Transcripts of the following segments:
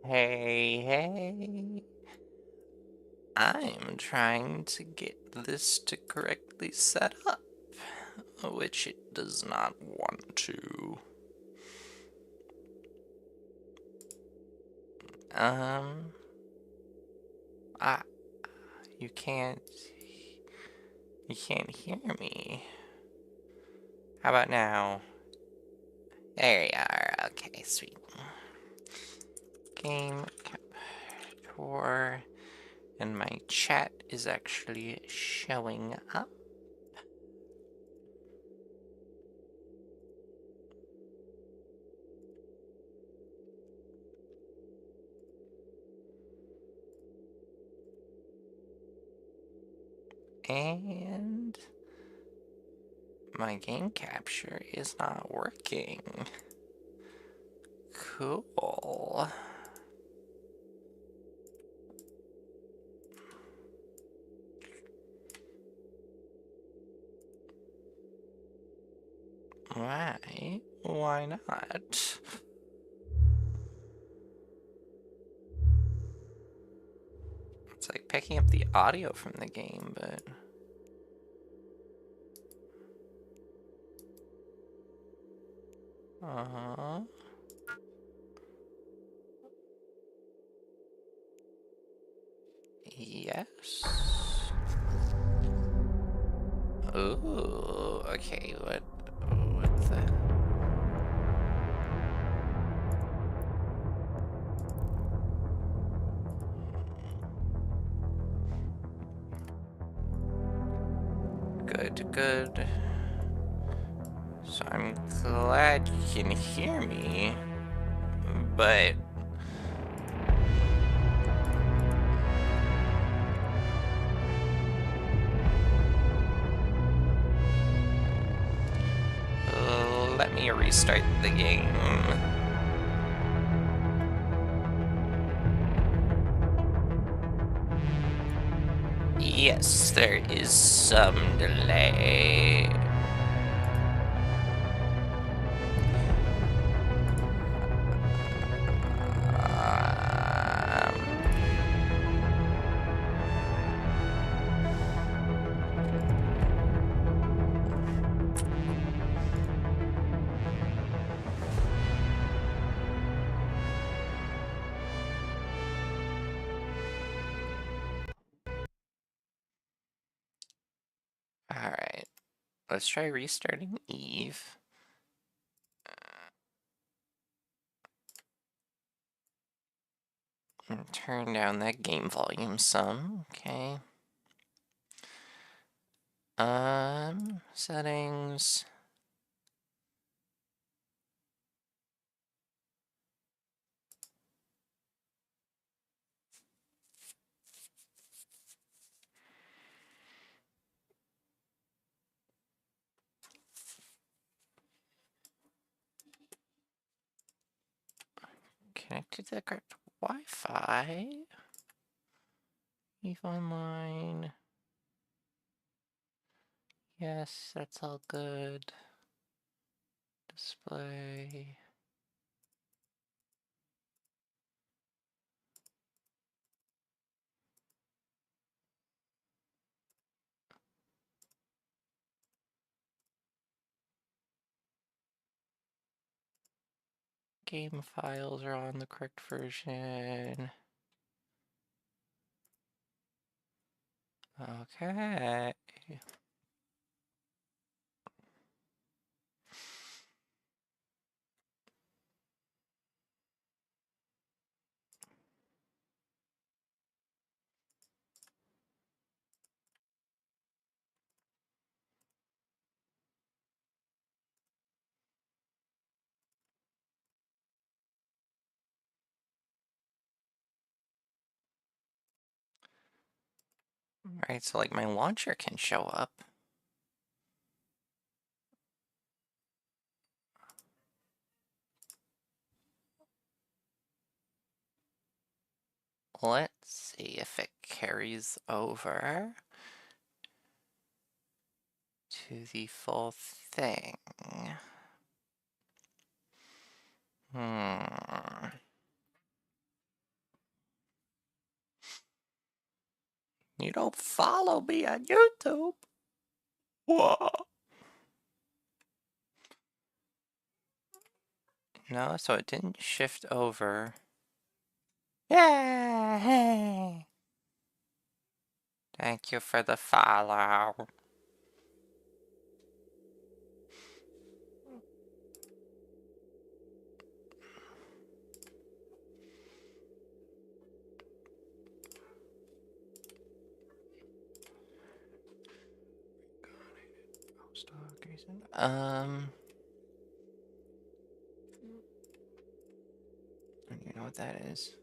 Hey. I'm trying to get this to correctly set up, which it does not want to. Um, ah, you can't, you can't hear me. How about now? There you are. Okay, sweet. Game capture, and my chat is actually showing up. And my game capture is not working. Cool. Why? Why not? It's like picking up the audio from the game, but... Uh-huh. Yes. Ooh, okay, what the... Good, good. So I'm glad you can hear me, but... let me restart the game. Yes, there is some delay. Alright, let's try restarting Eve. And turn down that game volume some, okay. Settings. Connected to the correct Wi-Fi. Eve Online. Yes, that's all good. Display. Game files are on the correct version. Okay. Right, so like my launcher can show up. Let's see if it carries over to the full thing. Hmm. You don't follow me on YouTube. What? No, so it didn't shift over. Yay! Thank you for the follow. You know what that is?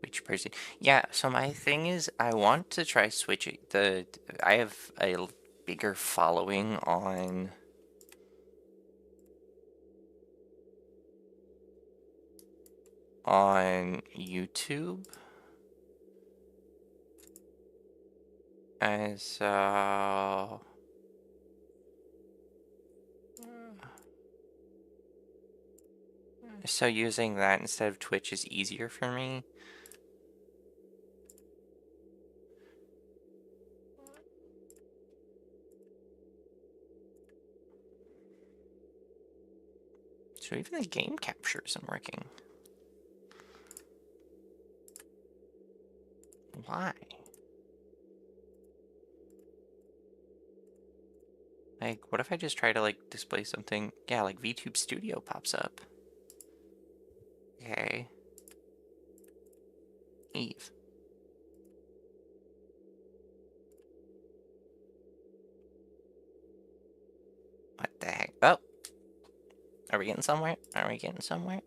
Which person? Yeah, so my thing is I want to try switching I have a bigger following on YouTube. And so using that instead of Twitch is easier for me. So even the game capture isn't working. Why? Like, what if I just try to, like, display something? Yeah, like VTube Studio pops up. Okay. Eve. What the heck? Oh! Are we getting somewhere? Are we getting somewhere?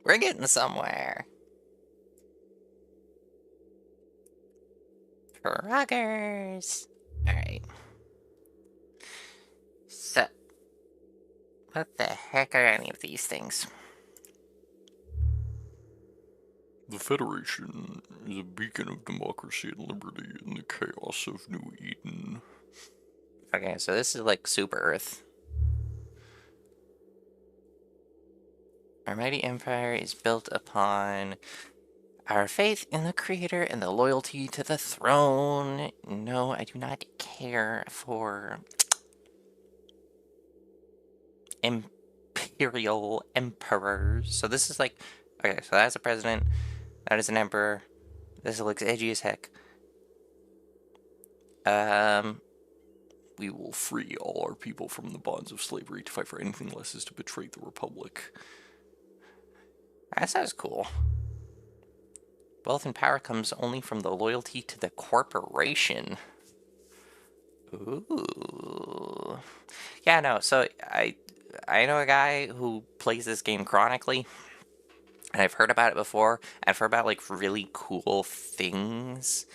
We're getting somewhere. Progress. Alright. So, what the heck are any of these things? The Federation is a beacon of democracy and liberty in the chaos of New Eden. Okay, so this is like Super Earth. Our mighty empire is built upon our faith in the Creator and the loyalty to the throne. No, I do not care for imperial emperors. So this is like, okay, so that's a president, that is an emperor. This looks edgy as heck. We will free all our people from the bonds of slavery. To fight for anything less is to betray the Republic. That sounds cool. Wealth and power comes only from the loyalty to the corporation. Ooh. Yeah, no, so I know a guy who plays this game chronically, and I've heard about it before. I've heard about, like, really cool things,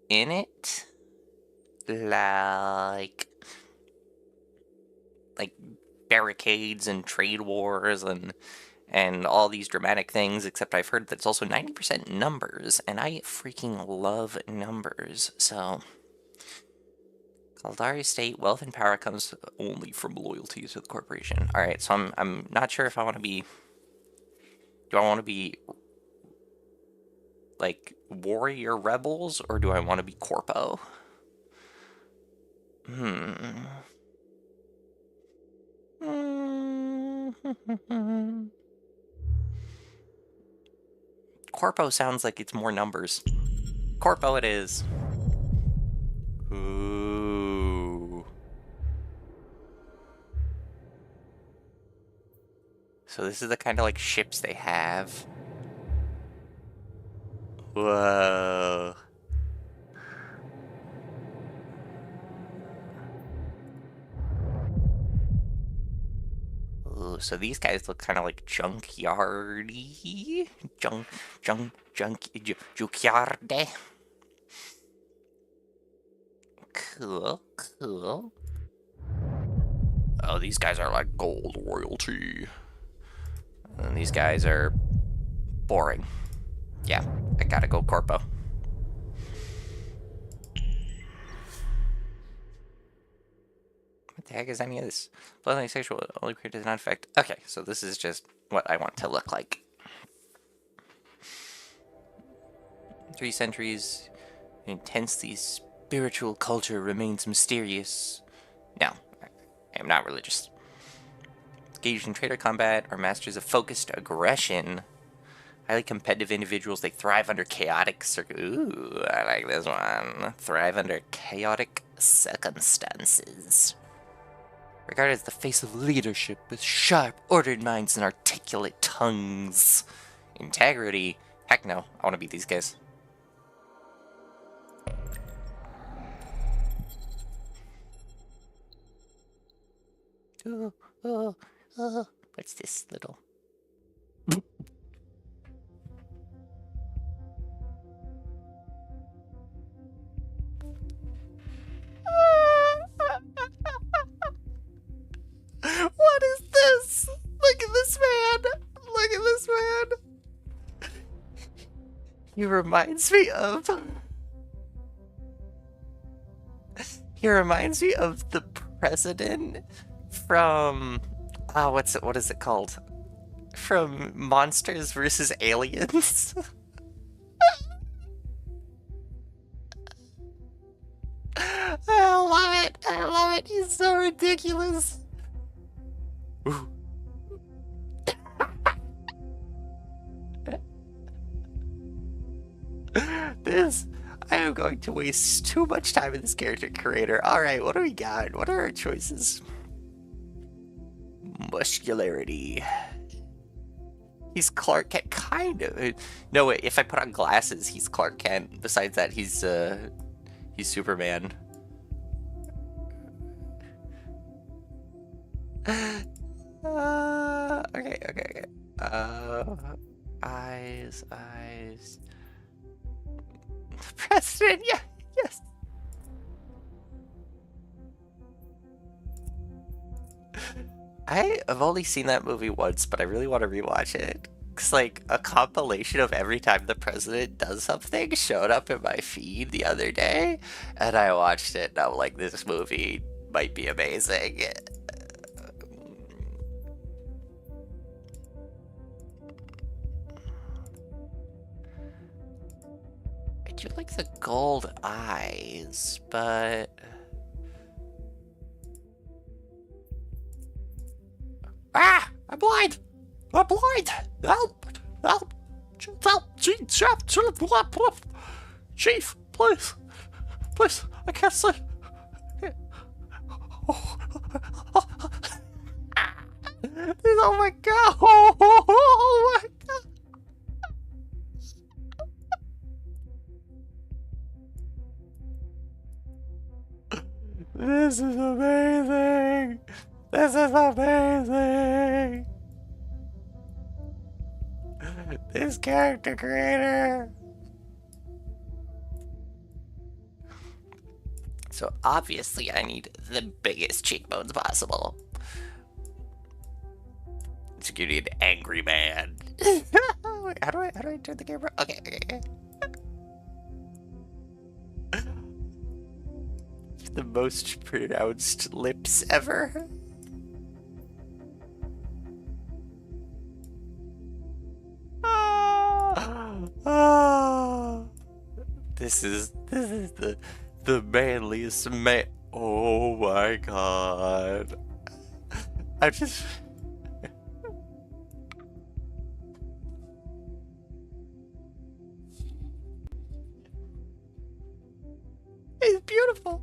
in it. Like barricades and trade wars and all these dramatic things, except I've heard that it's also 90% numbers, and I freaking love numbers, so... Kaldari state, wealth and power comes only from loyalty to the corporation. Alright, so I'm not sure if I want to be... Do I want to be, like, warrior rebels, or do I want to be corpo? Corpo sounds like it's more numbers. Corpo it is. Ooh. So this is the kind of, like, ships they have. Whoa. Ooh, so these guys look kind of like junkyardy. Junkyard. Cool, cool. Oh, these guys are like Gold royalty. and these guys are boring. Yeah, I gotta go corpo. What the heck is any of this? Bloodline sexual only created does not affect. Okay, so this is just what I want to look like. 3 centuries, intensely spiritual culture remains mysterious. No, I am not religious. Engaged in trader combat are masters of focused aggression. Highly competitive individuals, they thrive under chaotic Ooh, I like this one. Thrive under chaotic circumstances. Regarded as the face of leadership with sharp, ordered minds and articulate tongues. Integrity? Heck no, I want to beat these guys. Oh, oh, oh. What's this little? What is this? Look at this man! Look at this man! He reminds me of... He reminds me of the president from... Oh, what is it called? From Monsters vs. Aliens? I love it! I love it! He's so ridiculous! Ooh. This... I am going to waste too much time in this character creator. Alright, what do we got? What are our choices? Muscularity. He's Clark Kent, kind of. No, wait, if I put on glasses, he's Clark Kent. Besides that, he's Superman. Okay. Eyes. The president, yeah, yes. I have only seen that movie once, but I really want to rewatch it. It's like a compilation of every time the president does something showed up in my feed the other day, and I watched it, and I'm like, this movie might be amazing. I do like the gold eyes, but... Ah! I'm blind! I'm blind! Help! Help! Help! Chief, please! Please, I can't see! Oh my god! Oh my god! This is amazing! This is amazing! This character creator! So obviously I need the biggest cheekbones possible. So you need an angry man. Wait, how do I turn the camera? Okay. The most pronounced lips ever. This is the manliest man. Oh my god. I just... He's beautiful.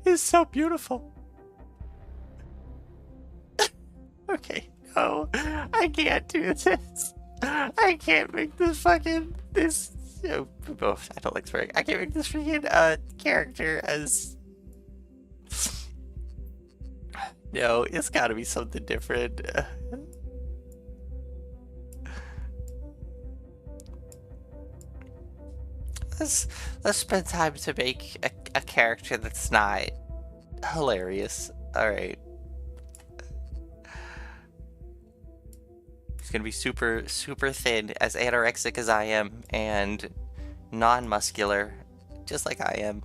He's so beautiful. Okay, no. I can't do this. I can't make this fucking... This... Oh, I don't like swearing. I can't make this freaking character as... No, it's gotta be something different. Let's spend time to make a character that's not hilarious. Alright. He's gonna be super, super thin, as anorexic as I am, and non-muscular, just like I am.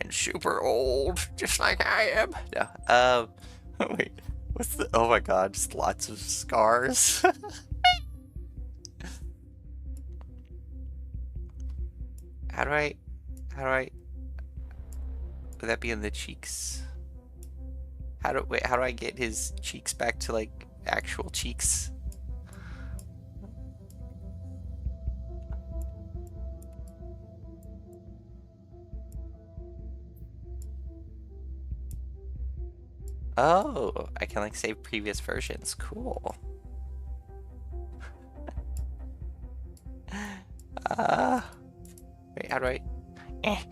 And super old, just like I am. No, wait, what's the, oh my god, just lots of scars. How do I, how do I, would that be in the cheeks? How do I get his cheeks back to, like, actual cheeks? Oh, I can, like, save previous versions. Cool. Uh, wait, how do I? Eh.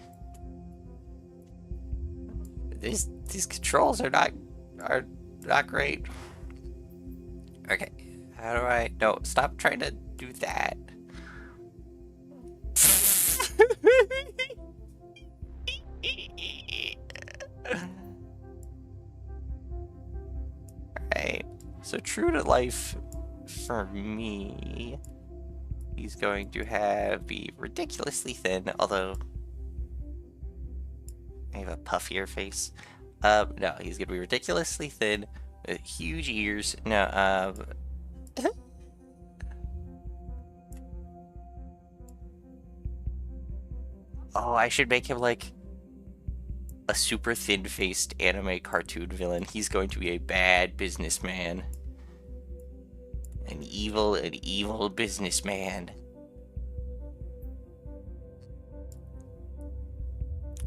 These controls are not great. Okay, how do I? No, stop trying to do that. Alright, so true to life for me, he's going to be ridiculously thin, although I have a puffier face. No, he's gonna be ridiculously thin, with huge ears. No, oh, I should make him like a super thin-faced anime cartoon villain. He's going to be a bad businessman. An evil businessman.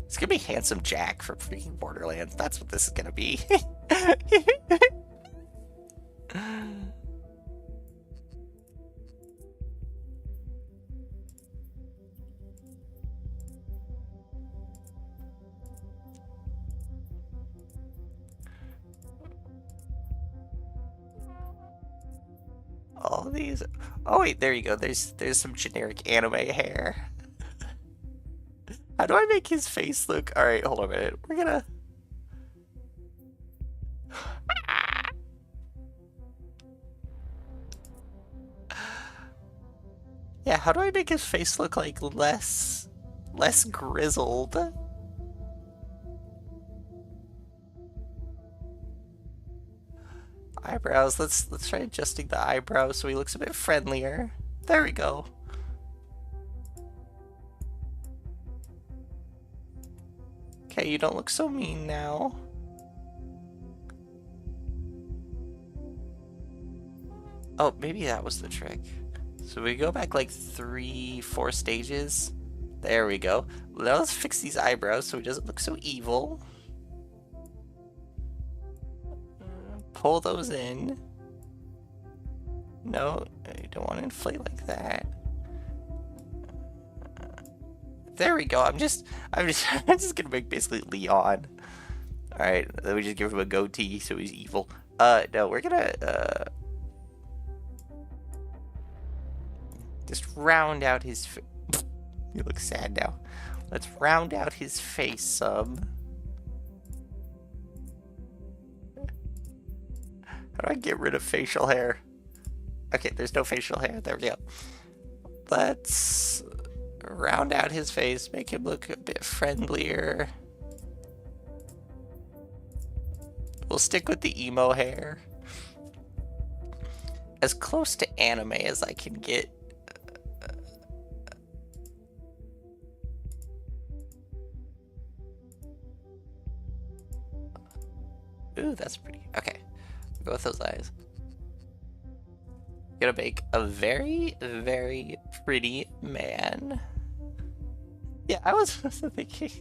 It's gonna be Handsome Jack from freaking Borderlands. That's what this is gonna be. All these. Oh wait, there you go. There's some generic anime hair. How do I make his face look? All right, hold on a minute. We're gonna. Yeah, how do I make his face look like less grizzled? Eyebrows. Let's try adjusting the eyebrows so he looks a bit friendlier. There we go. Okay, you don't look so mean now. Oh, maybe that was the trick. So we go back like 3, 4 stages. There we go. Now let's fix these eyebrows so he doesn't look so evil. Pull those in. No, you don't want to inflate like that. There we go. I'm just I'm just gonna make basically Leon. Alright, then we just give him a goatee so he's evil. No, we're gonna just round out his he looks sad now. Let's round out his face some. How do I get rid of facial hair? Okay, there's no facial hair. There we go. Let's round out his face, make him look a bit friendlier. We'll stick with the emo hair. As close to anime as I can get. Ooh, that's pretty. Okay, go with those eyes. Gonna make a very, very pretty man. Yeah, I was thinking.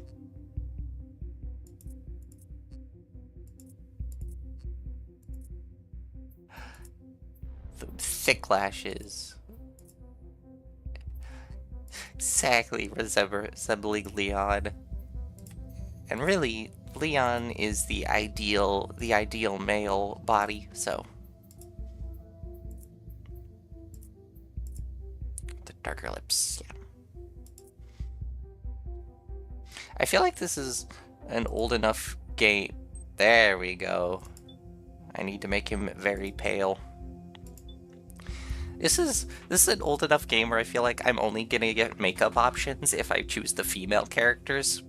The thick lashes. Exactly resembling Leon. And really, Leon is the ideal male body, so. The darker lips, yeah. I feel like this is an old enough game. There we go. I need to make him very pale. This is an old enough game where I feel like I'm only gonna get makeup options if I choose the female characters.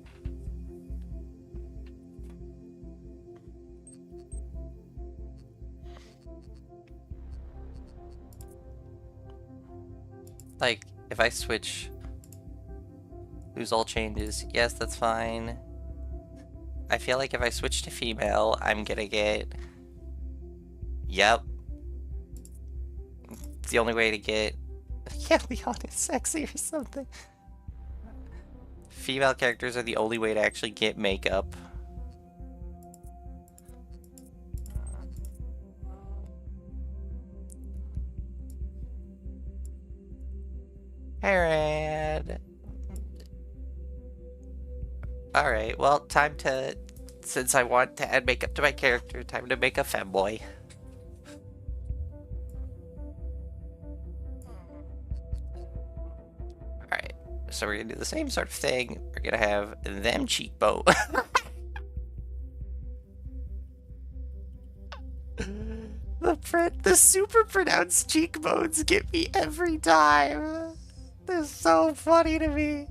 Like, if I switch, lose all changes, yes, that's fine. I feel like if I switch to female, I'm gonna get, yep. It's the only way to get, yeah, Leon is sexy or something. Female characters are the only way to actually get makeup. Herod. Alright, well, time to, since I want to add makeup to my character, time to make a femboy. Alright, so we're gonna do the same sort of thing. We're gonna have them cheekbone. The super pronounced cheekbones get me every time. They're so funny to me.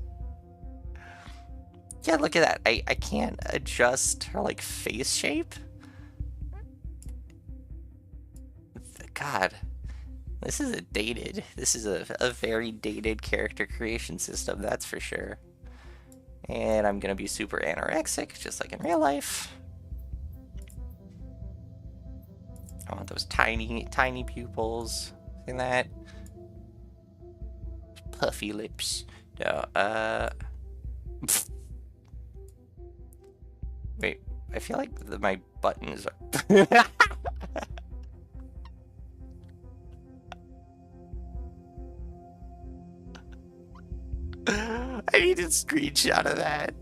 Yeah, look at that. I can't adjust her, like, face shape. God. This is a very dated character creation system, that's for sure. And I'm gonna be super anorexic, just like in real life. I want those tiny, tiny pupils. See that? Puffy lips. No, wait, I feel like my buttons are... I need a screenshot of that.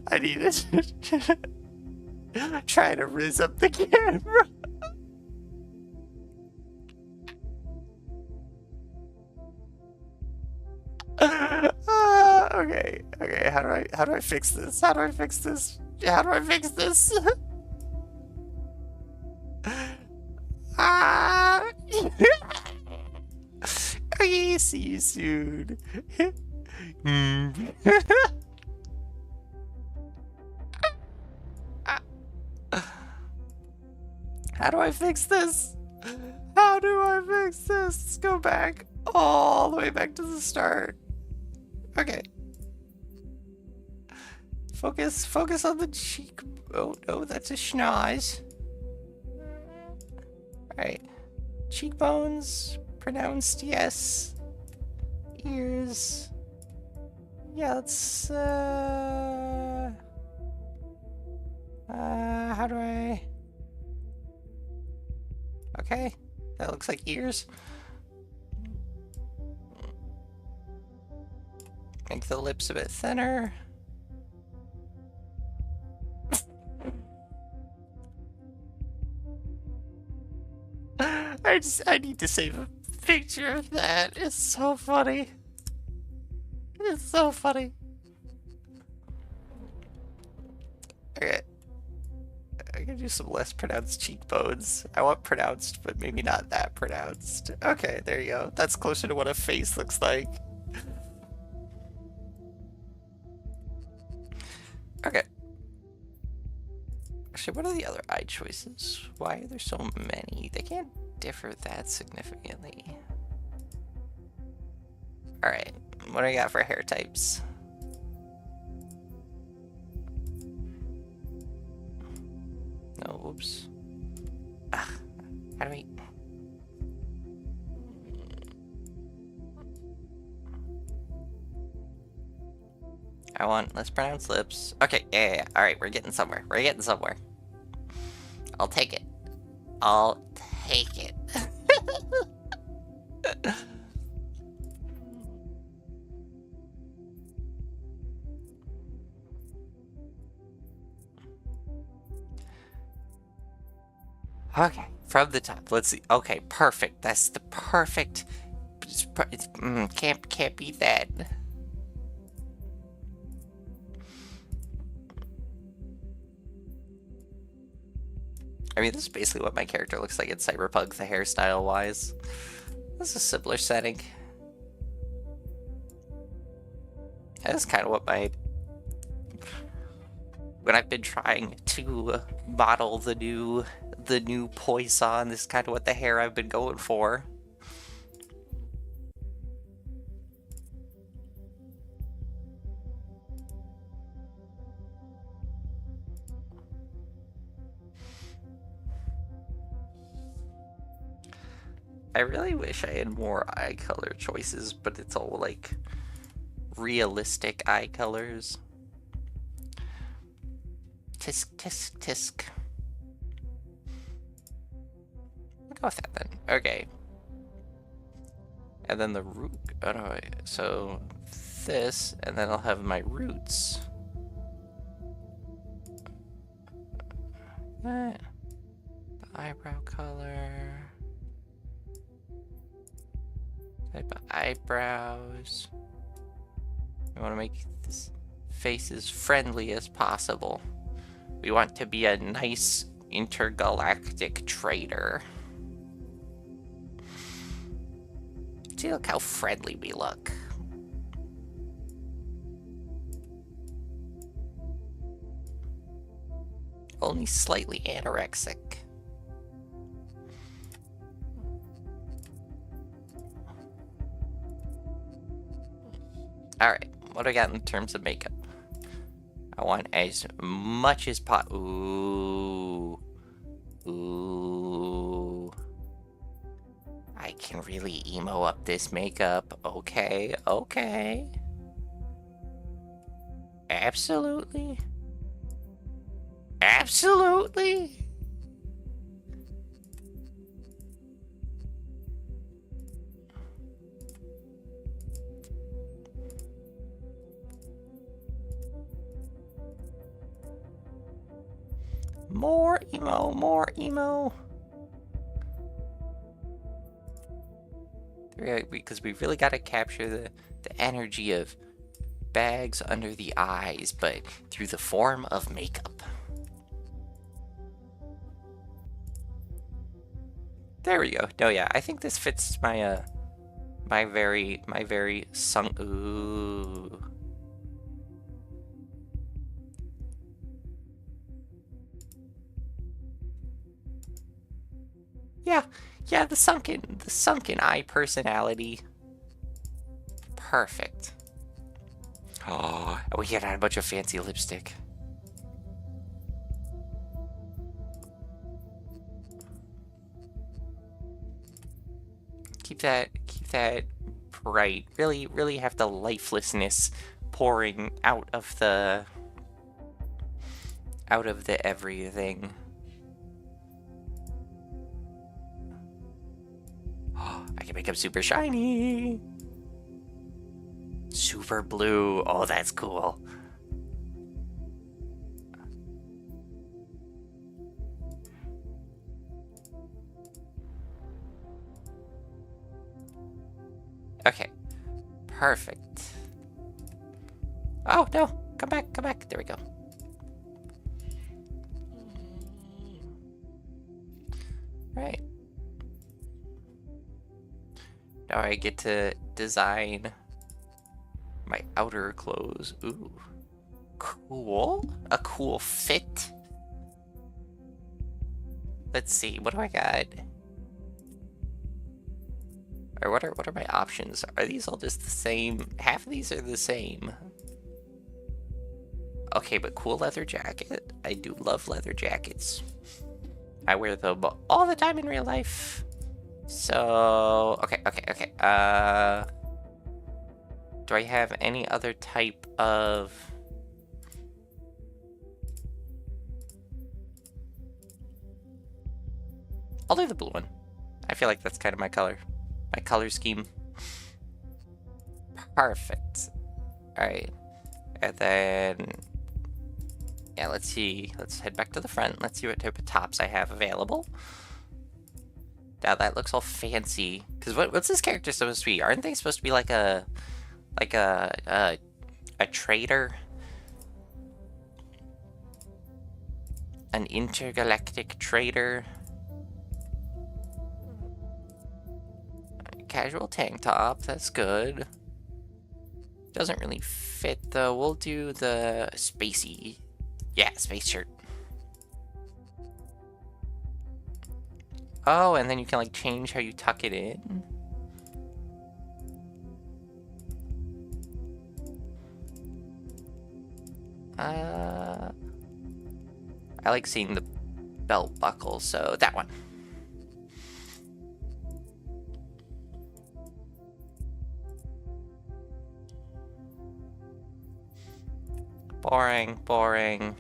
I need to try to rizz up the camera. Okay. How do I fix this? How do I fix this? How do I fix this? Ah! Okay, see you soon. How do I fix this? How do I fix this? Let's go back all the way back to the start. Okay. Focus on the cheek. Oh no, that's a schnoz. Alright. Cheekbones, pronounced yes. Ears. Yeah, let's, how do I... Okay, that looks like ears. Make the lips a bit thinner. I need to save a picture of that. It's so funny. It's so funny. Okay. I can do some less pronounced cheekbones. I want pronounced, but maybe not that pronounced. Okay, there you go. That's closer to what a face looks like. Okay. Actually, what are the other eye choices? Why are there so many? They can't differ that significantly. Alright, what do I got for hair types? No, whoops. How do we... I want less pronounced lips. Okay, yeah. Alright, we're getting somewhere. We're getting somewhere. I'll take it. I'll take it. Okay, from the top. Let's see. Okay, perfect. That's the perfect. Can't beat that. I mean, this is basically what my character looks like in Cyberpunk, the hairstyle-wise. This is a simpler setting. That's kind of what when I've been trying to model the new Poisson, this is kind of what the hair I've been going for. I really wish I had more eye color choices, but it's all like realistic eye colors. Tisk, tisk, tisk. I'll go with that then. Okay. And then the root. Oh no, wait. So this, and then I'll have my roots. The eyebrow color. Type of eyebrows. We want to make this face as friendly as possible. We want to be a nice intergalactic trader. See, look how friendly we look. Only slightly anorexic. Alright, what do I got in terms of makeup? I want as much as Ooh. Ooh. I can really emo up this makeup. Okay, okay. Absolutely. Absolutely. More emo, more emo. Because we really got to capture the energy of bags under the eyes, but through the form of makeup. There we go. No, yeah, I think this fits my my very sunk. Ooh. Yeah, the sunken eye personality. Perfect. Oh, and we get on a bunch of fancy lipstick. Keep that bright. Really have the lifelessness pouring out of the everything. I can make him super shiny. Super blue. Oh, that's cool. Okay. Perfect. Oh, no. Come back. There we go. Right. Now I get to design my outer clothes. Ooh. Cool. A cool fit. Let's see. What do I got? Or what are my options? Are these all just the same? Half of these are the same. Okay, but cool leather jacket. I do love leather jackets. I wear them all the time in real life. So, okay. Do I have any other type of... I'll do the blue one. I feel like that's kind of my color scheme. Perfect. Alright. And then... Yeah, let's see. Let's head back to the front. Let's see what type of tops I have available. Now that looks all fancy. Because what's this character supposed to be? Aren't they supposed to be like a trader? An intergalactic trader. Casual tank top, that's good. Doesn't really fit though. We'll do the spacey. Yeah, space shirt. Oh, and then you can like change how you tuck it in. I like seeing the belt buckle, so that one. Boring, boring.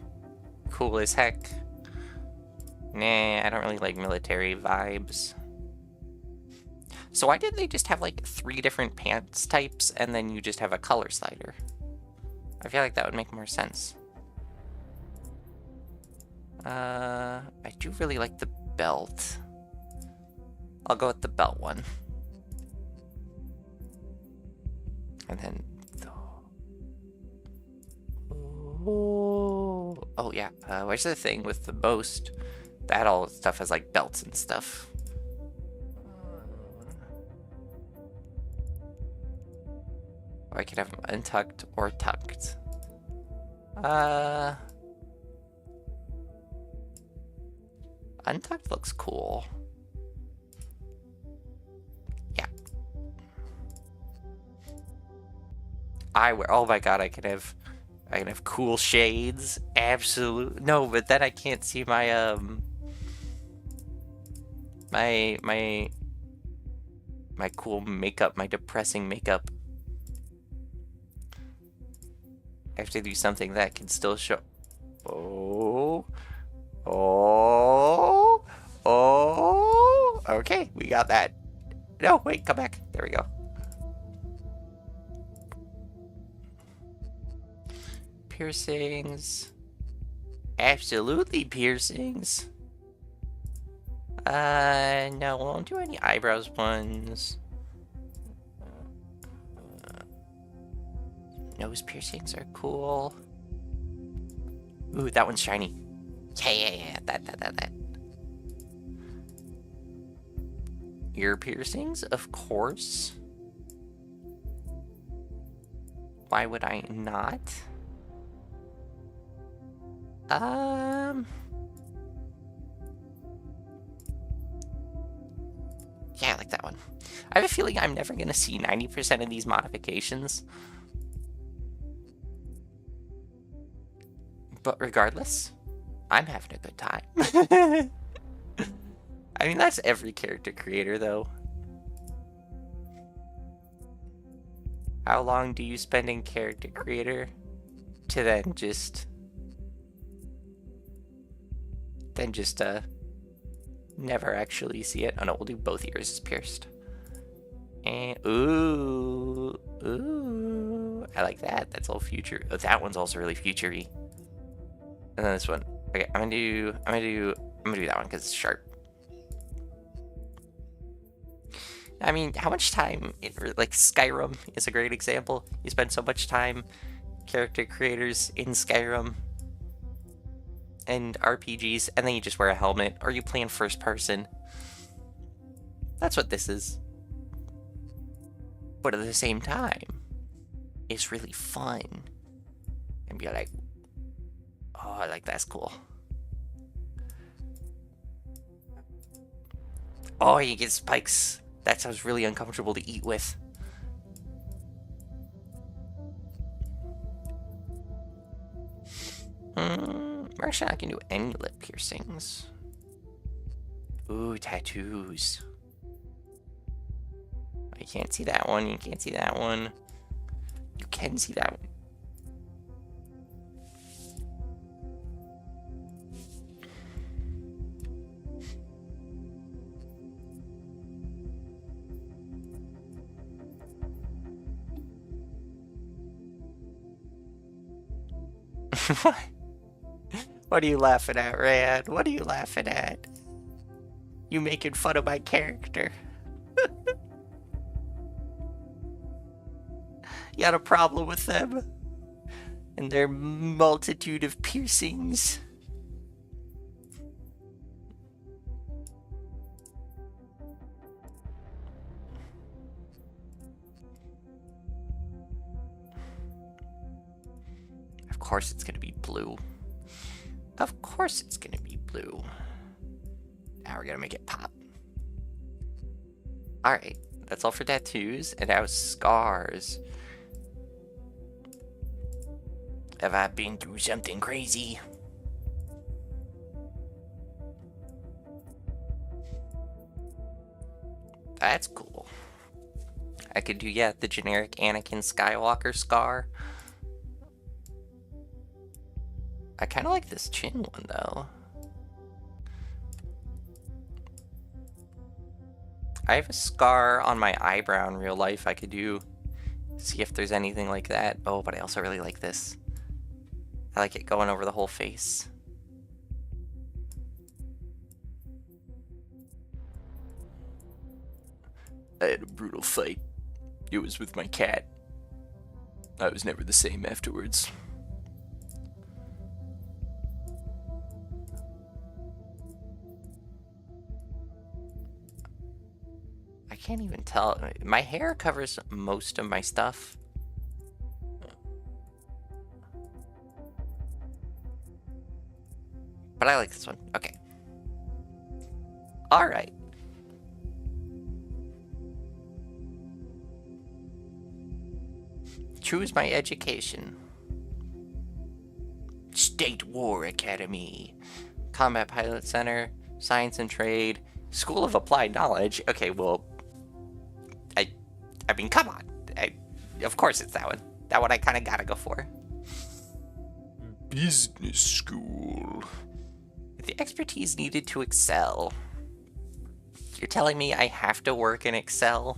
Cool as heck. Nah, I don't really like military vibes. So why did they just have like 3 different pants types and then you just have a color slider? I feel like that would make more sense. I do really like the belt. I'll go with the belt one. And then... Oh yeah, where's the thing with the most? That all stuff has like belts and stuff. Or I could have them untucked or tucked. Untucked looks cool. Yeah. Oh my god, I can have cool shades. Absolute. No, but then I can't see my my cool makeup, my depressing makeup. I have to do something that can still show. Oh. Oh. Oh. Okay, we got that. No, wait, come back. There we go. Piercings. Absolutely piercings. No, we won't do any eyebrows ones. Nose piercings are cool. Ooh, that one's shiny. Yeah, that. Ear piercings, of course. Why would I not? Yeah, I like that one. I have a feeling I'm never gonna see 90% of these modifications. But regardless, I'm having a good time. I mean, that's every character creator, though. How long do you spend in character creator to then just never actually see it? Oh no, we'll do both ears as pierced. And ooh, I like that. That's all future. Oh, that one's also really future-y. And then this one. Okay, I'm gonna do that one because it's sharp. I mean, how much time like Skyrim is a great example. You spend so much time, character creators in Skyrim and RPGs, and then you just wear a helmet, or you play in first person. That's what this is. But at the same time, it's really fun. And be like, oh, I like that's cool. Oh, you get spikes. That sounds really uncomfortable to eat with. Actually, I can do any lip piercings. Ooh, tattoos. You can't see that one. You can't see that one. You can see that one. What are you laughing at, Rand? What are you laughing at? You making fun of my character. You got a problem with them? And their multitude of piercings? course it's gonna be blue. Of course it's gonna be blue. Now we're gonna make it pop. Alright, that's all for tattoos, and now scars. Have I been through something crazy? That's cool. I could do, yeah, the generic Anakin Skywalker scar. I kind of like this chin one, though. I have a scar on my eyebrow in real life I could do. See if there's anything like that. Oh, but I also really like this. I like it going over the whole face. I had a brutal fight. It was with my cat. I was never the same afterwards. I can't even tell. My hair covers most of my stuff. But I like this one. Okay. All right. Choose my education. State War Academy. Combat Pilot Center. Science and Trade. School of Applied Knowledge. Okay, well... I mean, come on. Of course it's that one. That one I kind of gotta go for. Business school. The expertise needed to excel. You're telling me I have to work in Excel?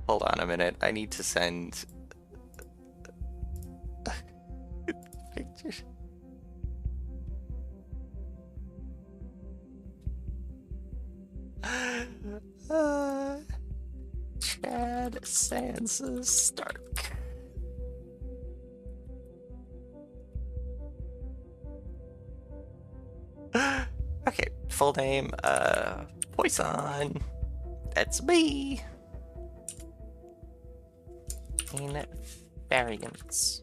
Hold on a minute. I need to send pictures. Chad Sansa Stark. Okay, full name, Poisson. That's me. In variants.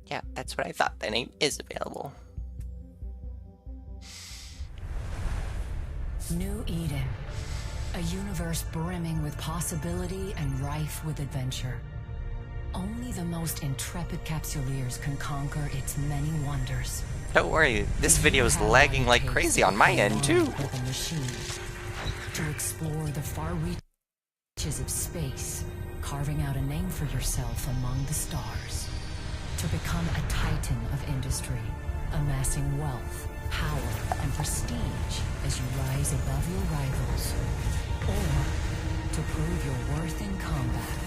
Yeah, that's what I thought. The name is available. New Eden. A universe brimming with possibility and rife with adventure. Only the most intrepid capsuleers can conquer its many wonders. Don't worry, this video is lagging like crazy on my end too. With a machine. To explore the far reaches of space, carving out a name for yourself among the stars. To become a titan of industry, amassing wealth, power, and prestige as you rise above your rivals. Or to prove your worth in combat,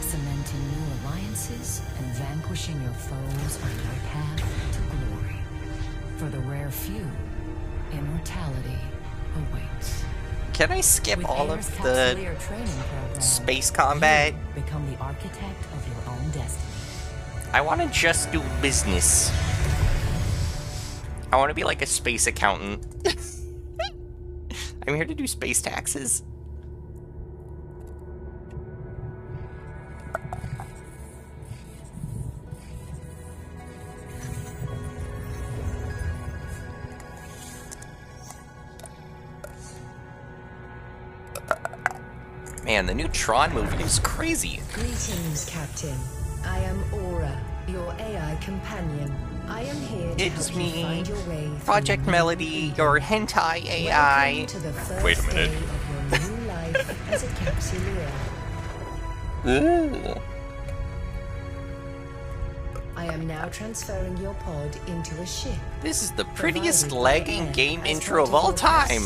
cementing new alliances and vanquishing your foes on your path to glory. For the rare few, immortality awaits. Can I skip With all Ayer's of the Capsuleer training program, space combat? you become the architect of your own destiny. I want to just do business. I want to be like a space accountant. I'm here to do space taxes. Man, the new Tron movie is crazy. Greetings, Captain. I am Aura, your AI companion. I am here to It's help you me, find your way Project through Melody, your hentai AI. Welcome to the first Wait a minute. day of your new life as a capsuleer. Ooh. I am now transferring your pod into a ship. This is the prettiest Provided by lagging Air game as intro of part all of your time.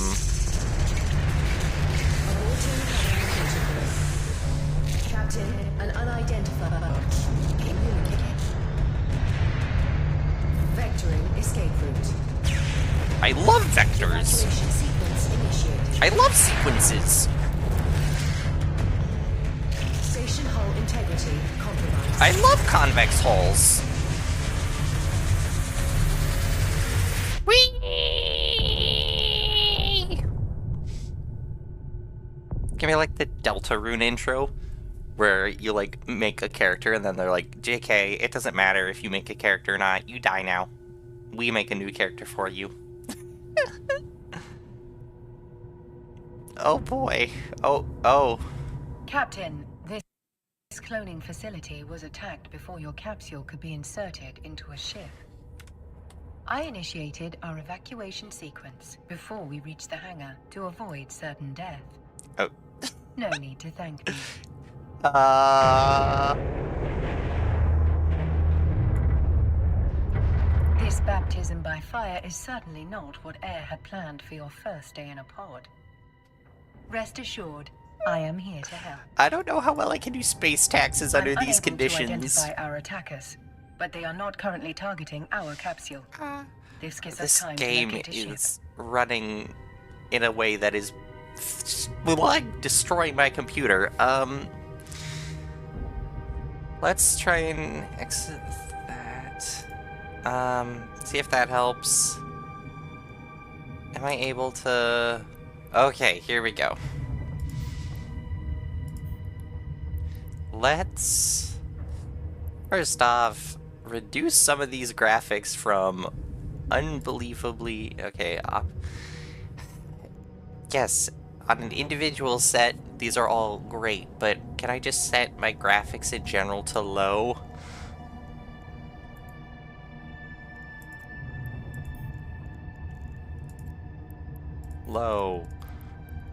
Aborting Captain, an unidentified communicator. Vectoring escape route. I love vectors. Evacuation sequence initiated. I love sequences. Station hull integrity compromised. I love convex hulls. Whee! Give me like the Delta Rune intro. where you like make a character and then they're like, JK, it doesn't matter if you make a character or not, you die now. We make a new character for you. Oh boy. Oh. Captain, this cloning facility was attacked before your capsule could be inserted into a ship. I initiated our evacuation sequence before we reached the hangar to avoid certain death. Oh. No need to thank me. This baptism by fire is certainly not what Air had planned for your first day in a pod. Rest assured, I am here to help. I don't know how well I can do space taxes under these conditions. I'm unable to identify our attackers, but they are not currently targeting our capsule. This gives us time to locate a ship. This game is running in a way that is destroying my computer. Let's try and exit that. See if that helps. Am I able to... Okay, here we go. Let's, first off, reduce some of these graphics from unbelievably... Okay, yes, on an individual set, these are all great, but can I just set my graphics in general to low? Low.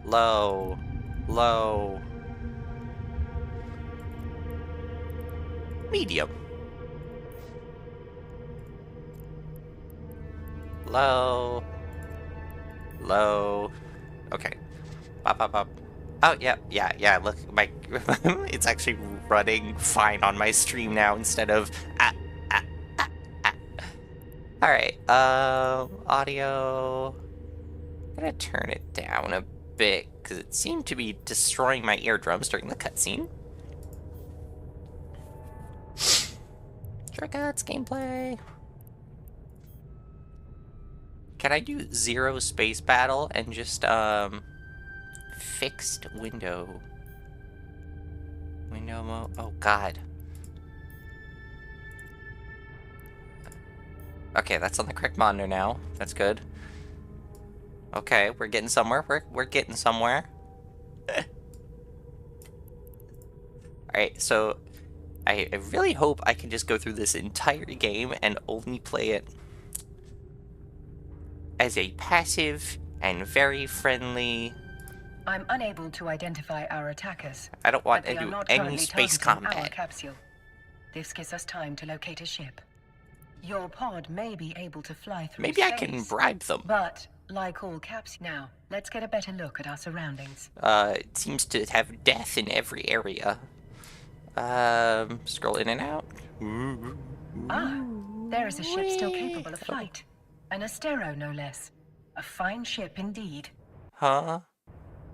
Low. Low. Medium. Low. Low. Okay. Pop, pop, pop. Oh, yeah, look, my... it's actually running fine on my stream now instead of... Alright, audio... I'm gonna turn it down a bit, because it seemed to be destroying my eardrums during the cutscene. Shortcuts, gameplay... Can I do 0 space battle and just, fixed window mode? Oh, God. Okay, that's on the correct monitor now. That's good. Okay, we're getting somewhere. We're getting somewhere. Alright, so I really hope I can just go through this entire game and only play it as a passive and very friendly... I'm unable to identify our attackers. I don't want to but they are do not any currently space targeting our combat. capsule. This gives us time to locate a ship. Your pod may be able to fly through Maybe I space, can bribe them. But, like all capsules... Now, let's get a better look at our surroundings. It seems to have death in every area. Scroll in and out. Ah, there is a ship still capable of flight. An Astero, no less. A fine ship indeed. Huh?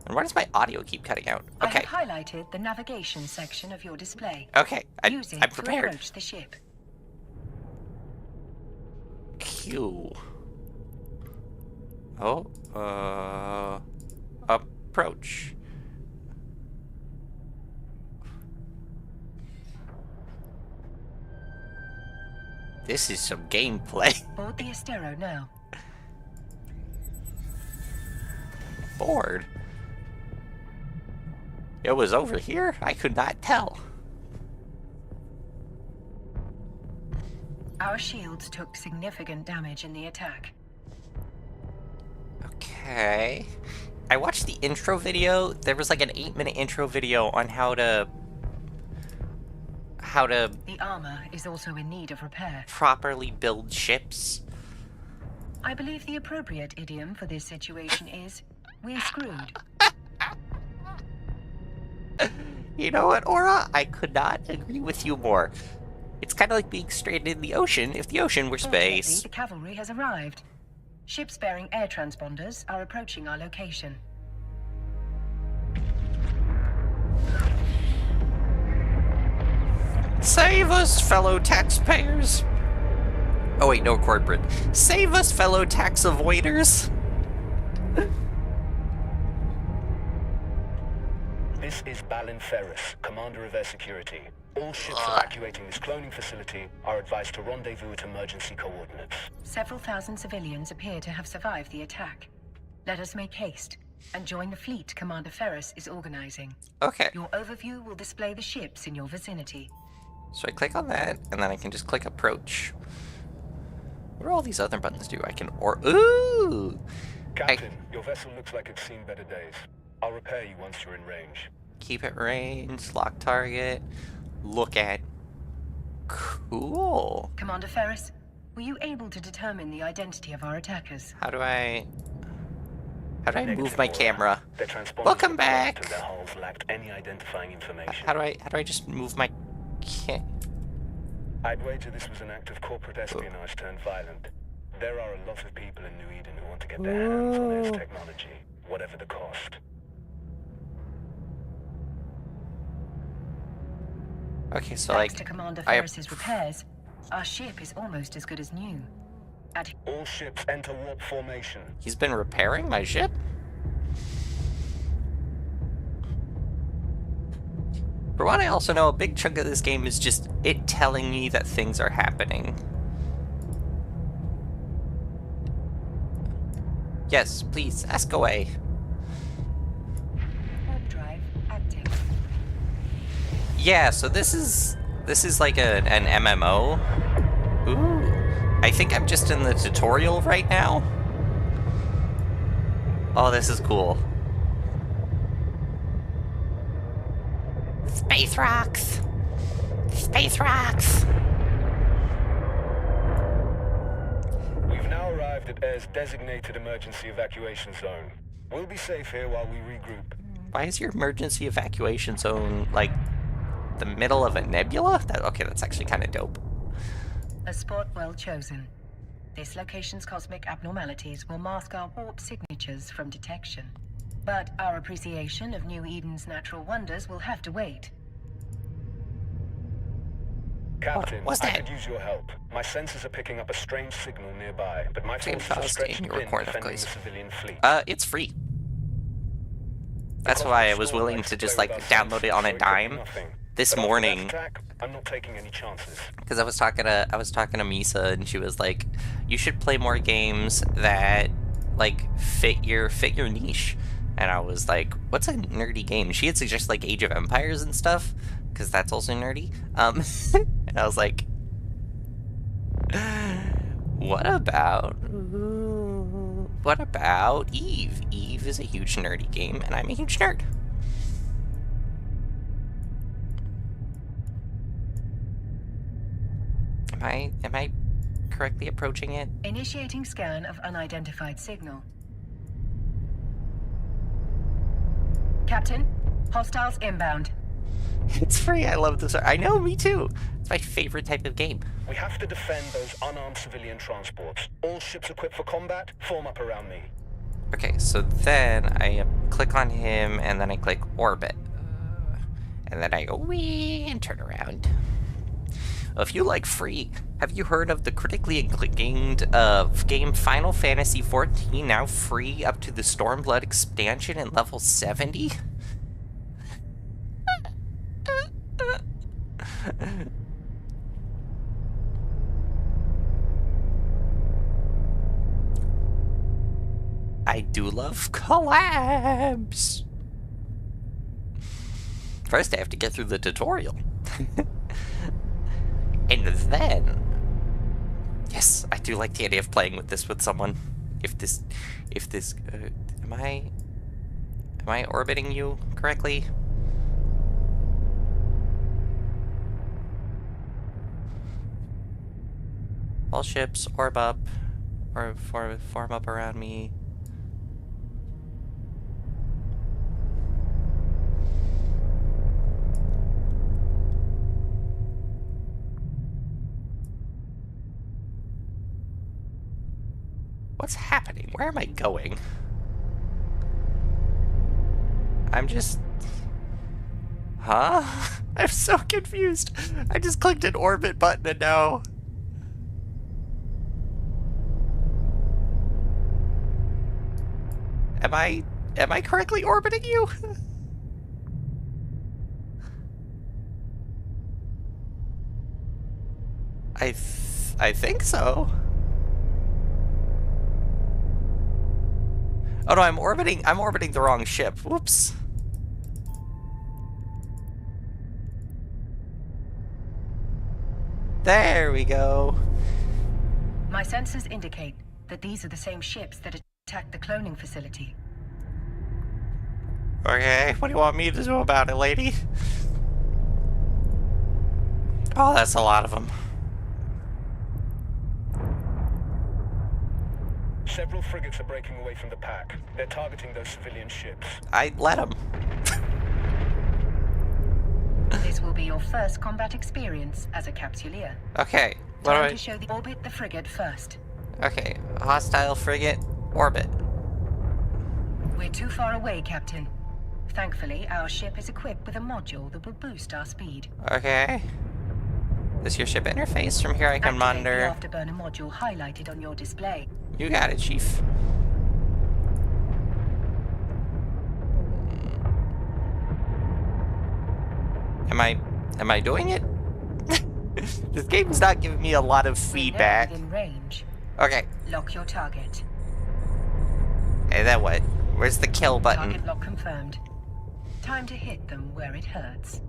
And why does my audio keep cutting out? Okay. I have highlighted the navigation section of your display. Okay, Use it I'm to prepared. approach the ship. Q. Oh, approach. This is some gameplay. Board the Astero now. Bored. It was over here? I could not tell. Our shields took significant damage in the attack. Okay. I watched the intro video. There was like an 8-minute intro video on how to The armor is also in need of repair. properly build ships. I believe the appropriate idiom for this situation is, we're screwed. You know what, Aura? I could not agree with you more. It's kind of like being stranded in the ocean if the ocean were Fortunately, space. the cavalry has arrived. Ships bearing air transponders are approaching our location. Save us, fellow taxpayers! Oh wait, no corporate. Save us, fellow tax avoiders! This is Balin Ferris, Commander of Air Security. All ships evacuating this cloning facility are advised to rendezvous at emergency coordinates. Several thousand civilians appear to have survived the attack. Let us make haste and join the fleet Commander Ferris is organizing. Okay. Your overview will display the ships in your vicinity. So I click on that, and then I can just click approach. What do all these other buttons do? I can ooh! Captain, your vessel looks like it's seen better days. I'll repair you once you're in range. Keep it range, lock target, look at. Cool. Commander Ferris, were you able to determine the identity of our attackers? How do I Negative, move my Laura. camera? Their transponders Welcome were back. corrupt and their hulls lacked any identifying information. How do I just move my I'd wager this was an act of corporate espionage turned violent. There are a lot of people in New Eden who want to get their hands on Air's technology, whatever the cost. Okay, so Thanks like to Commander I- Ferris's repairs, our ship is almost as good as new. All ships enter warp formation. he's been repairing my ship? For what I also know, a big chunk of this game is just it telling me that things are happening. Yes, please, ask away. Warp drive active. Yeah, so this is like an MMO. Ooh, I think I'm just in the tutorial right now. Oh, this is cool. Space rocks! Space rocks! We've now arrived at Air's designated emergency evacuation zone. We'll be safe here while we regroup. Why is your emergency evacuation zone, like, the middle of a nebula? Okay, that's actually kind of dope. A spot well chosen. This location's cosmic abnormalities will mask our warp signatures from detection. But our appreciation of New Eden's natural wonders will have to wait. Captain, What's I that? could use your help. My sensors are picking up a strange signal nearby, but my Same forces are file stretched station, thin record, of defending the course. civilian fleet. It's free. That's why I was willing to just, like, download it on a dime this morning. I'm not taking any chances. Because I was talking to Misa, and she was like, "You should play more games that like fit your niche." And I was like, "What's a nerdy game?" She had suggested like Age of Empires and stuff, because that's also nerdy. And I was like, "What about Eve? Eve is a huge nerdy game, and I'm a huge nerd." Am I correctly approaching it? Initiating scan of unidentified signal. Captain, hostiles inbound. It's free. I love this. I know, me too. It's my favorite type of game. We have to defend those unarmed civilian transports. All ships equipped for combat, form up around me. Okay, so then I click on him, and then I click orbit. And then I go, wee, and turn around. If you like free, have you heard of the critically acclaimed game Final Fantasy XIV, now free up to the Stormblood expansion in level 70? I do love collabs. First, I have to get through the tutorial. And then, yes, I do like the idea of playing with this with someone. Am I orbiting you correctly? All ships orb up, or form up around me. What's happening? Where am I going? I'm just... Huh? I'm so confused. I just clicked an orbit button and now... Am I correctly orbiting you? I think so. Oh no, I'm orbiting the wrong ship. Whoops. There we go. My sensors indicate that these are the same ships that attacked the cloning facility. Okay, what do you want me to do about it, lady? Oh, that's a lot of them. Several frigates are breaking away from the pack. They're targeting those civilian ships. I let them. This will be your first combat experience as a capsuleer. Okay, what do Time I... to show the orbit the frigate first. Okay, hostile frigate, orbit. We're too far away, Captain. Thankfully, our ship is equipped with a module that will boost our speed. Okay. This is your ship interface. From here I can Activate monitor. the afterburner module highlighted on your display. You got it, Chief. Am I doing it? This game's not giving me a lot of feedback. We're now within range. Okay, Lock your target. and then what? Where's the kill button? Target lock confirmed. Time to hit them where it hurts.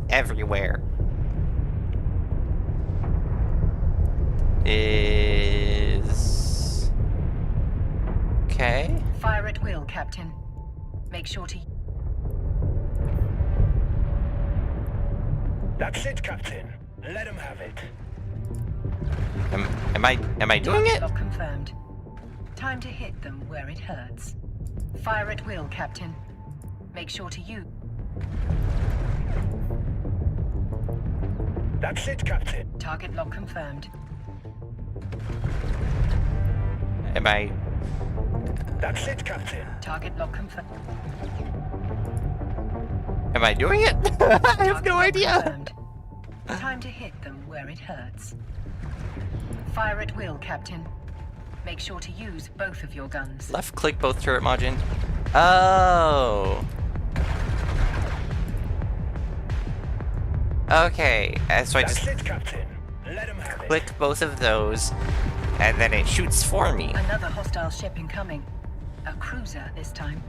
Everywhere. Is... Okay. Fire at will, Captain. Make sure to... That's it, Captain. Let them have it. Am I doing it? Lock confirmed. Time to hit them where it hurts. Fire at will, Captain. Make sure to use... That's it, Captain. Target lock confirmed. Am I... That's it, Captain. Target lock confirmed. Am I doing it? I have no idea. Confirmed. Time to hit them where it hurts. Fire at will, Captain. Make sure to use both of your guns. Left click both turret modules. Oh. Okay, so I That's just it, Captain. Let them have it. click both of those, and then it shoots for me. Another hostile ship incoming. A cruiser this time.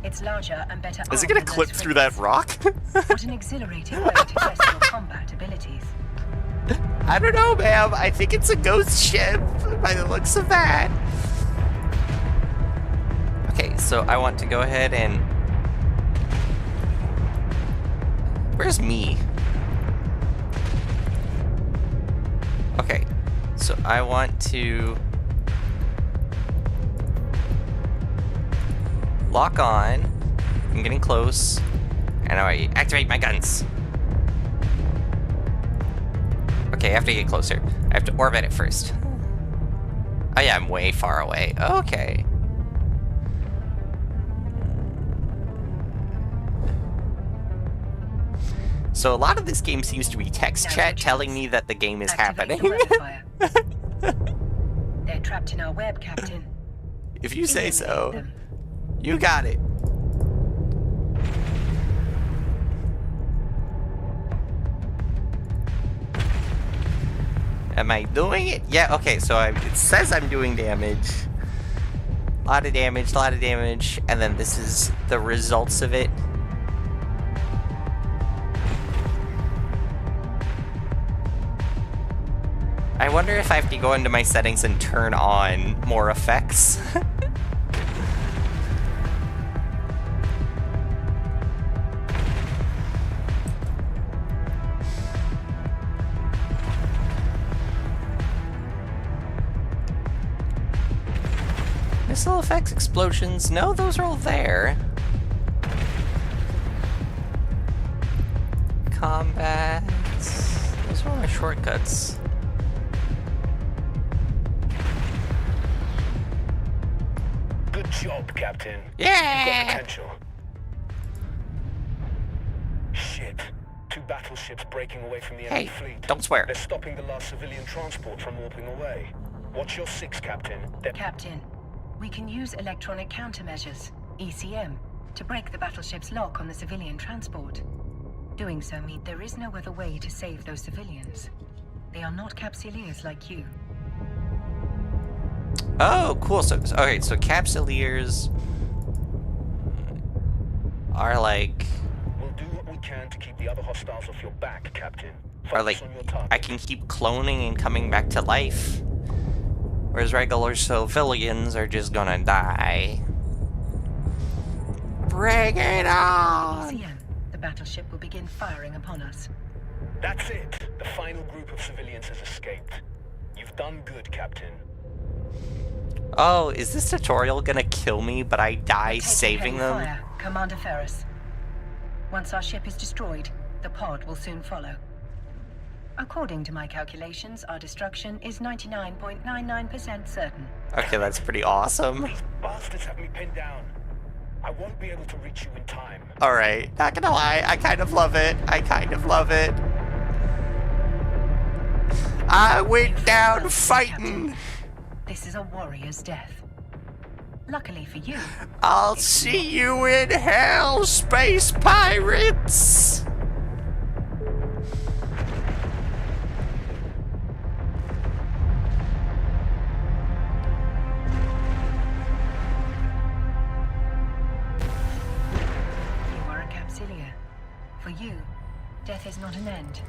It's larger and better Is it armed gonna than clip those through that frigates. rock? What an exhilarating way to test your combat abilities. I don't know, ma'am. I think it's a ghost ship by the looks of that. Okay, so I want to go ahead and... Where's me? Okay, so I want to... lock on. I'm getting close. And I activate my guns. Okay, I have to get closer. I have to orbit it first. Oh yeah, I'm way far away. Okay. So a lot of this game seems to be text Now's chat your telling chance. me that the game is Activate happening. the weather fire. They're trapped in our web, Captain. If you say Eliminate so. them. You got it. Am I doing it? Yeah, okay, so it says I'm doing damage. A lot of damage, and then this is the results of it. I wonder if I have to go into my settings and turn on more effects. Missile effects, explosions, no, those are all there. Combat, those are all my shortcuts. Good job, Captain. Yeah! You've got potential. Shit. 2 battleships breaking away from the enemy Hey, fleet. don't swear. They're stopping the last civilian transport from warping away. Watch your 6, Captain. They're... Captain, we can use electronic countermeasures, ECM, to break the battleship's lock on the civilian transport. Doing so means there is no other way to save those civilians. They are not capsuleers like you. Oh, cool. So okay, so capsuleers are like We'll do what we can to keep the other hostiles off your back, Captain. are like Focus on your target. I can keep cloning and coming back to life, whereas regular civilians are just gonna die. Bring it on! ECM, the battleship will begin firing upon us. That's it. The final group of civilians has escaped. You've done good, Captain. Oh, is this tutorial gonna kill me, but I die Taking saving heavy them? Fire, Commander Ferris. Once our ship is destroyed, the pod will soon follow. According to my calculations, our destruction is 99.99% certain. Okay, that's pretty awesome. These bastards have me pinned down. I won't be able to reach you in time. Alright, not gonna lie, I kind of love it. I kind of love it. I went down fighting. This is a warrior's death. Luckily for you, I'll see you in hell, space pirates! you are a capsuleer. For you, death is not an end.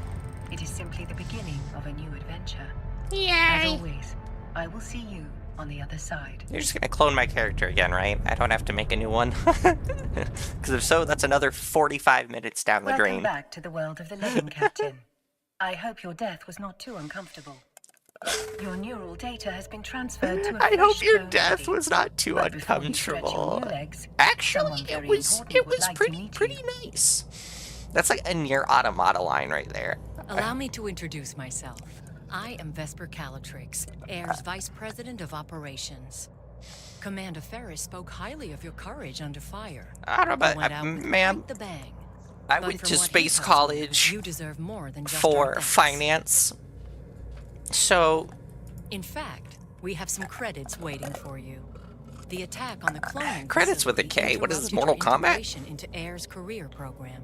It is simply the beginning of a new adventure. As always, I will see you on the other side. You're just gonna clone my character again, right? I don't have to make a new one. Because if so, that's another 45 minutes down the Welcome drain. back to the world of the living, Captain. I hope your death was not too uncomfortable. Your neural data has been transferred to a I hope fresh your clone death body. was not too But before you stretch your uncomfortable. new legs, Actually, someone very it was important would like to pretty meet pretty you. nice. That's like a near automata line right there. Allow me to introduce myself. I am Vesper Calatrix, Air's Vice President of Operations. Commander Ferris spoke highly of your courage under fire. I don't know You about, went out with ma'am. quite the bang. I But went from to what he space tells me, college You deserve more than just our for thanks. finance. So, In fact, we have some credits waiting for you. The attack on the cloning Credits with a facility K? What is this, interrupted Mortal your Kombat? integration into Air's career program.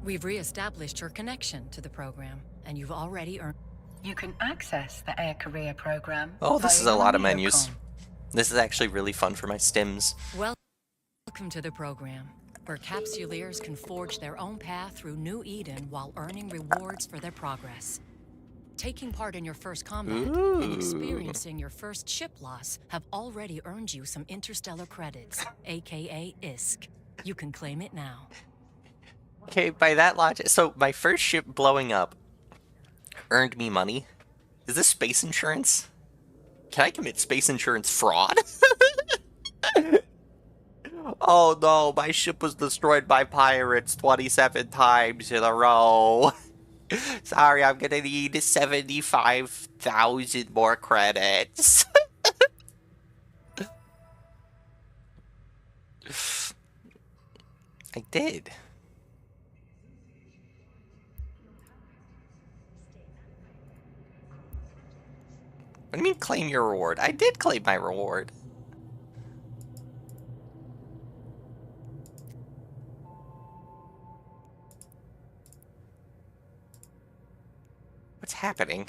We've re-established your connection to the program, and you've already earned... You can access the Air Career Program. oh, this via is a your lot of Neocom. menus. This is actually really fun for my stims. Welcome to the program, where capsuleers can forge their own path through New Eden while earning rewards for their progress. Taking part in your first combat and experiencing your first ship loss have already earned you some interstellar credits, aka ISK. You can claim it now. Okay, by that logic, so my first ship blowing up earned me money. Is this space insurance? Can I commit space insurance fraud? Oh no, my ship was destroyed by pirates 27 times in a row. Sorry, I'm gonna need 75,000 more credits. I did. What do you mean claim your reward? I did claim my reward. What's happening?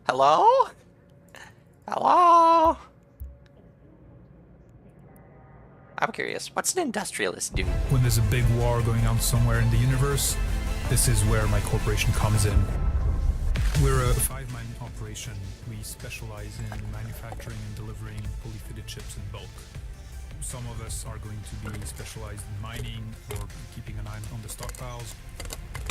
Hello? Hello? I'm curious, what's an industrialist do? When there's a big war going on somewhere in the universe, this is where my corporation comes in. We're a 5-man operation. We specialize in manufacturing and delivering fully fitted ships in bulk. Some of us are going to be specialized in mining or keeping an eye on the stockpiles.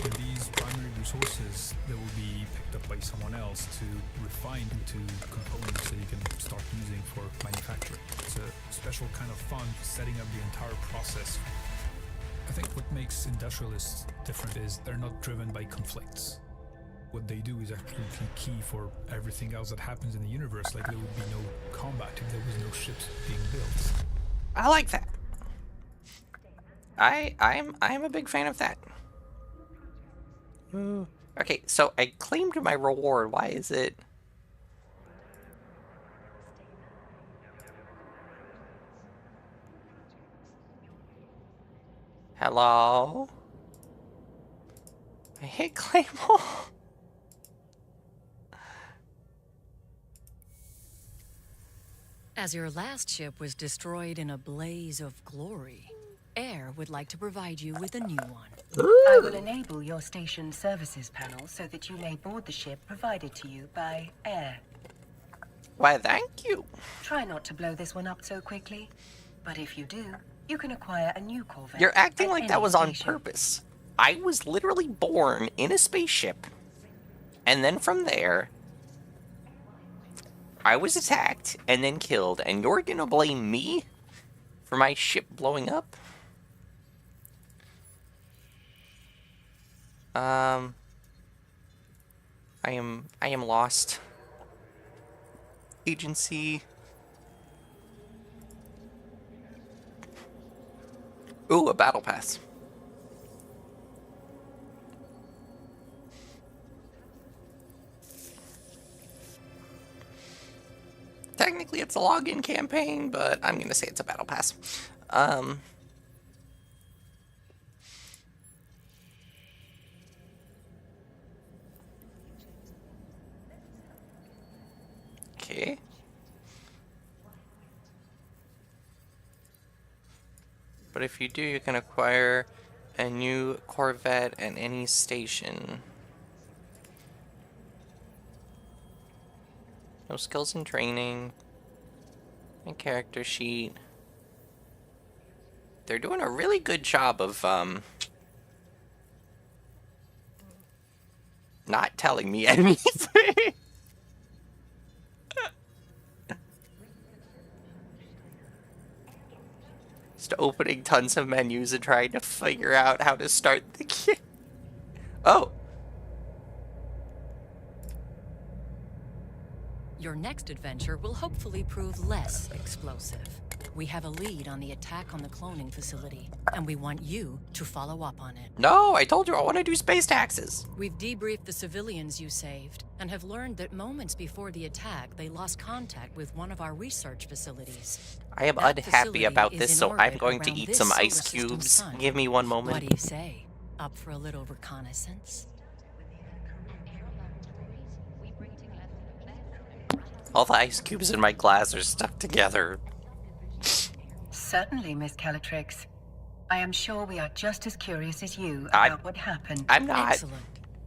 And these primary resources, they will be picked up by someone else to refine into components that you can start using for manufacturing. It's a special kind of fun setting up the entire process. I think what makes industrialists different is they're not driven by conflicts. What they do is actually key for everything else that happens in the universe. Like there would be no combat if there was no ships being built. I like that. I'm a big fan of that. Okay, so I claimed my reward. Why is it? Hello? I hit Claymore. As your last ship was destroyed in a blaze of glory, Air would like to provide you with a new one. I will enable your station services panel so that you may board the ship provided to you by Air. Why, thank you. Try not to blow this one up so quickly, but if you do, you can acquire a new Corvette. You're acting at like any that was on station. purpose. I was literally born in a spaceship, and then from there, I was attacked and then killed, and you're gonna blame me for my ship blowing up? I am lost. Agency. Ooh, a battle pass. Technically, it's a login campaign, but I'm gonna say it's a battle pass. Okay. But if you do, you can acquire a new Corvette at any station. No skills and training. And character sheet. They're doing a really good job of, not telling me anything. Just opening tons of menus and trying to figure out how to start the game. Oh! Your next adventure will hopefully prove less explosive. We have a lead on the attack on the cloning facility, and we want you to follow up on it. No, I told you I want to do space taxes. We've debriefed the civilians you saved, and have learned that moments before the attack, they lost contact with one of our research facilities. I am That unhappy facility about is this, in so I'm orbit going to around eat this some solar ice system cubes. sun. Give me one moment. What do you say? Up for a little reconnaissance? All the ice cubes in my glass are stuck together. Certainly, Miss Calatrix. I am sure we are just as curious as you I'm- about what happened. I'm not. Excellent.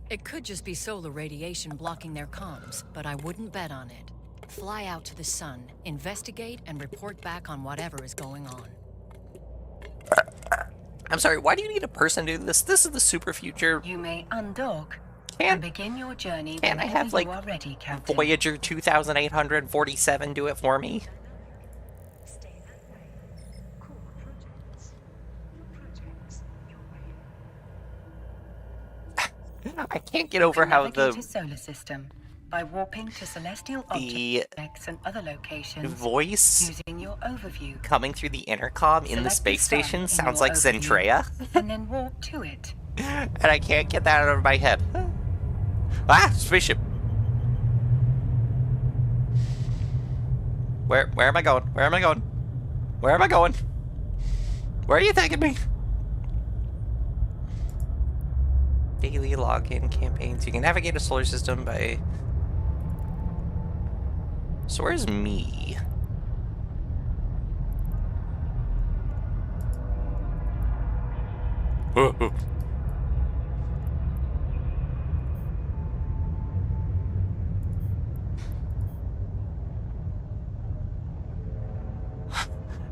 It could just be solar radiation blocking their comms, but I wouldn't bet on it. Fly out to the sun, investigate, and report back on whatever is going on. I'm sorry, why do you need a person to do this? This is the super future. You may undock Can't- and begin your journey can't I whenever have, like, you are ready, Captain. Voyager 2847 do it for me? I can't get over how Navigate the a solar system by warping to celestial The- objects and other locations voice using your overview, coming through the intercom in the Select space the sun station in sounds your like overview. Zentrea, and then warp to it. and I can't get that out of my head. Ah, spaceship. Where am I going? Where am I going? Where am I going? Where are you taking me? Daily login campaigns. You can navigate a solar system by... So where's me?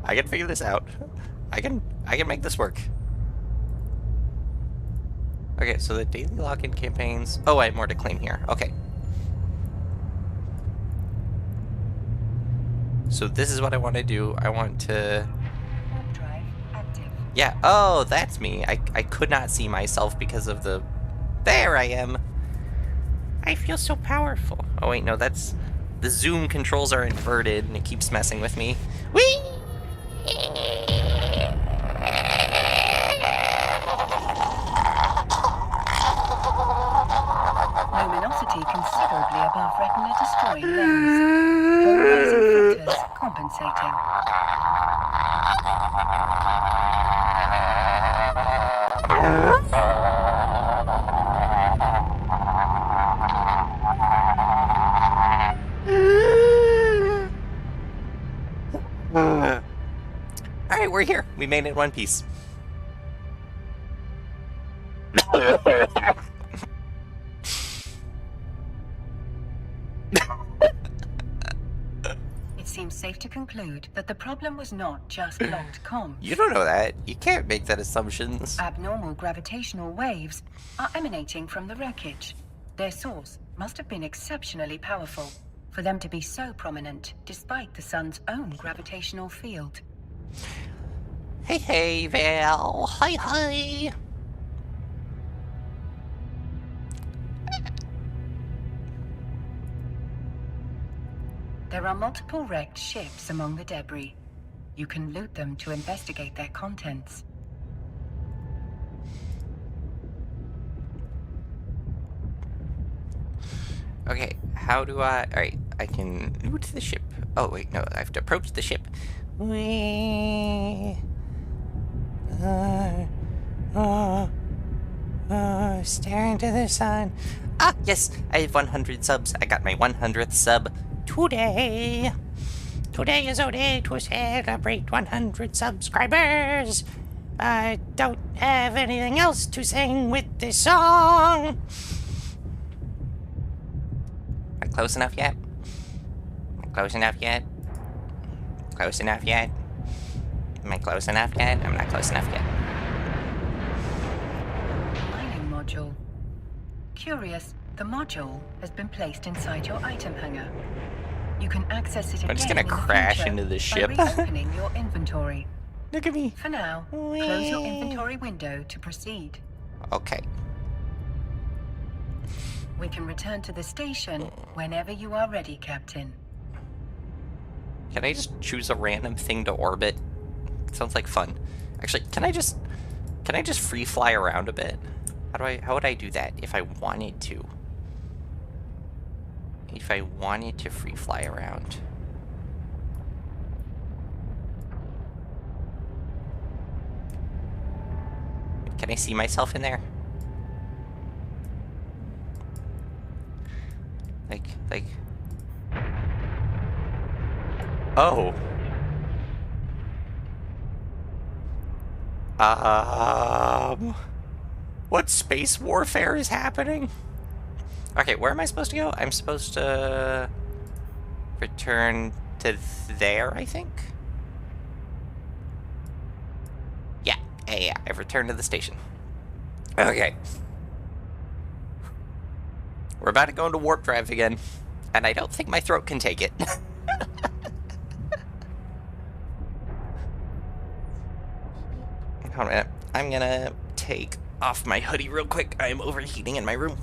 I can figure this out. I can make this work. Okay, so the daily login campaigns. Oh, I have more to claim here. Okay. So this is what I want to do. I want to... Warp drive active. Yeah, oh, that's me. I could not see myself because of the... There I am. I feel so powerful. Oh, wait, no, that's... The zoom controls are inverted, and it keeps messing with me. Whee! Luminosity considerably above retina destroying levels. Polarizing filters compensating. Alright, we're here. We made it in one piece. It seems safe to conclude that the problem was not just blocked comms. You don't know that. You can't make that assumptions. Abnormal gravitational waves are emanating from the wreckage. Their source must have been exceptionally powerful for them to be so prominent despite the sun's own gravitational field. Hey, hey, Val. Hi, hi. There are multiple wrecked ships among the debris. You can loot them to investigate their contents. Okay, how do I... Alright, I can loot the ship. Oh, wait, no, I have to approach the ship. Staring to the sun. Ah, yes, I have 100 subs. I got my 100th sub today. Today is a day to celebrate 100 subscribers. I don't have anything else to sing with this song. Am I close enough yet? Am I close enough yet? Close enough yet? Am I close enough yet? I'm not close enough yet. Mining module. Curious, the module has been placed inside your item hanger. You can access it again I'm just gonna in the crash future into the by ship. reopening your inventory. Look at me. For now, close your inventory window to proceed. Okay. We can return to the station whenever you are ready, Captain. Can I just choose a random thing to orbit? Sounds like fun. Actually, can I just free fly around a bit? How would I do that if I wanted to? If I wanted to free fly around. Can I see myself in there? Like... Oh. What space warfare is happening? Okay, where am I supposed to go? I'm supposed to return to there, I think? Yeah, I've returned to the station. Okay. We're about to go into warp drive again, and I don't think my throat can take it. Hold on a minute. I'm gonna take off my hoodie real quick. I'm overheating in my room.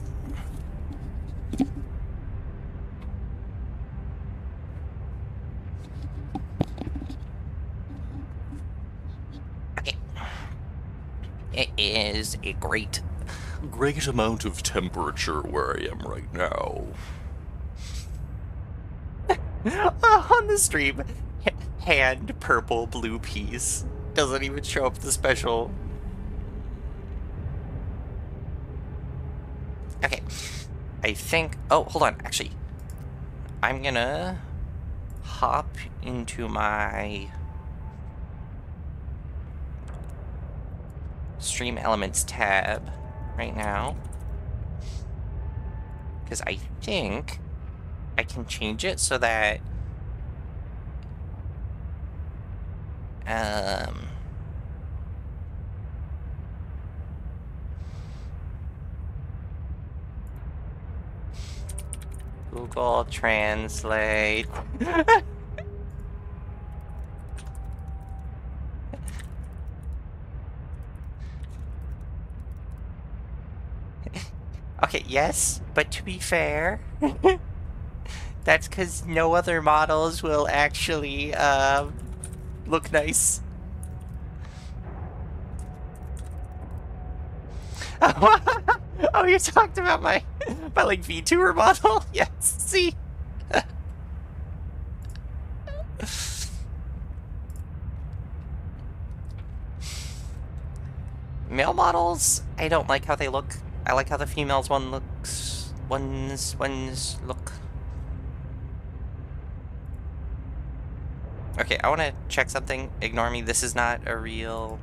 Okay. It is a great amount of temperature where I am right now. on the stream. Hand purple blue piece. Doesn't even show up the special. Okay. I think... Oh, hold on. Actually, I'm gonna hop into my Stream Elements tab right now. Because I think I can change it so that Google Translate. Okay, yes, but to be fair, that's because no other models will actually look nice. Oh, you talked about my like vtuber model? Yes, see? Male models, I don't like how they look. I like how the females ones look. Okay, I want to check something. Ignore me. This is not a real...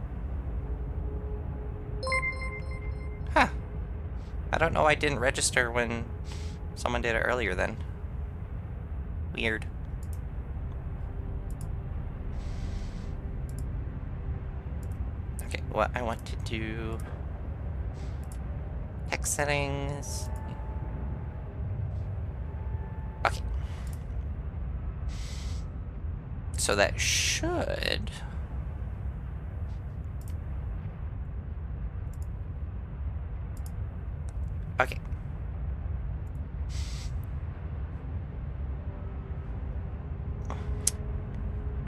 Huh. I don't know I didn't register when someone did it earlier then. Weird. Okay, what I want to do... Text settings... Okay. So that should... Okay.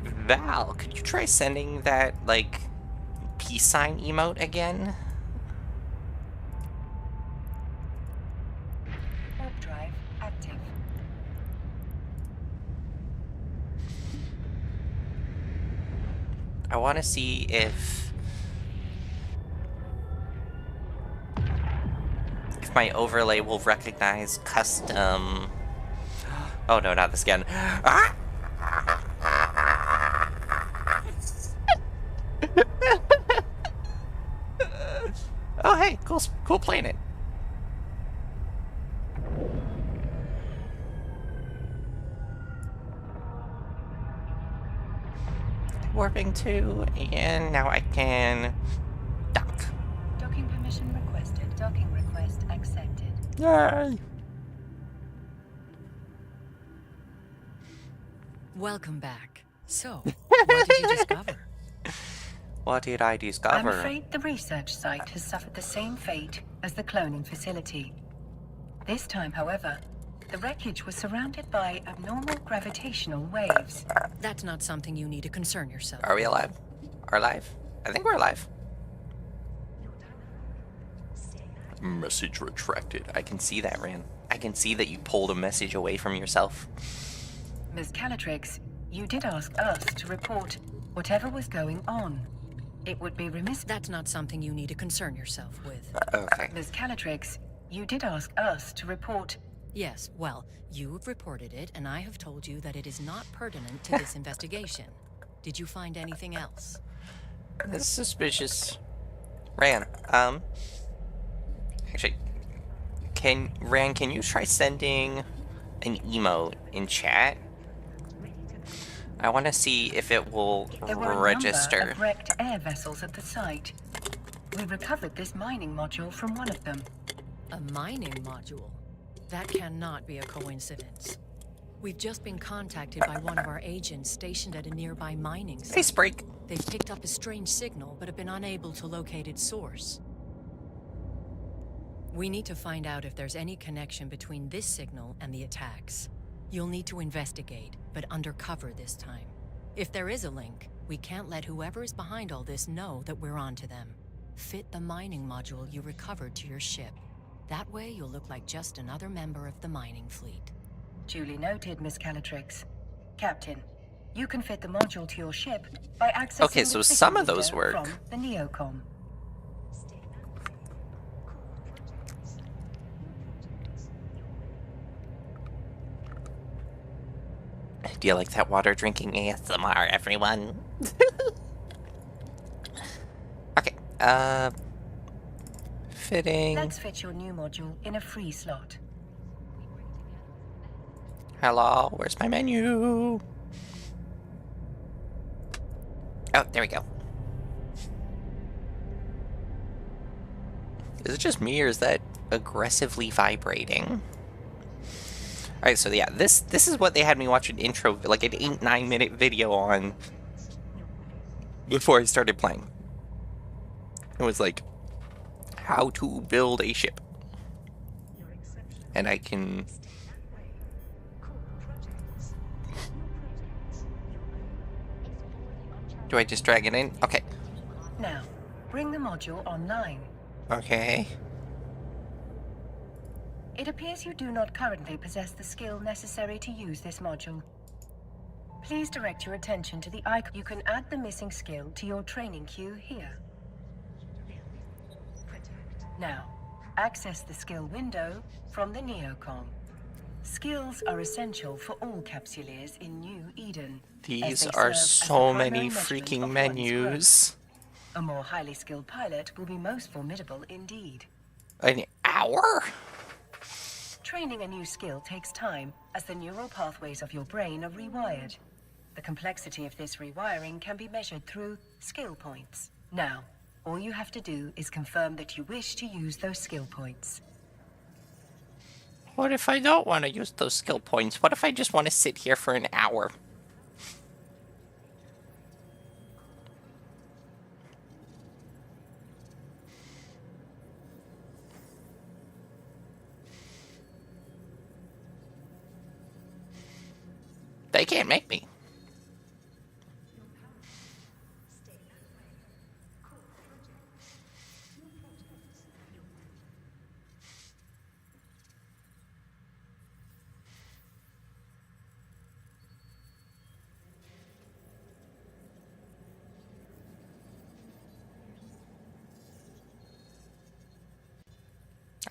Val, could you try sending that, like, peace sign emote again? Warp drive active. I want to see if my overlay will recognize custom... Oh no, not this again. Ah! Oh hey, cool planet. Warping to, and now I can dock. Docking permission requested. Docking request accepted. Yay! Welcome back. So, what did you discover? What did I I'm discover? afraid the research site has suffered the same fate as the cloning facility. This time, however, the wreckage was surrounded by abnormal gravitational waves. That's not something you need to concern yourself. Are we alive? Are alive? I think we're alive. Message retracted. I can see that, Ran. I can see that you pulled a message away from yourself. Ms. Calatrix, you did ask us to report whatever was going on. It would be remiss... That's not something you need to concern yourself with. Okay. Ms. Calatrix, you did ask us to report... Yes, well, you've reported it, and I have told you that it is not pertinent to this investigation. Did you find anything else? That's suspicious. Ran, actually, can you try sending an emote in chat? I want to see if it will There were a register. number of wrecked air vessels at the site. We recovered this mining module from one of them. A mining module? That cannot be a coincidence. We've just been contacted by one of our agents stationed at a nearby mining site. Face break. They've picked up a strange signal, but have been unable to locate its source. We need to find out if there's any connection between this signal and the attacks. You'll need to investigate, but undercover this time. If there is a link, we can't let whoever is behind all this know that we're onto them. Fit the mining module you recovered to your ship. That way you'll look like just another member of the mining fleet. Duly noted, Miss Calatrix. Captain, you can fit the module to your ship by accessing Okay, so the some of signal those window work. from the Neocom. Do you like that water drinking ASMR, everyone? Okay, fitting. Let's fit your new module in a free slot. Hello, where's my menu? Oh, there we go. Is it just me, or is that aggressively vibrating? Alright, so yeah, this is what they had me watch an intro, like an 8-9 minute video on before I started playing. It was like, how to build a ship. And I can... Do I just drag it in? Okay. Now, bring the module online. Okay. It appears you do not currently possess the skill necessary to use this module. Please direct your attention to the icon. You can add the missing skill to your training queue here. Now, access the skill window from the Neocom. Skills are essential for all capsuleers in New Eden. as These they are serve as the so primary many measurement freaking of one's menus. growth. A more highly skilled pilot will be most formidable indeed. An hour? Training a new skill takes time, as the neural pathways of your brain are rewired. The complexity of this rewiring can be measured through skill points. Now, all you have to do is confirm that you wish to use those skill points. What if I don't want to use those skill points? What if I just want to sit here for an hour? They can't make me.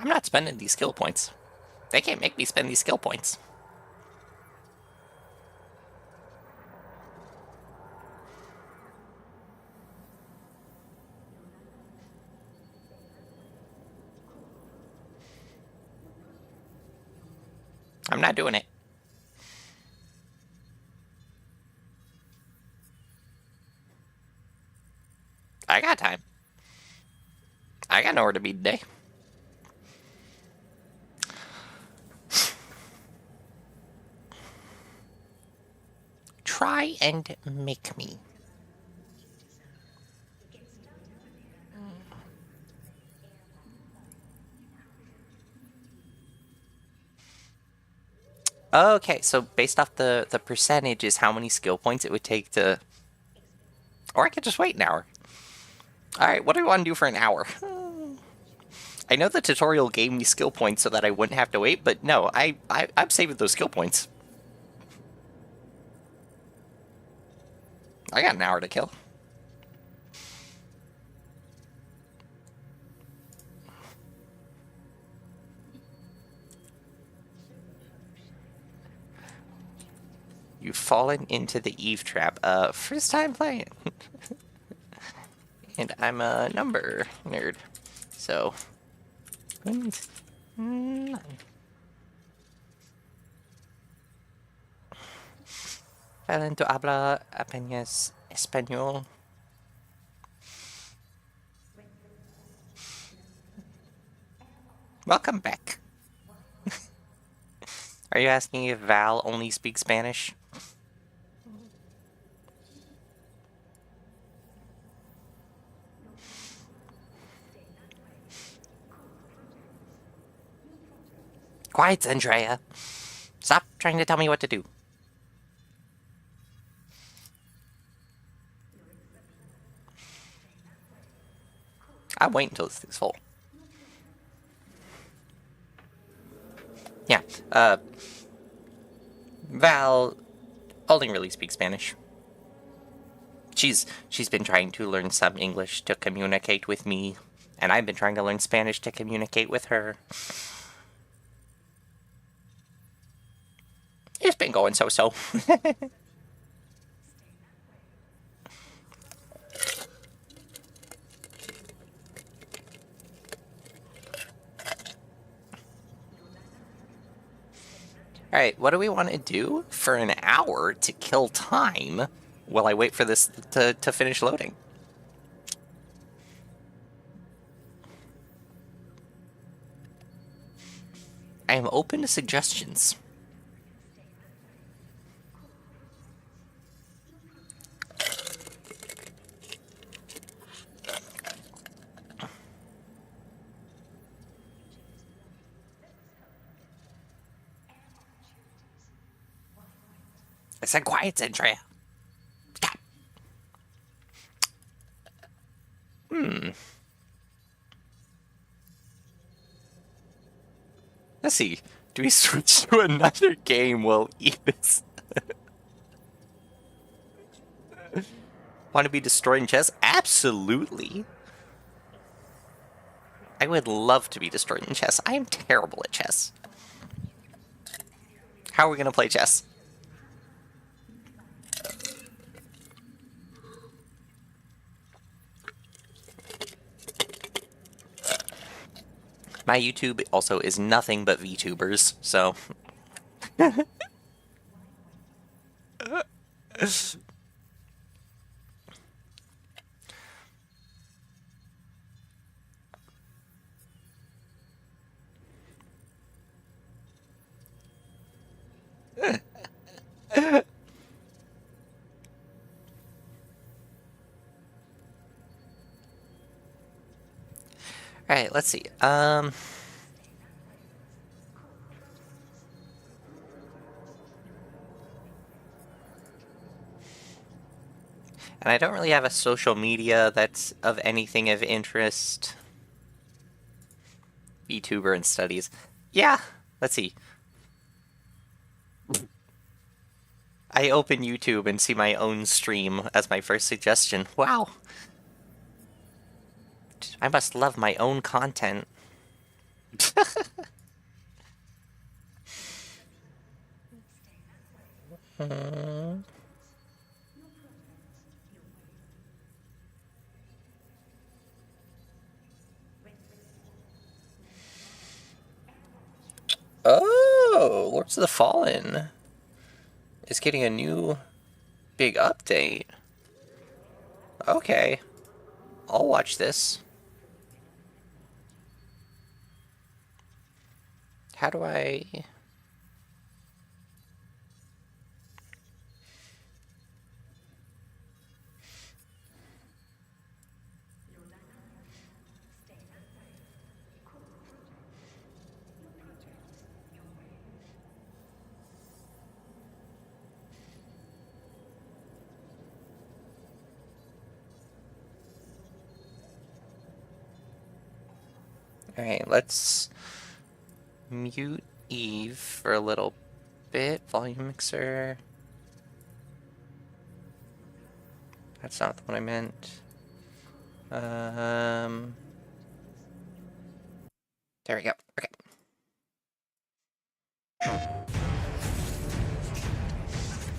I'm not spending these skill points. They can't make me spend these skill points. I'm not doing it. I got time. I got nowhere to be today. Try and make me. Okay, so based off the percentage is how many skill points it would take to... Or I could just wait an hour. Alright, what do I want to do for an hour? I know the tutorial gave me skill points so that I wouldn't have to wait, but no, I'm saving those skill points. I got an hour to kill. You've fallen into the Eve trap. First time playing. And I'm a number nerd. So... Talento habla apenas español. Welcome back. Are you asking if Val only speaks Spanish? Quiet, Andrea. Stop trying to tell me what to do. I'll wait until this thing's full. Yeah, Val only really speaks Spanish. She's been trying to learn some English to communicate with me, and I've been trying to learn Spanish to communicate with her. It's been going so-so. Alright, what do we want to do for an hour to kill time while I wait for this to finish loading? I am open to suggestions. I said quiet, Andrea. Stop. Let's see. Do we switch to another game while Edith? Want to be destroyed in chess? Absolutely. I would love to be destroyed in chess. I am terrible at chess. How are we gonna play chess? My YouTube also is nothing but VTubers, so... Alright, let's see. And I don't really have a social media that's of anything of interest. VTuber and studies. Yeah, let's see. I open YouTube and see my own stream as my first suggestion. Wow. I must love my own content. Oh, Lords of the Fallen is getting a new big update. Okay. I'll watch this. How do I... Alright, let's mute Eve for a little bit. Volume mixer. That's not what I meant. There we go. Okay.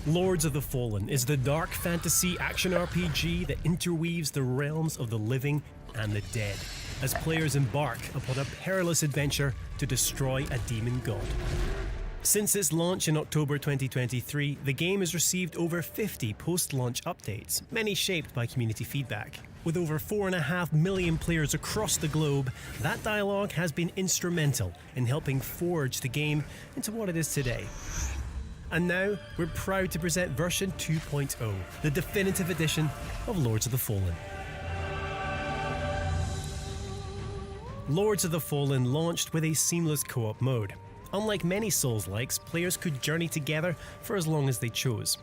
Lords of the Fallen is the dark fantasy action RPG that interweaves the realms of the living and the dead, as players embark upon a perilous adventure to destroy a demon god. Since its launch in October 2023, the game has received over 50 post-launch updates, many shaped by community feedback. With over 4.5 million players across the globe, that dialogue has been instrumental in helping forge the game into what it is today. And now, we're proud to present version 2.0, the definitive edition of Lords of the Fallen. Lords of the Fallen launched with a seamless co-op mode. Unlike many Souls-likes, players could journey together for as long as they chose.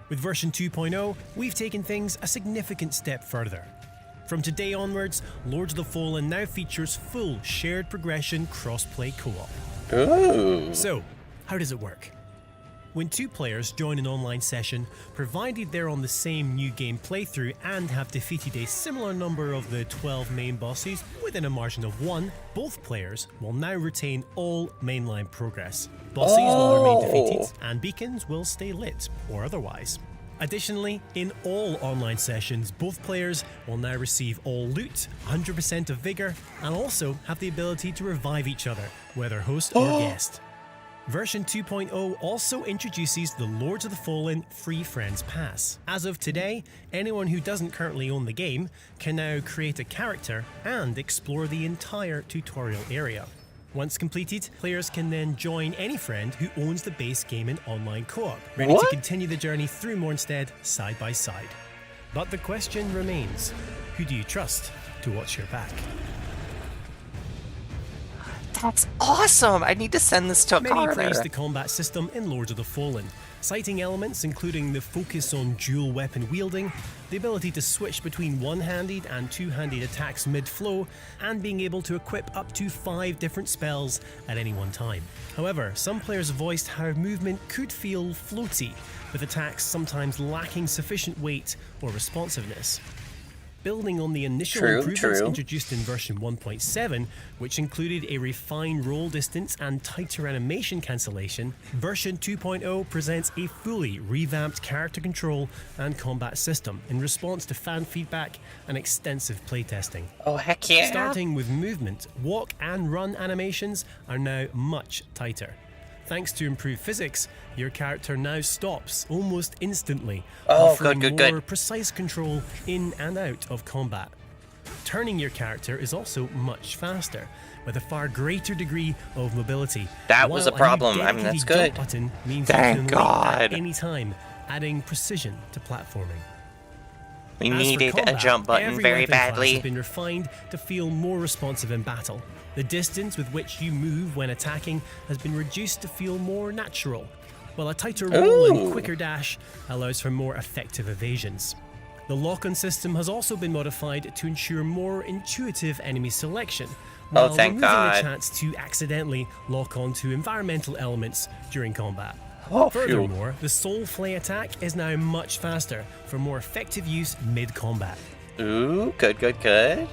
With version 2.0, we've taken things a significant step further. From today onwards, Lords of the Fallen now features full shared progression cross-play co-op. Ooh. So, how does it work? When two players join an online session, provided they're on the same new game playthrough and have defeated a similar number of the 12 main bosses within a margin of 1, both players will now retain all mainline progress. Bosses will remain defeated, and beacons will stay lit, or otherwise. Additionally, in all online sessions, both players will now receive all loot, 100% of vigor, and also have the ability to revive each other, whether host or guest. Version 2.0 also introduces the Lords of the Fallen Free Friends Pass. As of today, anyone who doesn't currently own the game can now create a character and explore the entire tutorial area. Once completed, players can then join any friend who owns the base game in online co-op, ready to continue the journey through Mornstead side by side. But the question remains, who do you trust to watch your back? That's awesome! I need to send this to Many Carter. praise the combat system in Lords of the Fallen, citing elements including the focus on dual weapon wielding, the ability to switch between one-handed and two-handed attacks mid-flow, and being able to equip up to 5 different spells at any one time. However, some players voiced how movement could feel floaty, with attacks sometimes lacking sufficient weight or responsiveness. Building on the initial True, improvements true. introduced in version 1.7, which included a refined roll distance and tighter animation cancellation, version 2.0 presents a fully revamped character control and combat system in response to fan feedback and extensive playtesting. Oh, heck yeah. Starting with movement, walk and run animations are now much tighter. Thanks to improved physics, your character now stops almost instantly, Oh, offering good, more precise control in and out of combat. Turning your character is also much faster, with a far greater degree of mobility. That was a while problem. new I mean, that's dedicated good. jump button means Thank you can leap at God. any time, adding precision to platforming. We As for needed a combat, jump button every very weapon class badly. has been refined to feel more responsive in battle. The distance with which you move when attacking has been reduced to feel more natural, while a tighter roll and quicker dash allows for more effective evasions. The lock-on system has also been modified to ensure more intuitive enemy selection, while thank removing God. the chance to accidentally lock onto environmental elements during combat. Oh, phew. Furthermore, the Soul Flay attack is now much faster for more effective use mid-combat. Ooh, good, good, good.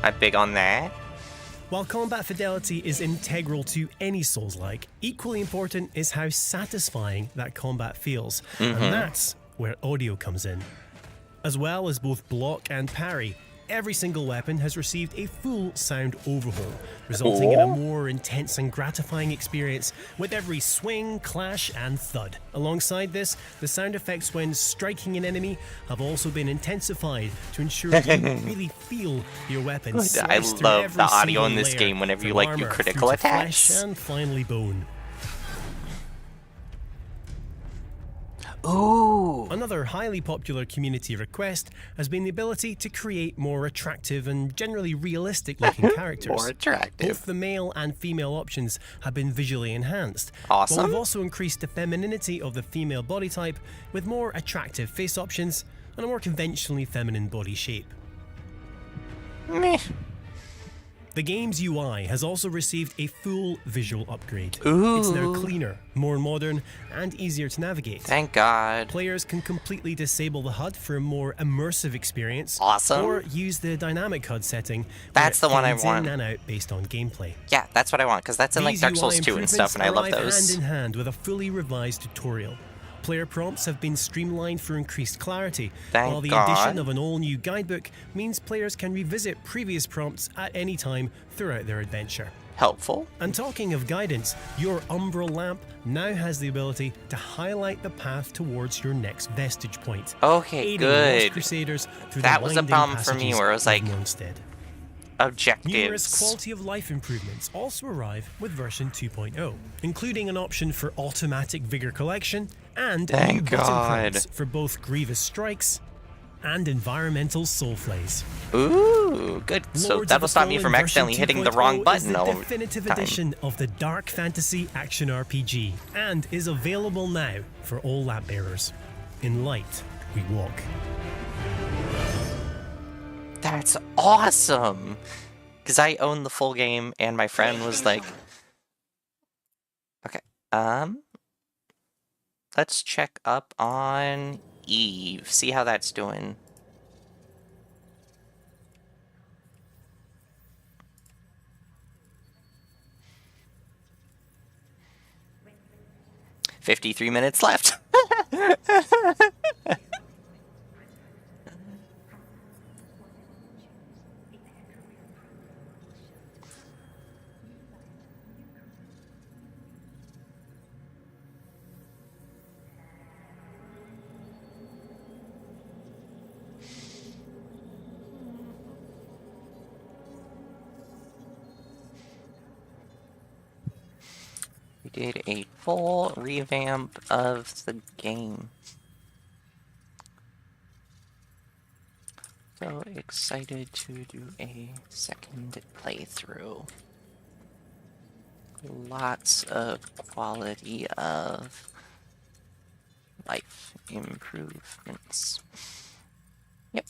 I'm big on that. While combat fidelity is integral to any Souls-like, equally important is how satisfying that combat feels, and that's where audio comes in. As well as both block and parry, every single weapon has received a full sound overhaul, resulting in a more intense and gratifying experience with every swing, clash, and thud. Alongside this, the sound effects when striking an enemy have also been intensified to ensure you really feel your weapon I slice through love every the audio single in this layer, game whenever you, from like, do armor critical through to attacks. flesh and finally bone. Ooh. Another highly popular community request has been the ability to create more attractive and generally realistic looking characters. More attractive. Both the male and female options have been visually enhanced. Awesome. But we've also increased the femininity of the female body type with more attractive face options and a more conventionally feminine body shape. Meh. The game's UI has also received a full visual upgrade. Ooh. It's now cleaner, more modern, and easier to navigate. Thank God. Players can completely disable the HUD for a more immersive experience. Awesome. Or use the dynamic HUD setting. That's where the one I it fades want. in and out based on gameplay. Yeah, that's what I want, because that's in like These Dark UI Souls 2 and stuff, and I love improvements arrive those. hand in hand with a fully revised tutorial. Player prompts have been streamlined for increased clarity, Thank while the God. addition of an all-new guidebook means players can revisit previous prompts at any time throughout their adventure. Helpful. And talking of guidance, your Umbral lamp now has the ability to highlight the path towards your next vestige point. Okay, aiding Lost good. Crusaders through That the was a winding problem for me passages where it was of like- Mornstead. Objectives. Numerous quality of life improvements also arrive with version 2.0, including an option for automatic vigor collection and Thank new button God. prompts for both grievous strikes and environmental soul flays. Ooh, good. So Lords that'll of the stop me Fallen from accidentally version hitting the 2.0 wrong is button the all definitive the time. edition of the dark fantasy action RPG and is available now for all lamp bearers. In light, we walk. That's awesome. Because I own the full game, and my friend was like, okay, let's check up on Eve, see how that's doing. $53 left. We did a full revamp of the game. So excited to do a second playthrough. Lots of quality of life improvements. Yep.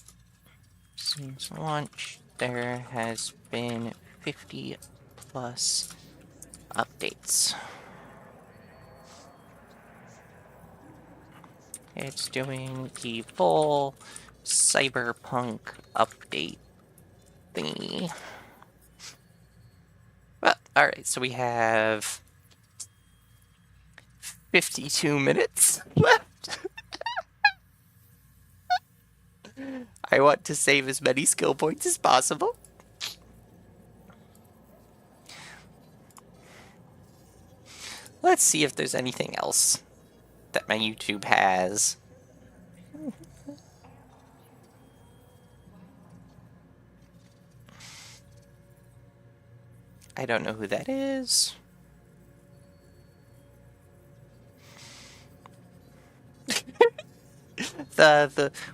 Since launch, there has been 50 plus updates. It's doing the full cyberpunk update thingy. Well, alright, so we have 52 minutes left. I want to save as many skill points as possible. Let's see if there's anything else that my YouTube has. I don't know who that is.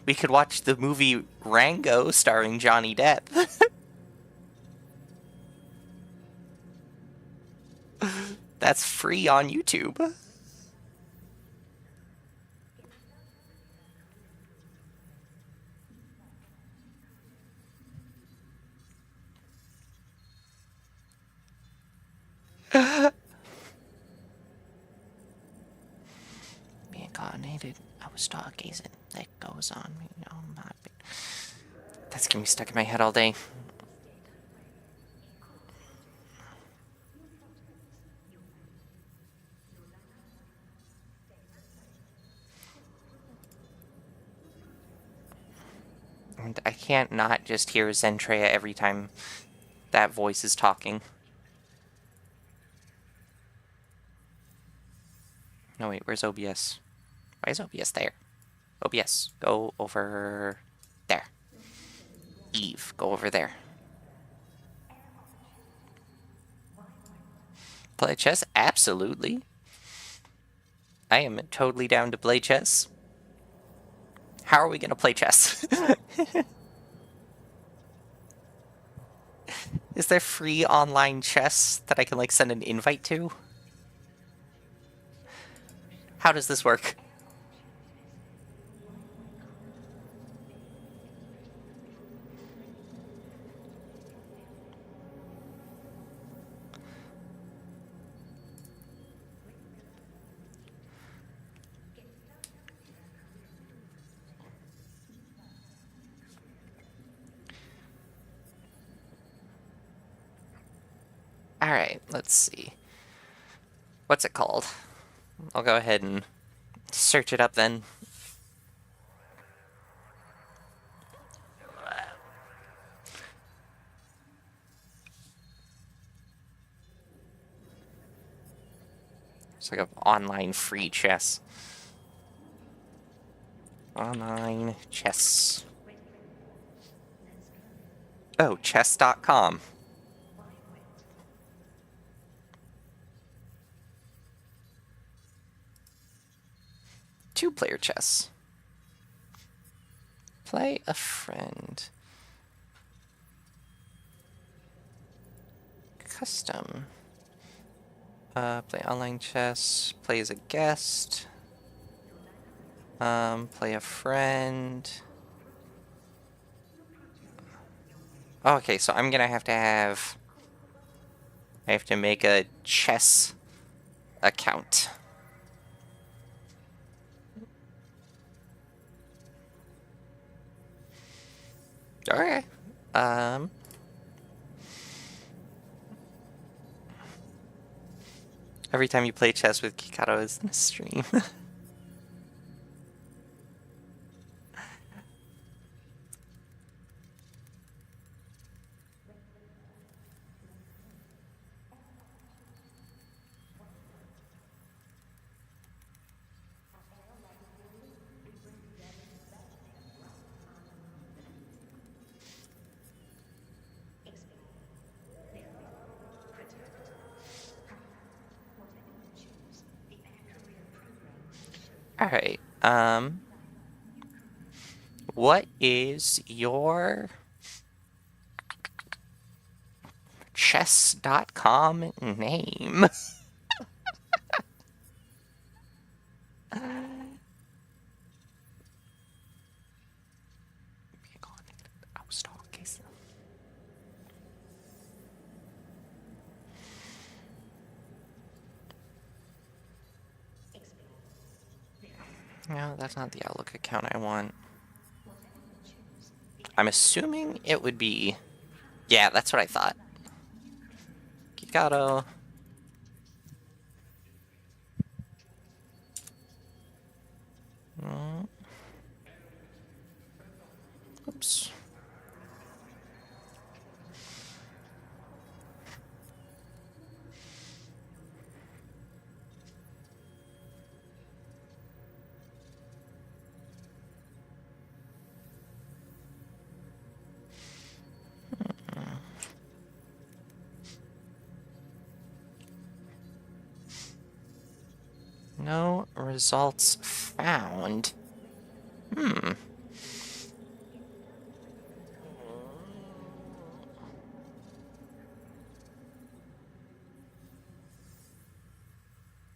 We could watch the movie Rango starring Johnny Depp. That's free on YouTube. Being incarnated, I was stargazing. That goes on me. Oh my. That's gonna be stuck in my head all day. And I can't not just hear Zentrea every time that voice is talking. No, wait, where's OBS? Why is OBS there? OBS, go over there. Eve, go over there. Play chess? Absolutely. I am totally down to play chess. How are we gonna play chess? Is there free online chess that I can, like, send an invite to? How does this work? Alright, let's see. What's it called? I'll go ahead and search it up then. It's like an online free chess. Online chess. Oh, chess.com. Two-player chess. Play a friend. Custom. Play online chess. Play as a guest. Play a friend. Okay, so I'm gonna have to have... I have to make a chess account. Okay. Every time you play chess with Kikado is in a stream. Alright, what is your chess.com name? No, that's not the Outlook account I want. I'm assuming it would be... Yeah, that's what I thought. Kikado. Oops. No results found. What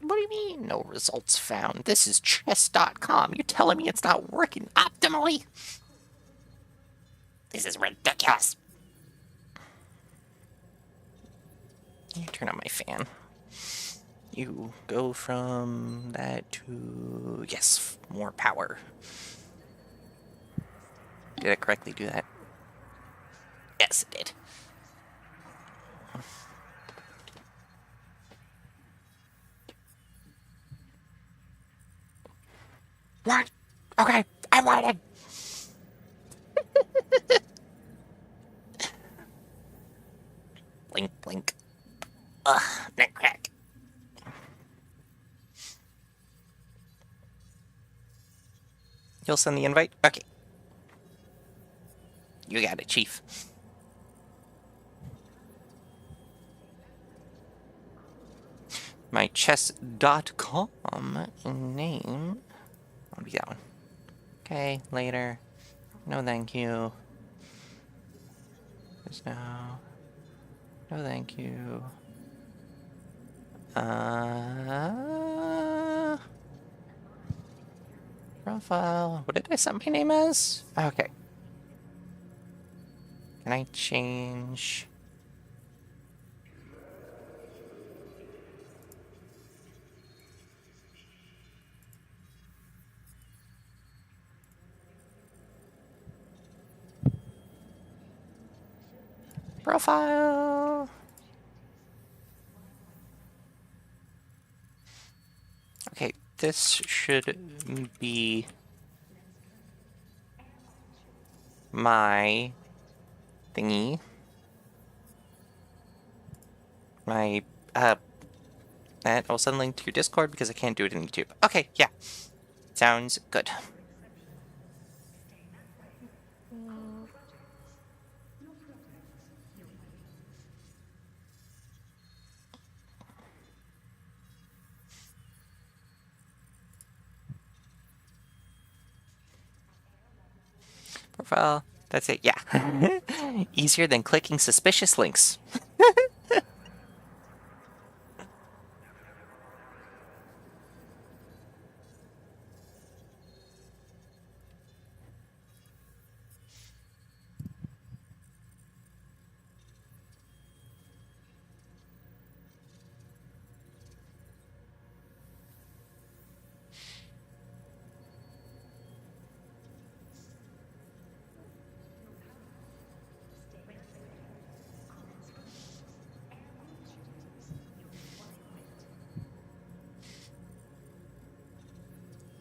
do you mean, no results found? This is chess.com. You telling me it's not working optimally? This is ridiculous. You turn on my fan. You go from that to... Yes, more power. Did I correctly do that? Yes, it did. What? Okay, I'm waiting. Blink, blink. Ugh, neck crack. You'll send the invite? Okay. You got it, Chief. My chess.com name. I'll be that one. Okay, later. No thank you. Just now. No thank you. Profile. What did I set my name as? Okay. Can I change? Profile. Okay, this should be my thingy. My, and I'll send a link to your Discord because I can't do it in YouTube. Okay, yeah. Sounds good. Profile. That's it, yeah. Easier than clicking suspicious links.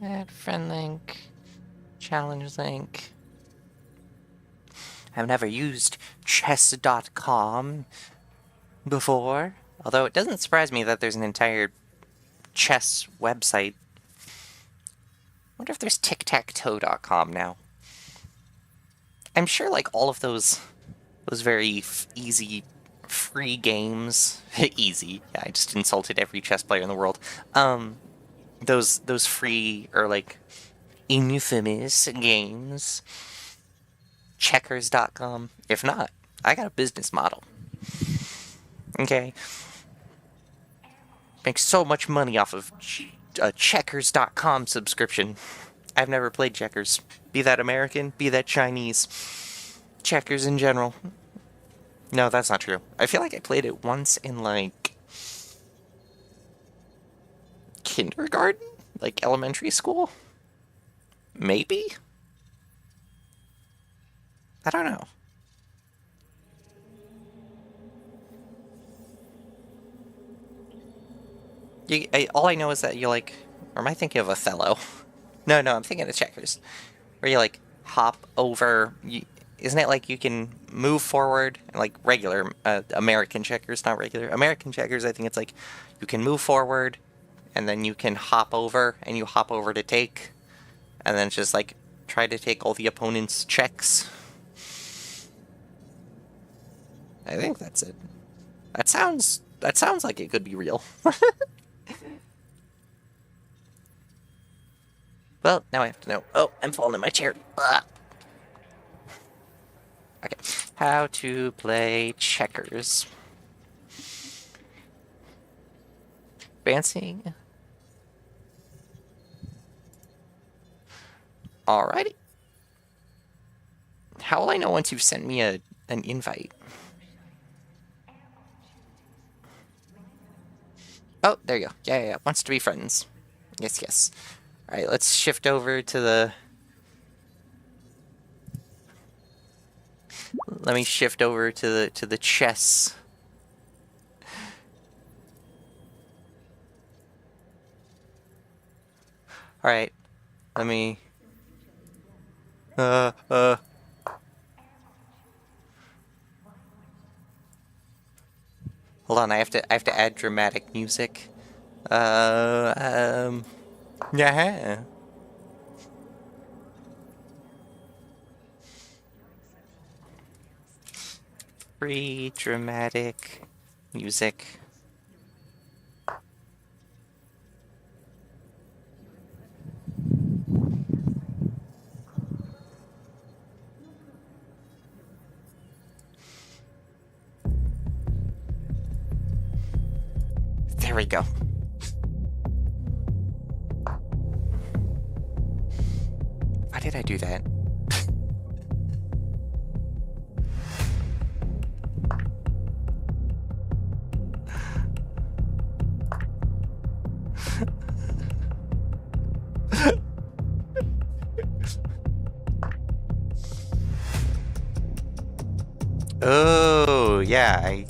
Add friend link. Challenge link. I've never used chess.com before. Although it doesn't surprise me that there's an entire chess website. I wonder if there's tic-tac-toe.com now. I'm sure like all of those very easy free games, easy. Yeah, I just insulted every chess player in the world. Those free or like infamous games. Checkers.com. If not, I got a business model. Okay. Make so much money off of a checkers.com subscription. I've never played checkers. Be that American, be that Chinese. Checkers in general. No, that's not true. I feel like I played it once in, like, kindergarten? Like, elementary school? Maybe? I don't know. All I know is that you like, or am I thinking of Othello? No, I'm thinking of checkers, where you like hop over. Isn't it like you can move forward, like regular American checkers, not regular American checkers? I think it's like you can move forward, and then you can hop over, and you hop over to take, and then just like try to take all the opponent's checks. I think that's it. That sounds like it could be real. Well, now I have to know. Oh, I'm falling in my chair. Ugh. Okay. How to play checkers. Advancing. Alrighty. How will I know once you've sent me an invite? Oh, there you go. Yeah. Wants to be friends. Yes. Alright, let's shift over to the... Let me shift over to the chess. Alright. Let me... Hold on, I have to add dramatic music. Yeah. Free dramatic music. There we go. Why did I do that? Oh, yeah,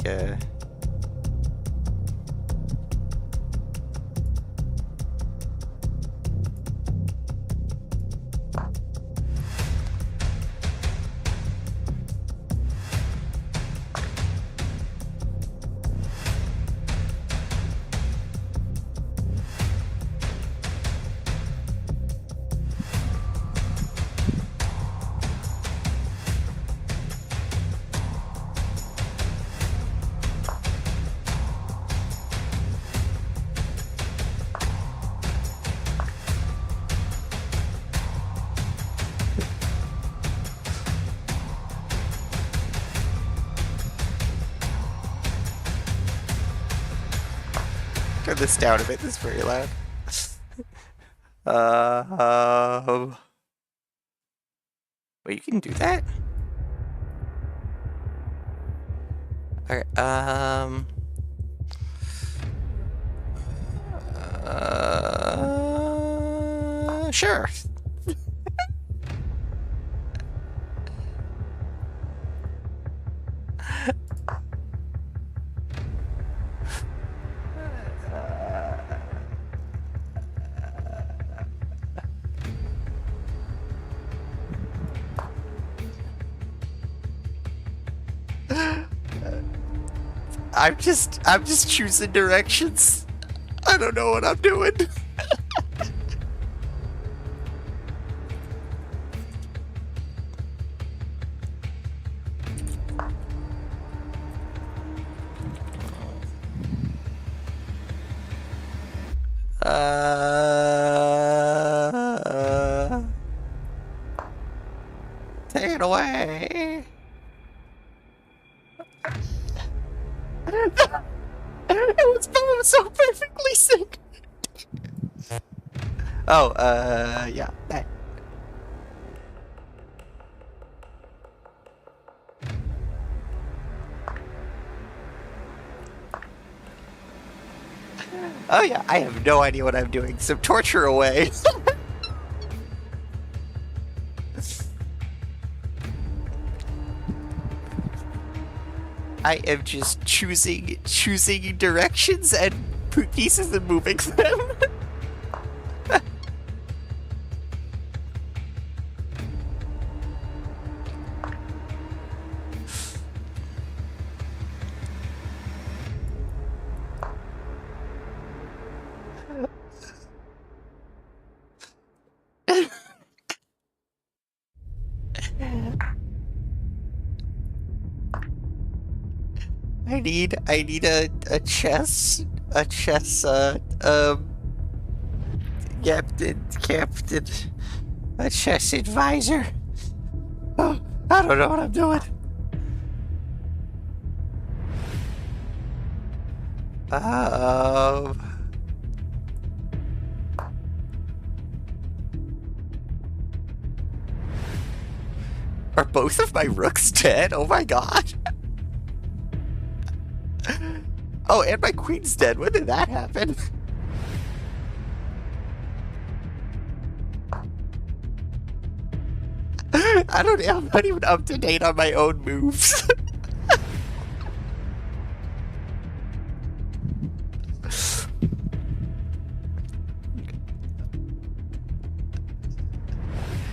turn this down a bit. This is very loud. Wait, you can do that? Okay, sure. I'm just choosing directions. I don't know what I'm doing. Take it away. It was so perfectly synced. Oh, yeah. That. Oh yeah, I have no idea what I'm doing. So torture away. I am just choosing directions and pieces and moving them. I need a chess, captain, a chess advisor. Oh, I don't know what I'm doing. Are both of my rooks dead? Oh my god. Oh, and my queen's dead. When did that happen? I don't know. I'm not even up to date on my own moves.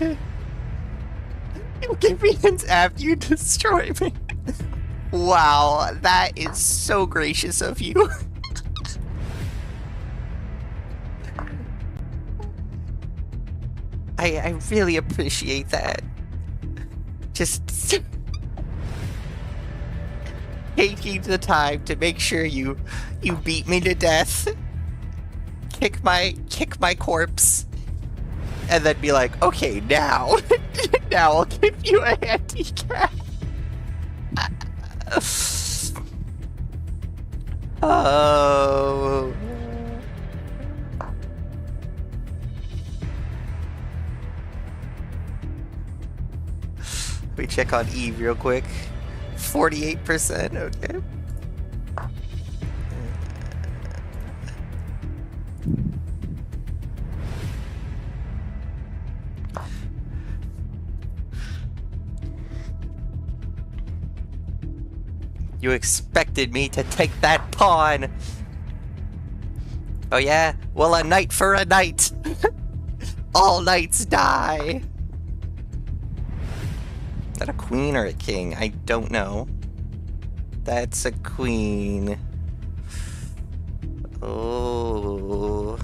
You give me hints after you destroy me. Wow, that is so gracious of you. I really appreciate that. Just taking the time to make sure you beat me to death, kick my corpse, and then be like, okay, now I'll give you a handicap. Oh. Let me check on Eve real quick. 48%, okay. You expected me to take that pawn. Oh yeah? Well, a knight for a knight. All knights die. Is that a queen or a king? I don't know. That's a queen. Oh.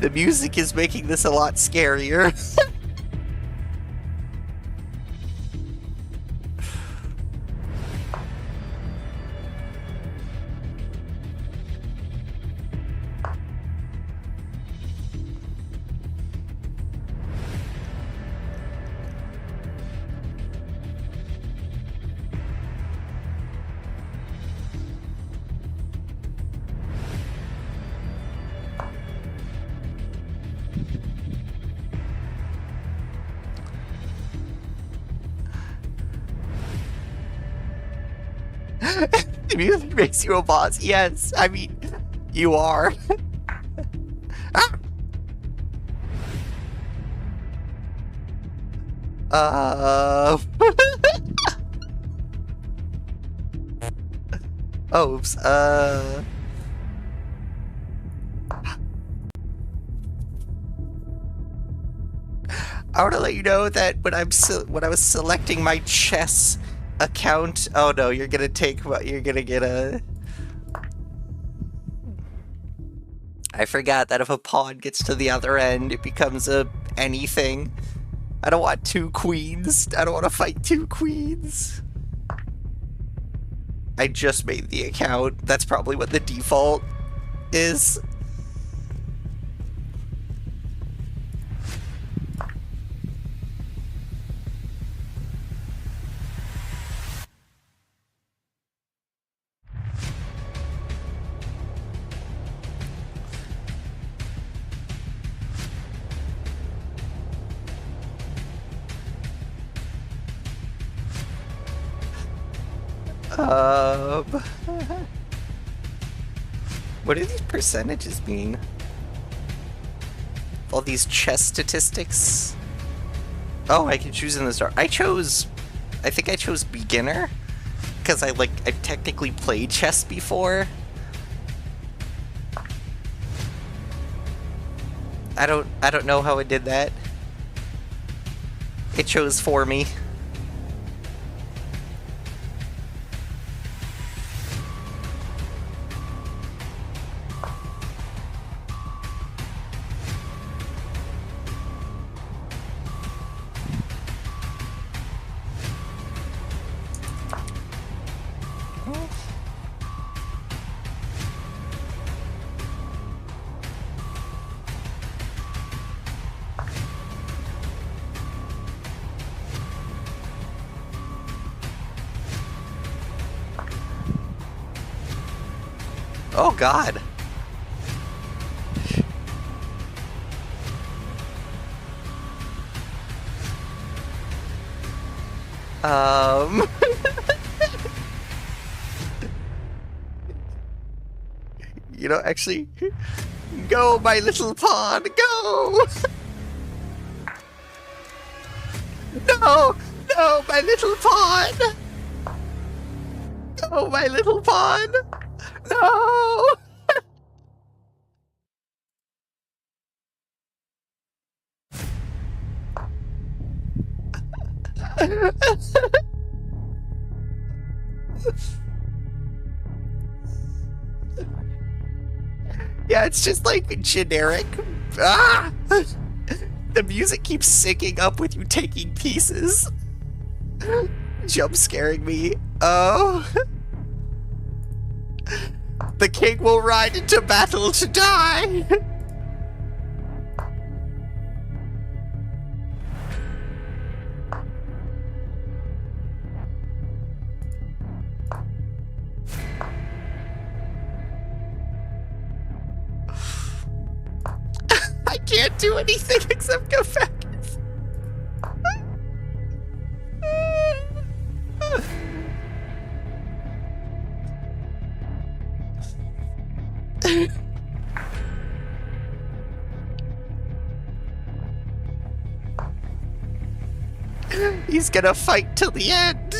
The music is making this a lot scarier. The music makes you a boss. Yes, I mean, you are. Oops. I want to let you know that when I was selecting my chess account. Oh no, you're gonna take what you're gonna get a. I forgot that if a pawn gets to the other end, it becomes a anything. I don't want two queens. I don't want to fight two queens. I just made the account. That's probably what the default is. Um, what do these percentages mean? All these chess statistics? Oh, I can choose in the start. I think I chose beginner, because I've technically played chess before. I don't know how it did that. It chose for me. Oh God. You know, actually, go, my little pawn, go! No, no, my little pawn! Go, my little pawn! No! Yeah, it's just like generic. Ah! The music keeps syncing up with you taking pieces. Jump scaring me. Oh. The king will ride into battle to die. I can't do anything except go back. He's gonna fight till the end.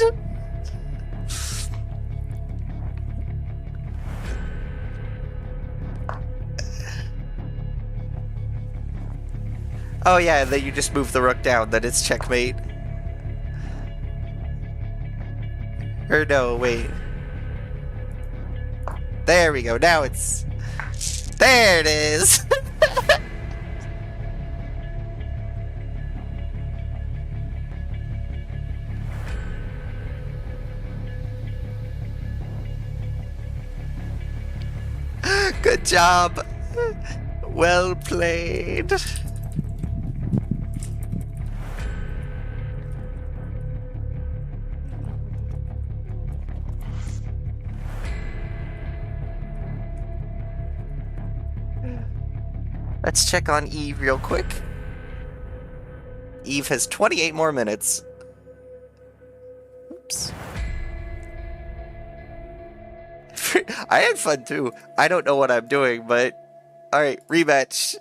Oh yeah, and then you just move the rook down, then it's checkmate. Or no, wait. There we go, now it's... There it is! Good job! Well played. Let's check on Eve real quick. Eve has 28 more minutes. Oops. I had fun too. I don't know what I'm doing, but... Alright, rematch.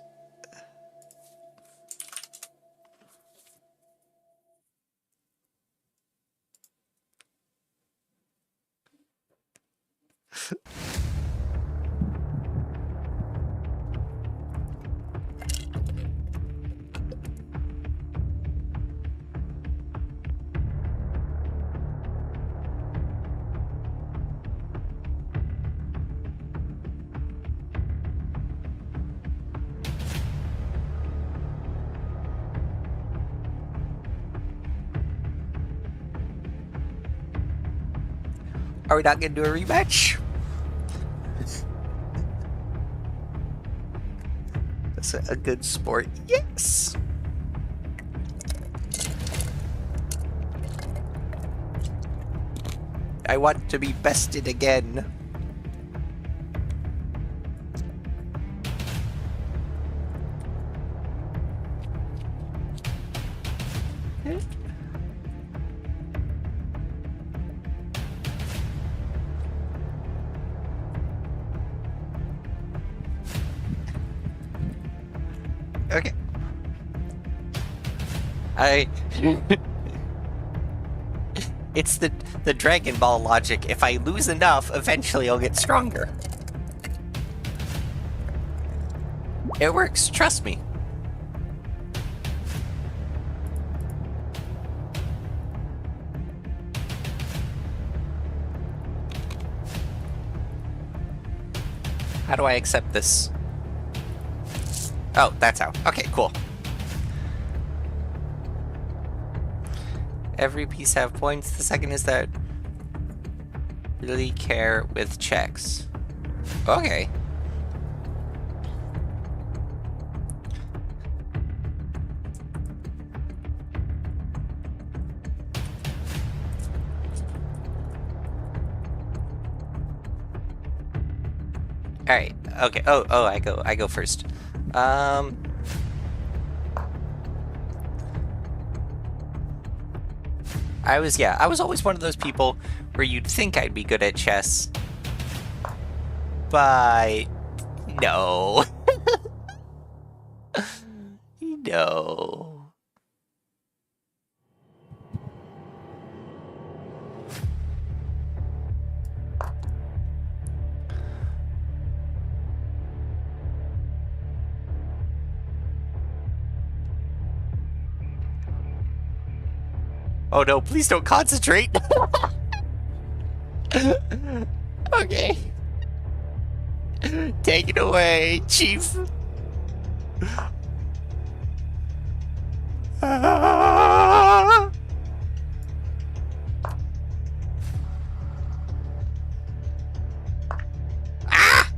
Are we not gonna do a rematch? That's a good sport. Yes! I want to be bested again. Okay. I... It's the Dragon Ball logic. If I lose enough, eventually I'll get stronger. It works, trust me. How do I accept this? Oh, that's how. Okay, cool. Every piece have points. The second is that really care with checks. Okay. All right. Okay. Oh, I go first. I was always one of those people where you'd think I'd be good at chess, but no. No. Oh no, please don't concentrate. Okay. Take it away, Chief. Ah! Ah!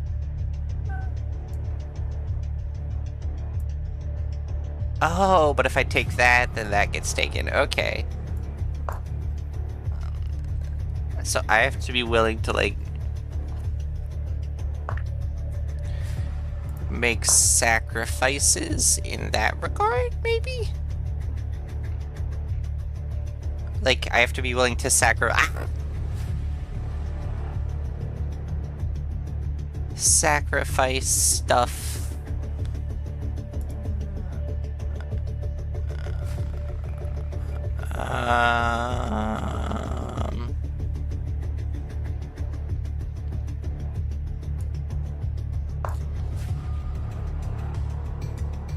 Oh, but if I take that, then that gets taken. Okay. So I have to be willing to, like, make sacrifices in that regard, maybe? Like, I have to be willing to sacrifice stuff.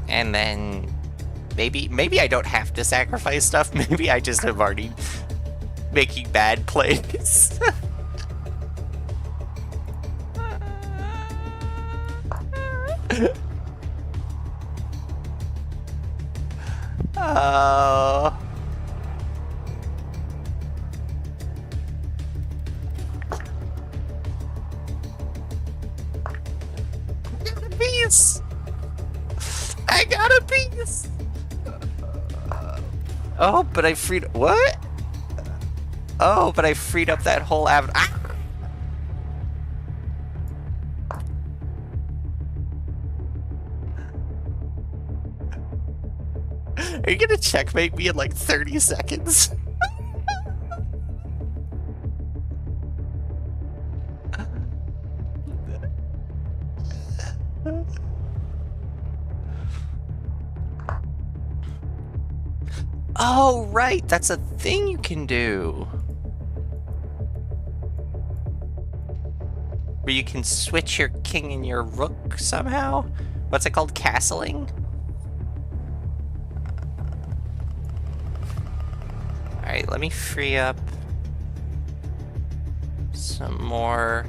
And then maybe I don't have to sacrifice stuff. Maybe I just am already making bad plays. Oh. Piece. I got a piece. Oh, but I freed what? Oh, but I freed up that whole avenue. Ah! Are you gonna checkmate me in like 30 seconds? Oh, right, that's a thing you can do. Where you can switch your king and your rook somehow? What's it called? Castling? Alright, let me free up some more.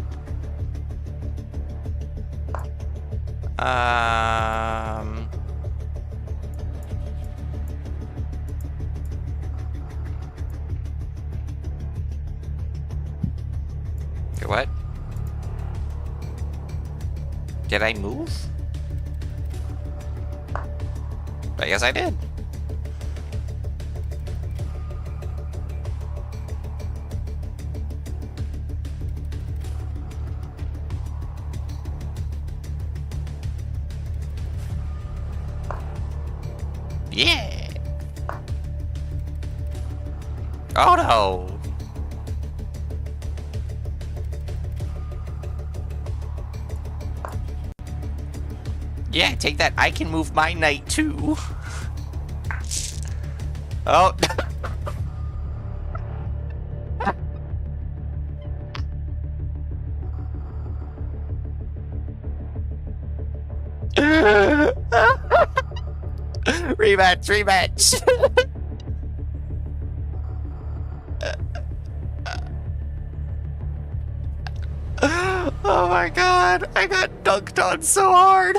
What? Did I move? I guess I did. Yeah. Oh no. Yeah, take that. I can move my knight too. Oh. Rematch. Oh my god, I got dunked on so hard.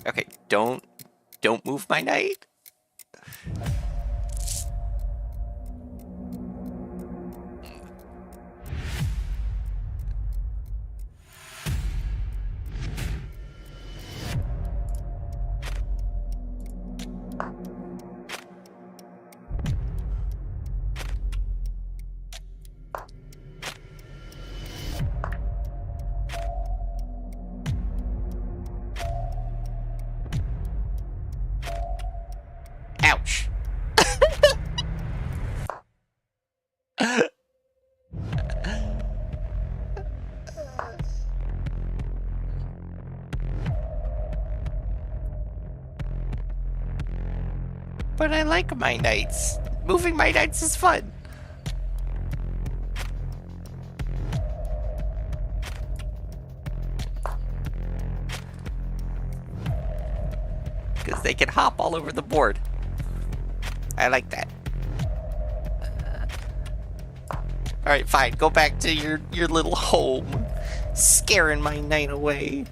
Okay, don't move my knight. Ouch. But I like my knights. Moving my knights is fun. Because they can hop all over the board. I like that. Alright, fine. Go back to your little home. Scaring my knight away.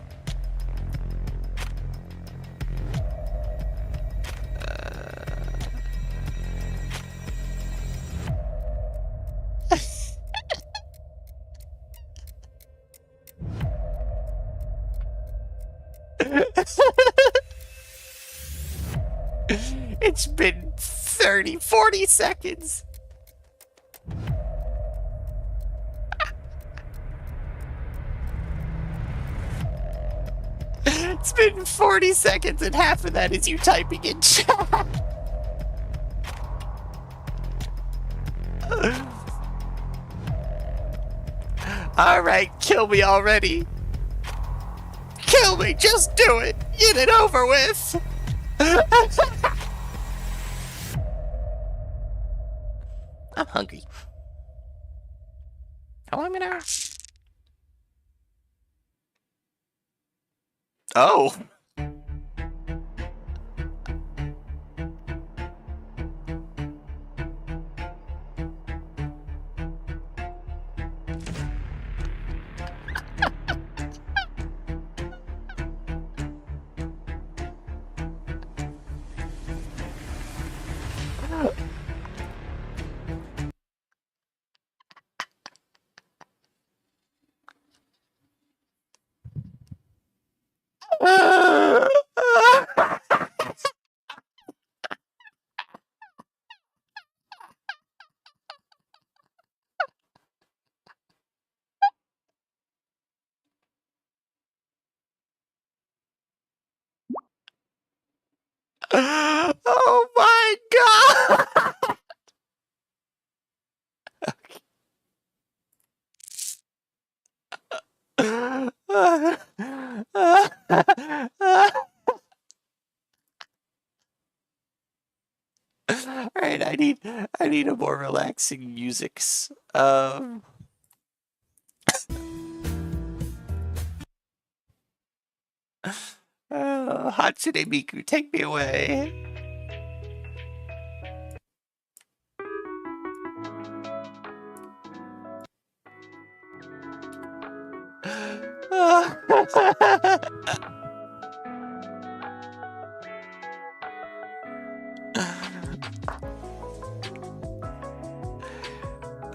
It's been 30, 40 seconds. It's been 40 seconds and half of that is you typing in chat. Alright, kill me already. Kill me, just do it. Get it over with. I'm hungry. How am I gonna... Oh. Oh my god! Alright, I need a more relaxing musics. Hatsune Miku, take me away.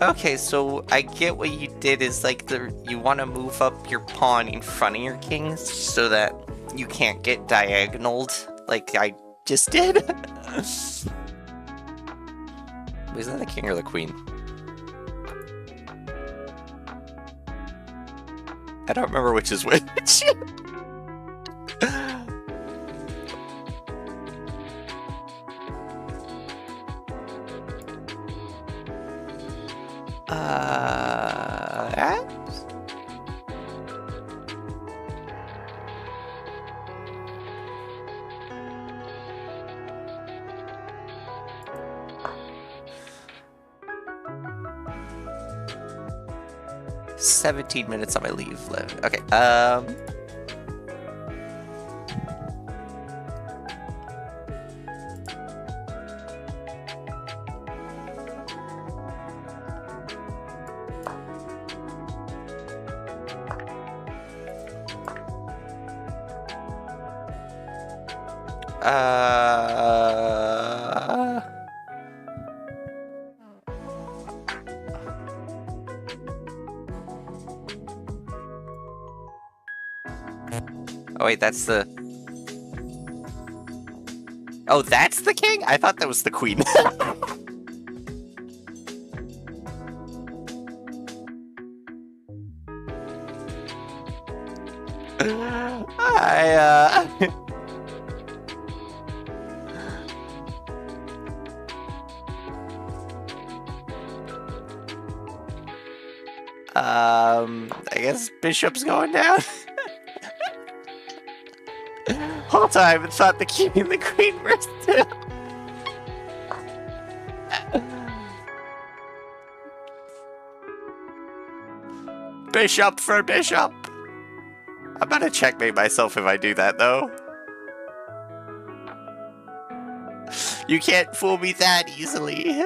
Okay, so I get what you did is like you want to move up your pawn in front of your king so that you can't get diagonaled like I just did. Was that the king or the queen? I don't remember which is which. Apps? 17 minutes on my leave left. Okay, oh wait, that's the... Oh, that's the king? I thought that was the queen. I guess Bishop's going down. Whole time I thought the king and the queen were still. Bishop for bishop. I'm gonna checkmate myself if I do that, though. You can't fool me that easily.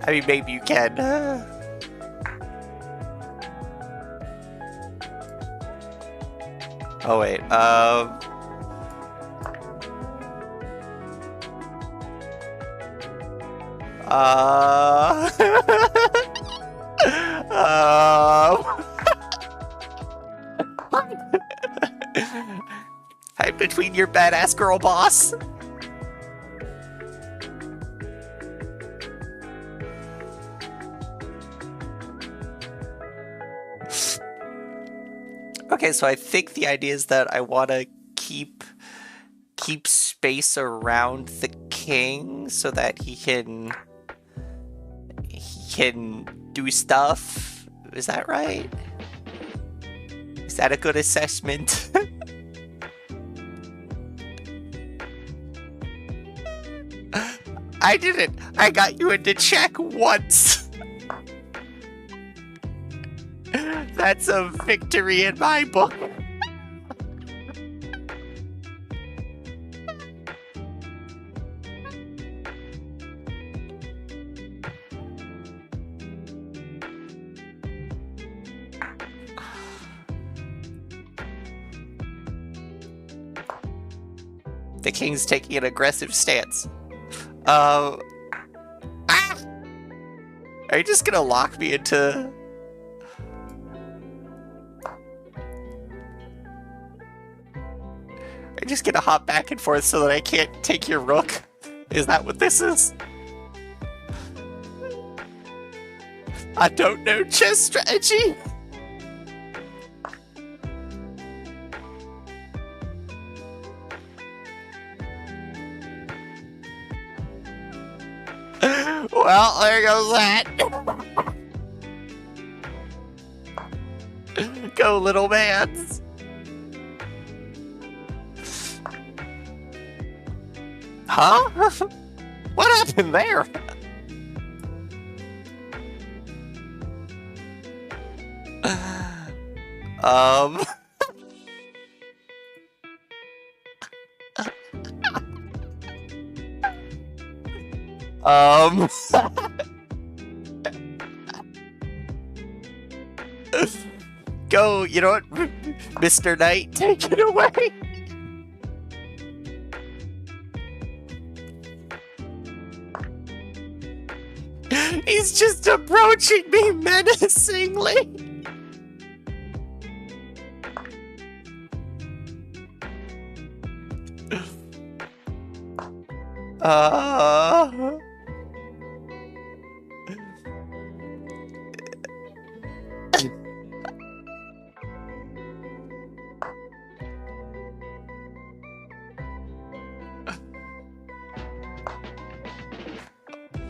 I mean, maybe you can. Oh, wait. I'm between your badass girl boss. Okay, so I think the idea is that I want to keep space around the king so that he can do stuff. Is that right? Is that a good assessment? I didn't. I got you into check once. That's a victory in my book. The king's taking an aggressive stance. Are you just gonna lock me into... Are you just gonna hop back and forth so that I can't take your rook? Is that what this is? I don't know chess strategy. Well, there goes that. Go, little mans. Huh? What happened there? Go, you know what, Mr. Knight, take it away. He's just approaching me menacingly.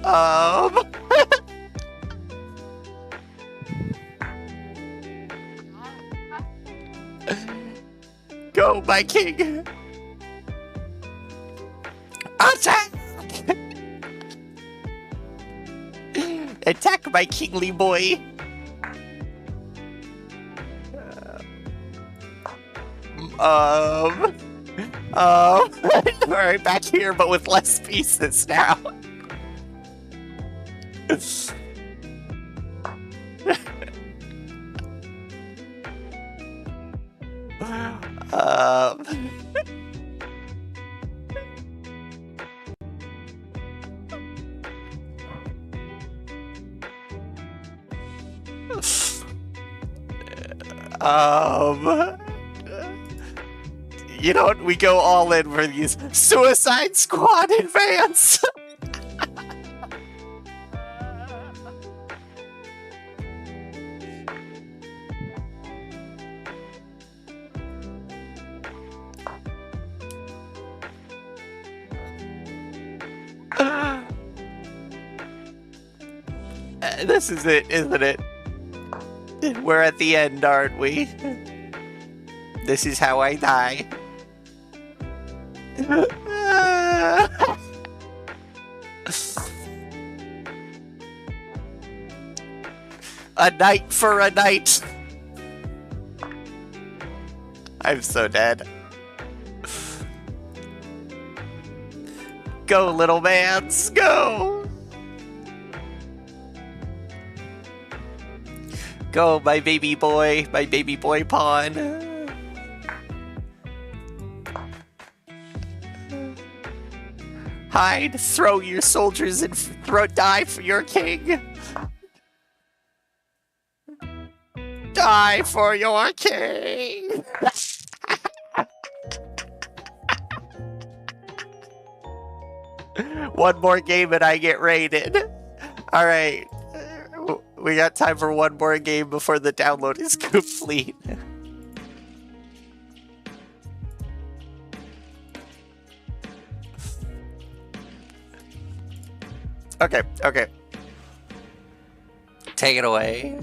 Um. Go, my king. Attack! Attack, my kingly boy. Um. Alright, back here, but with less pieces now. um. You know what? We go all in for these Suicide Squad advance. This is it, isn't it? We're at the end, aren't we? This is how I die. A night for a night. I'm so dead. Go, little mans, go! Go, my baby boy pawn. Hide, throw your soldiers and die for your king. Die for your king. One more game and I get raided. All right. We got time for one more game before the download is complete. Okay. Take it away.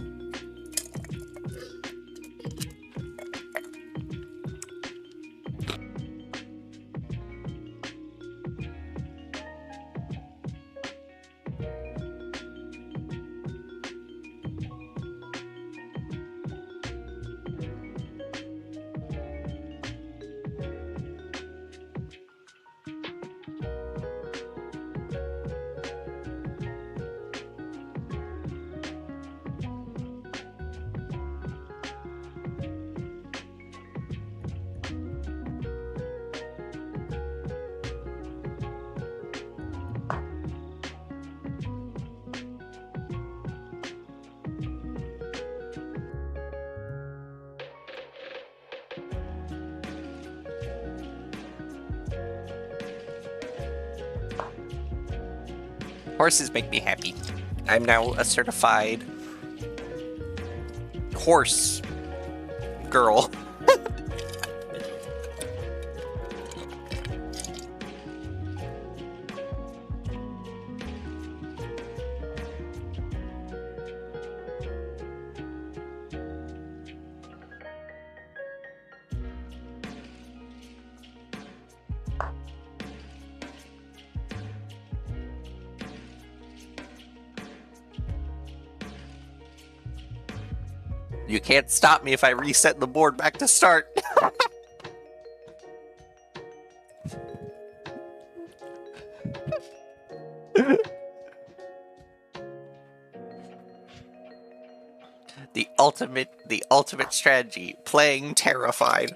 Horses make me happy. I'm now a certified horse girl. You can't stop me if I reset the board back to start. The ultimate strategy, playing terrified.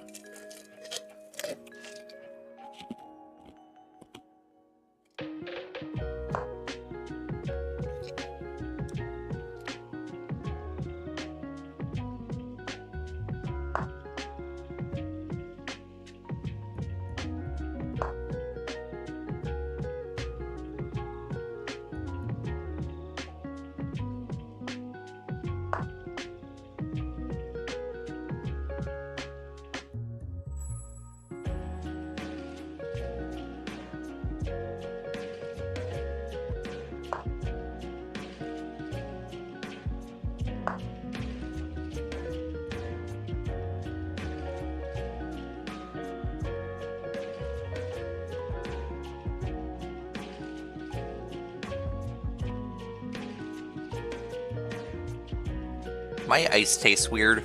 My ice tastes weird.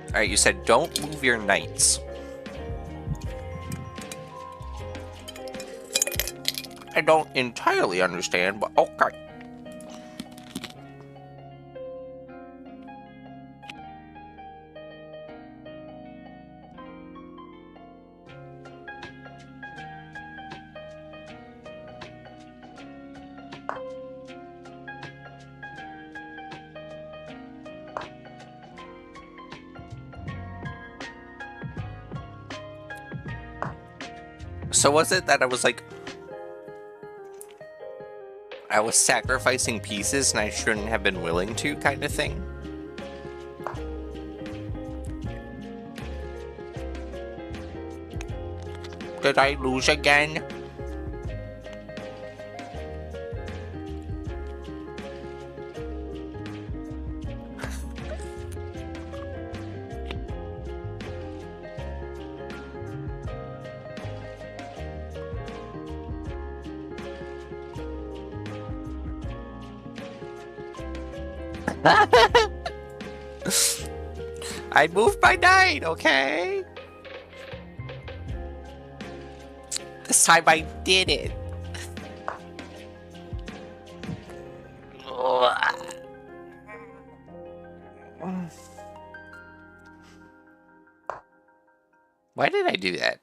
Alright, you said don't move your knights. I don't entirely understand, but okay. So was it that I was like, I was sacrificing pieces and I shouldn't have been willing to, kind of thing? Did I lose again? I moved my knight, okay? This time I did it. Why did I do that?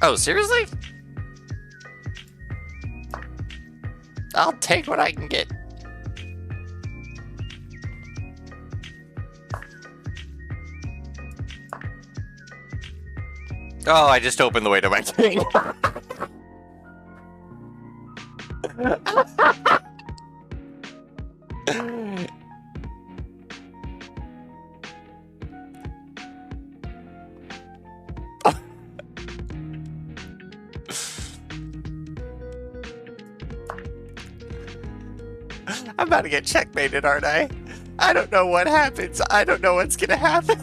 Oh, seriously? I'll take what I can get. Oh, I just opened the way to my king. I'm about to get checkmated, aren't I? I don't know what happens. I don't know what's gonna happen.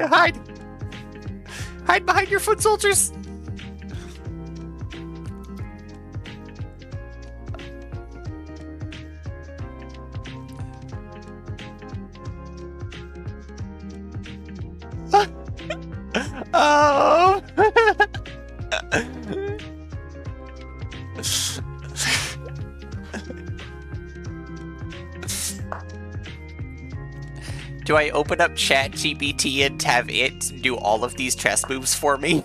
Hide! Hide behind your foot soldiers! Oh! Do I open up ChatGPT and have it do all of these chess moves for me?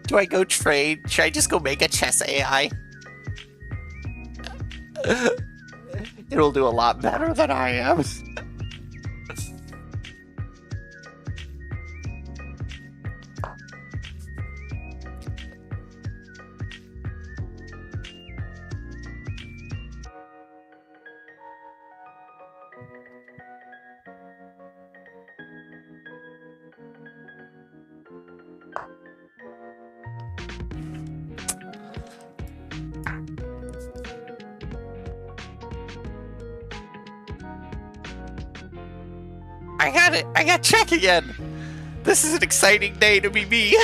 Do I go trade? Should I just go make a chess AI? It'll do a lot better than I am. I got it! I got check again! This is an exciting day to be me!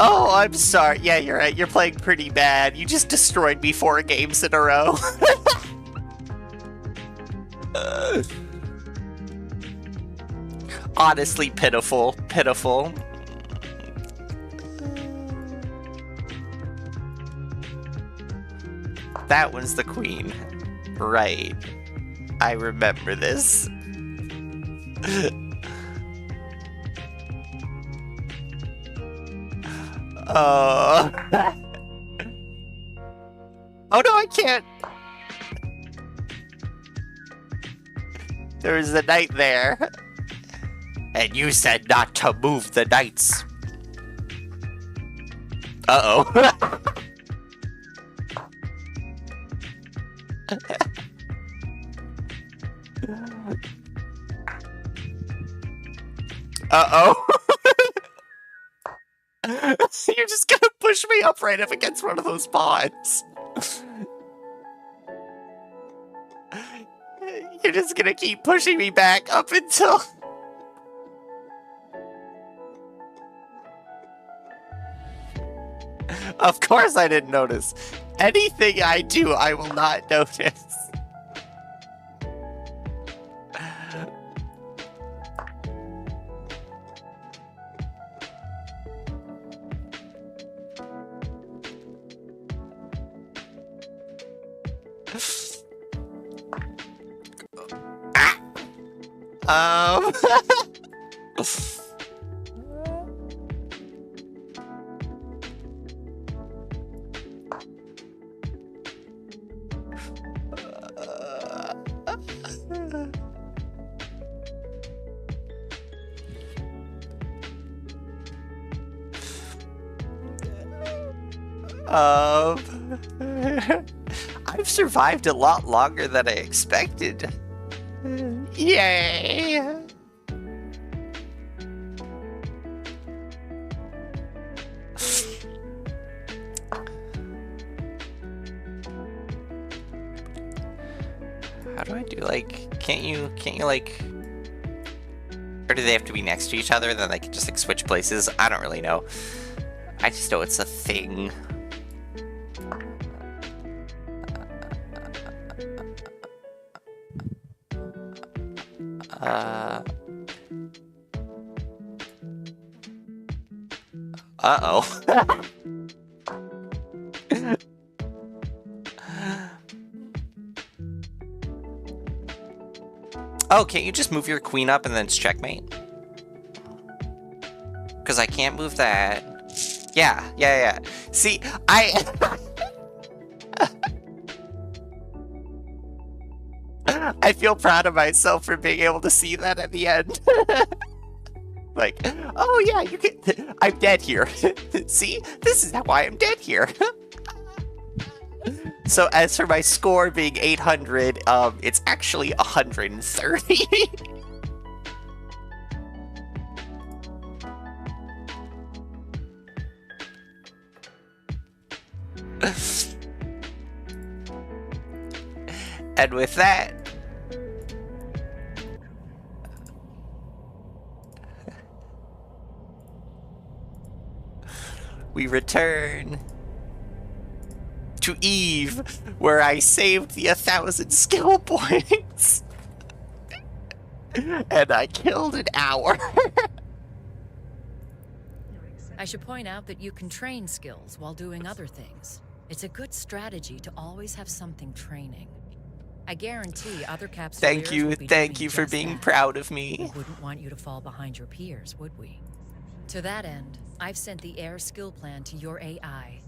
Oh, I'm sorry. Yeah, you're right. You're playing pretty bad. You just destroyed me 4 games in a row. Honestly, pitiful. Pitiful. That one's the queen. Right. I remember this. Oh. Oh no, I can't. There's a knight there. And you said not to move the knights. Uh-oh. Uh-oh. You're just gonna push me up right up against one of those bonds. You're just gonna keep pushing me back up until... Of course I didn't notice. Anything I do, I will not notice. Ah! I've survived a lot longer than I expected. Yay! How do I do, like, can't you like, or do they have to be next to each other, then they can just, like, switch places? I don't really know. I just know it's a thing. Uh-oh. Oh, can't you just move your queen up and then it's checkmate? Because I can't move that. Yeah. See, I feel proud of myself for being able to see that at the end. Like, oh yeah, you can. I'm dead here. See, this is why I'm dead here. So as for my score being 800, it's actually 130. And with that, we return to Eve, where I saved the 1,000 skill points. And I killed an hour. I should point out that you can train skills while doing other things. It's a good strategy to always have something training. I guarantee other capsuleers Thank you for just being that. proud of me. We wouldn't want you to fall behind your peers, would we? To that end, I've sent the air skill plan to your AI.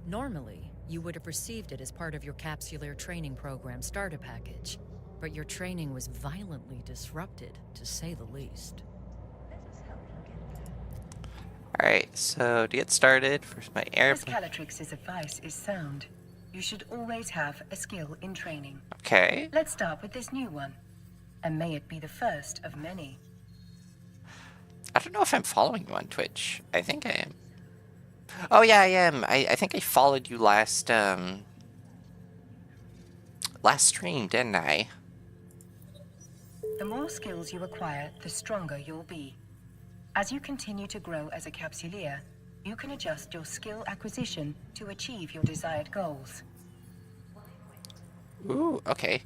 Normally, you would have received it as part of your capsuleer training program starter package, but your training was violently disrupted, to say the least. Alright, so to get started, first my air... Miss Calatrix's advice is sound. You should always have a skill in training. Okay. Let's start with this new one, and may it be the first of many. I don't know if I'm following you on Twitch. I think I am. Oh yeah, I am. I think I followed you last stream, didn't I? The more skills you acquire, the stronger you'll be. As you continue to grow as a capsuleer, you can adjust your skill acquisition to achieve your desired goals. Ooh, okay.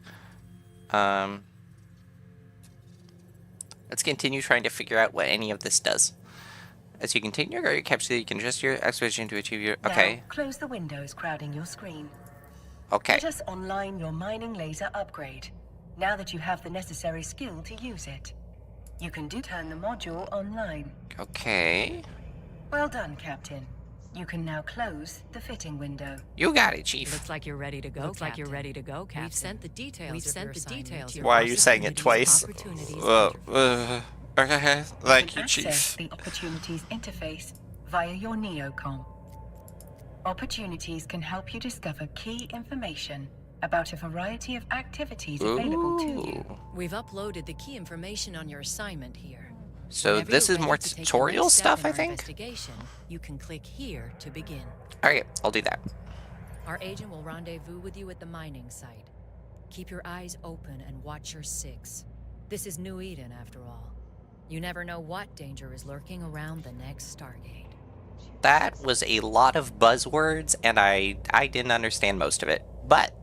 Let's continue trying to figure out what any of this does. As you continue to grow your capsule, you can adjust your acquisition to achieve your... Okay. Now, close the windows crowding your screen. Okay. Let us online your mining laser upgrade, now that you have the necessary skill to use it. You can turn the module online. Okay. Well done, Captain. You can now close the fitting window. You got it, Chief. Looks like you're ready to go, Captain. We've sent the details to your Why are you saying it twice? opportunities Okay. Thank you, Access Chief. the Opportunities interface via your Neocom. Opportunities can help you discover key information about a variety of activities available to you. We've uploaded the key information on your assignment here. So Whenever this you're is more ready to take the tutorial next step stuff, in I our think? Investigation, you can click here to begin. Alright, I'll do that. Our agent will rendezvous with you at the mining site. Keep your eyes open and watch your six. This is New Eden, after all. You never know what danger is lurking around the next Stargate. That was a lot of buzzwords, and I didn't understand most of it. But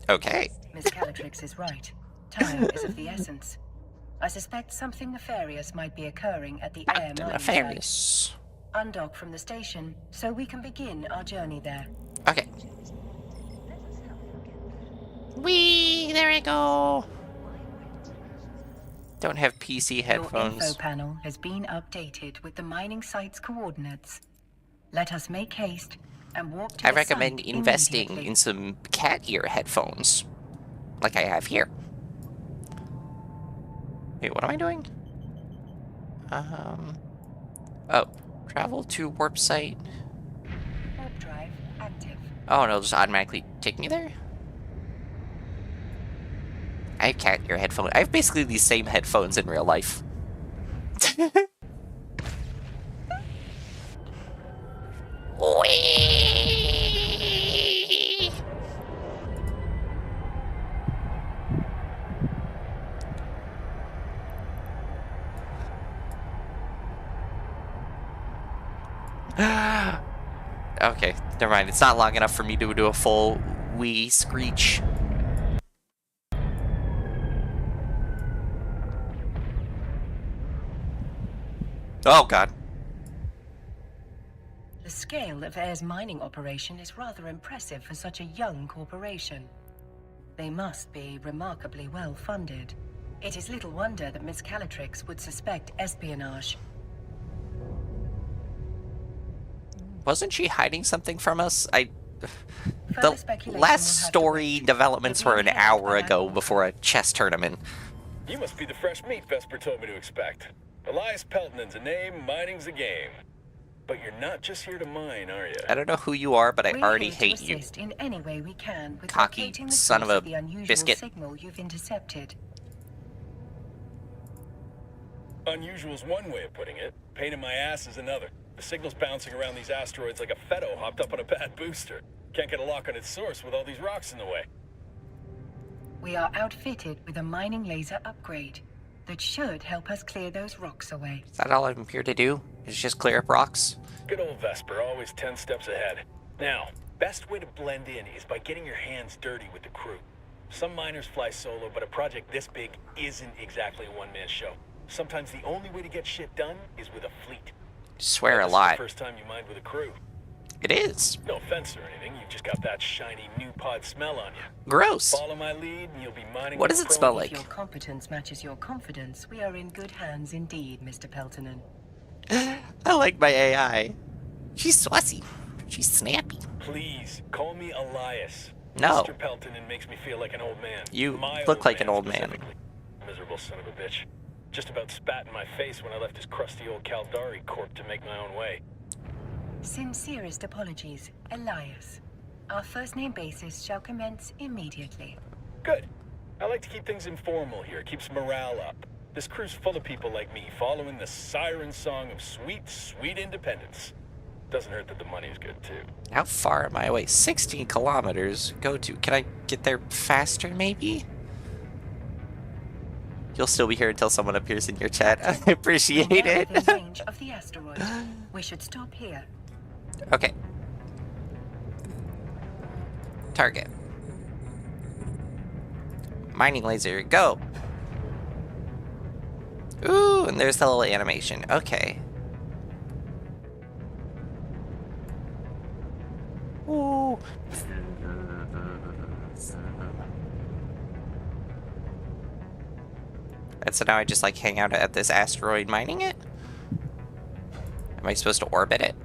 okay. Miss Calatrix is right. Time is of the essence. I suspect something nefarious might be occurring at the air mining site. Nefarious. Undock from the station so we can begin our journey there. Okay. Whee! There I go. Don't have PC Your headphones. info panel has been updated with the mining site's coordinates. Let us make haste and walk to I the recommend site investing immediately. in some cat ear headphones, like I have here. Wait, what am I doing? Oh, travel to warp site. Warp drive active. Oh, and it'll just automatically take me there? I have cat ear headphones. I have basically these same headphones in real life. Whee! Okay, never mind. It's not long enough for me to do a full wee screech. Oh god. The scale of Air's mining operation is rather impressive for such a young corporation. They must be remarkably well funded. It is little wonder that Miss Calatrix would suspect espionage. Wasn't she hiding something from us? Further The speculation will last have to story wait. developments You're were an being held hour by ago that before a chess tournament. You must be the fresh meat Vesper told me to expect. Elias Peltonen's a name, mining's a game. But you're not just here to mine, are you? I don't know who you are, but I We're already here to hate you. assist in any way we can with Cocky locating the son source of a the unusual biscuit. signal you've intercepted. Unusual's one way of putting it. Pain in my ass is another. The signal's bouncing around these asteroids like a Fetto hopped up on a bad booster. Can't get a lock on its source with all these rocks in the way. We are outfitted with a mining laser upgrade that should help us clear those rocks away. Is that all I'm here to do? Is just clear up rocks? Good old Vesper, always 10 steps ahead. Now, best way to blend in is by getting your hands dirty with the crew. Some miners fly solo, but a project this big isn't exactly a one-man show. Sometimes the only way to get shit done is with a fleet. Swear a This is lot. the first time you mined with a crew. It is. No offense or anything, you've just got that shiny new pod smell on you. Gross. Follow my lead and you'll be mining What with does a it pro. smell If like? your competence matches your confidence, we are in good hands indeed, Mr. Peltonen. I like my AI. She's swassy. She's snappy. Please, call me Elias. No. Mr. Peltonen makes me feel like an old man. You My look like an old man. specifically. Miserable son of a bitch. Just about spat in my face when I left his crusty old Caldari corp to make my own way. Sincerest apologies, Elias. Our first name basis shall commence immediately. Good. I like to keep things informal here. Keeps morale up. This crew's full of people like me, following the siren song of sweet, sweet independence. Doesn't hurt that the money is good, too. How far am I away? 16 kilometers. Go to. Can I get there faster, maybe? You'll still be here until someone appears in your chat. I appreciate We're now it. within range of the asteroid. We should stop here. Okay. Target. Mining laser, go! Ooh, and there's the little animation. Okay. go! And so now I just like hang out at this asteroid mining it? Am I supposed to orbit it?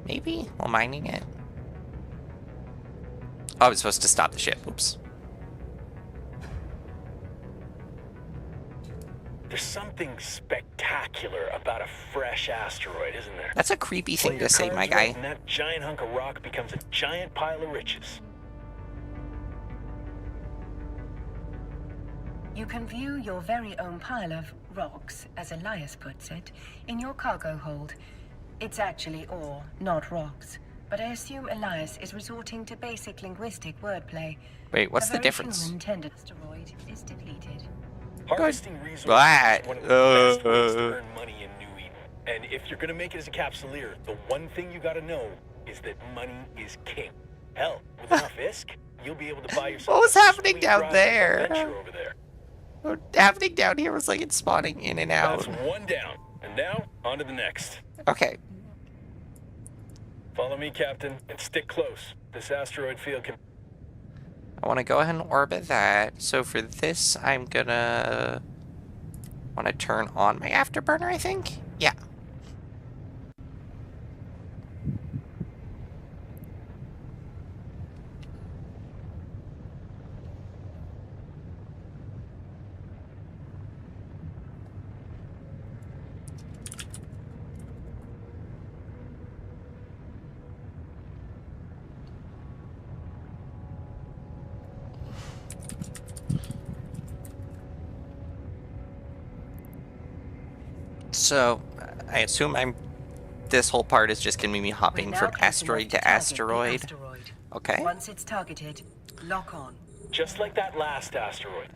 Maybe? While mining it? Oh, I was supposed to stop the ship. Oops. There's something spectacular about a fresh asteroid, isn't there? That's a creepy Play thing your to say, my cards right, guy. and that giant hunk of rock becomes a giant pile of riches. You can view your very own pile of rocks, as Elias puts it, in your cargo hold. It's actually ore, not rocks. But I assume Elias is resorting to basic linguistic wordplay. Wait, what's A the very difference? human-intended asteroid is depleted. Harvesting resources What? is one of the best ways to earn money in New Eden. And if you're gonna make it as a capsuleer, the one thing you gotta know is that money is king. Hell, with enough ISK, you'll be able to buy yourself What was a happening sweet down rocket there? adventure over there. What happening down here was like it's spawning in and out. That's one down. And now, on to the next. Okay. Follow me, Captain, and stick close. This asteroid field can... I want to go ahead and orbit that. So for this, I'm gonna want to turn on my afterburner, I think? Yeah. So, I assume this whole part is just gonna be me hopping We're from now close asteroid enough to target the asteroid. asteroid. Okay. Once it's targeted, lock on. Just like that last asteroid.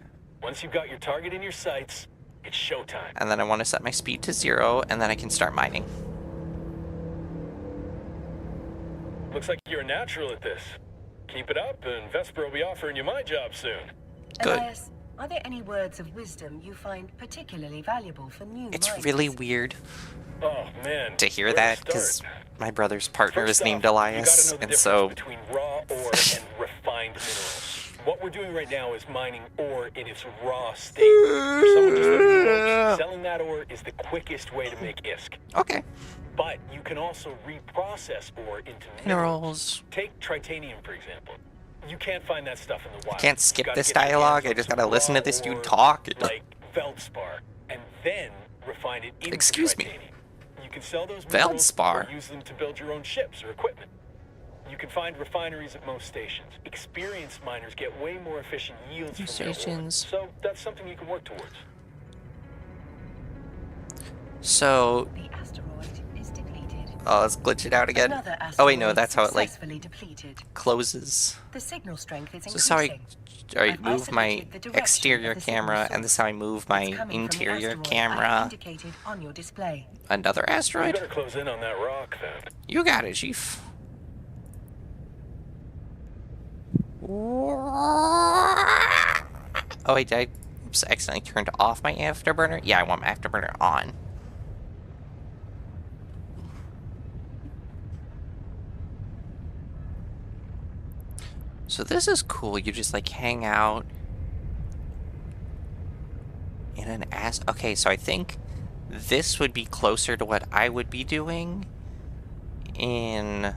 Once you've got your target in your sights, it's showtime. And then I want to set my speed to 0, and then I can start mining. Looks like you're a natural at this. Keep it up, and Vesper will be offering you my job soon. Good. Elias, are there any words of wisdom you find particularly valuable for new It's miners? really weird Oh, man. to hear where that, start? because my brother's partner is First named off, Elias, you gotta know the and difference so... between raw ore and refined minerals. What we're doing right now is mining ore in its raw state. For someone just like you folks, selling that ore is the quickest way to make ISK. Okay. But you can also reprocess ore into minerals. Minerals. Take titanium, for example. You can't find that stuff in the wild. Can't You skip gotta this get your hands dialogue, I on just some gotta listen to raw this dude ore talk. Like feldspar, and then refine it into Excuse me. titanium. You can sell those minerals Feldspar? or use them to build your own ships or equipment. You can find refineries at most stations. Experienced miners get way more efficient yields from their ore. Stations. So that's something you can work towards. So... The asteroid is depleted. Oh, let's glitch it out again. Another Oh wait, no, asteroid that's how it, like, successfully depleted. closes. The signal strength is So this is how increasing. I I've move my isolated the direction exterior of the signal camera, source. and this is how I move It's my coming from the interior asteroid I've camera. indicated on your display. Another You asteroid? better close in on that rock, then. You got it, Chief. Oh wait, did I oops, accidentally turned off my afterburner? Yeah, I want my afterburner on. So this is cool. You just like hang out in an okay, so I think this would be closer to what I would be doing in...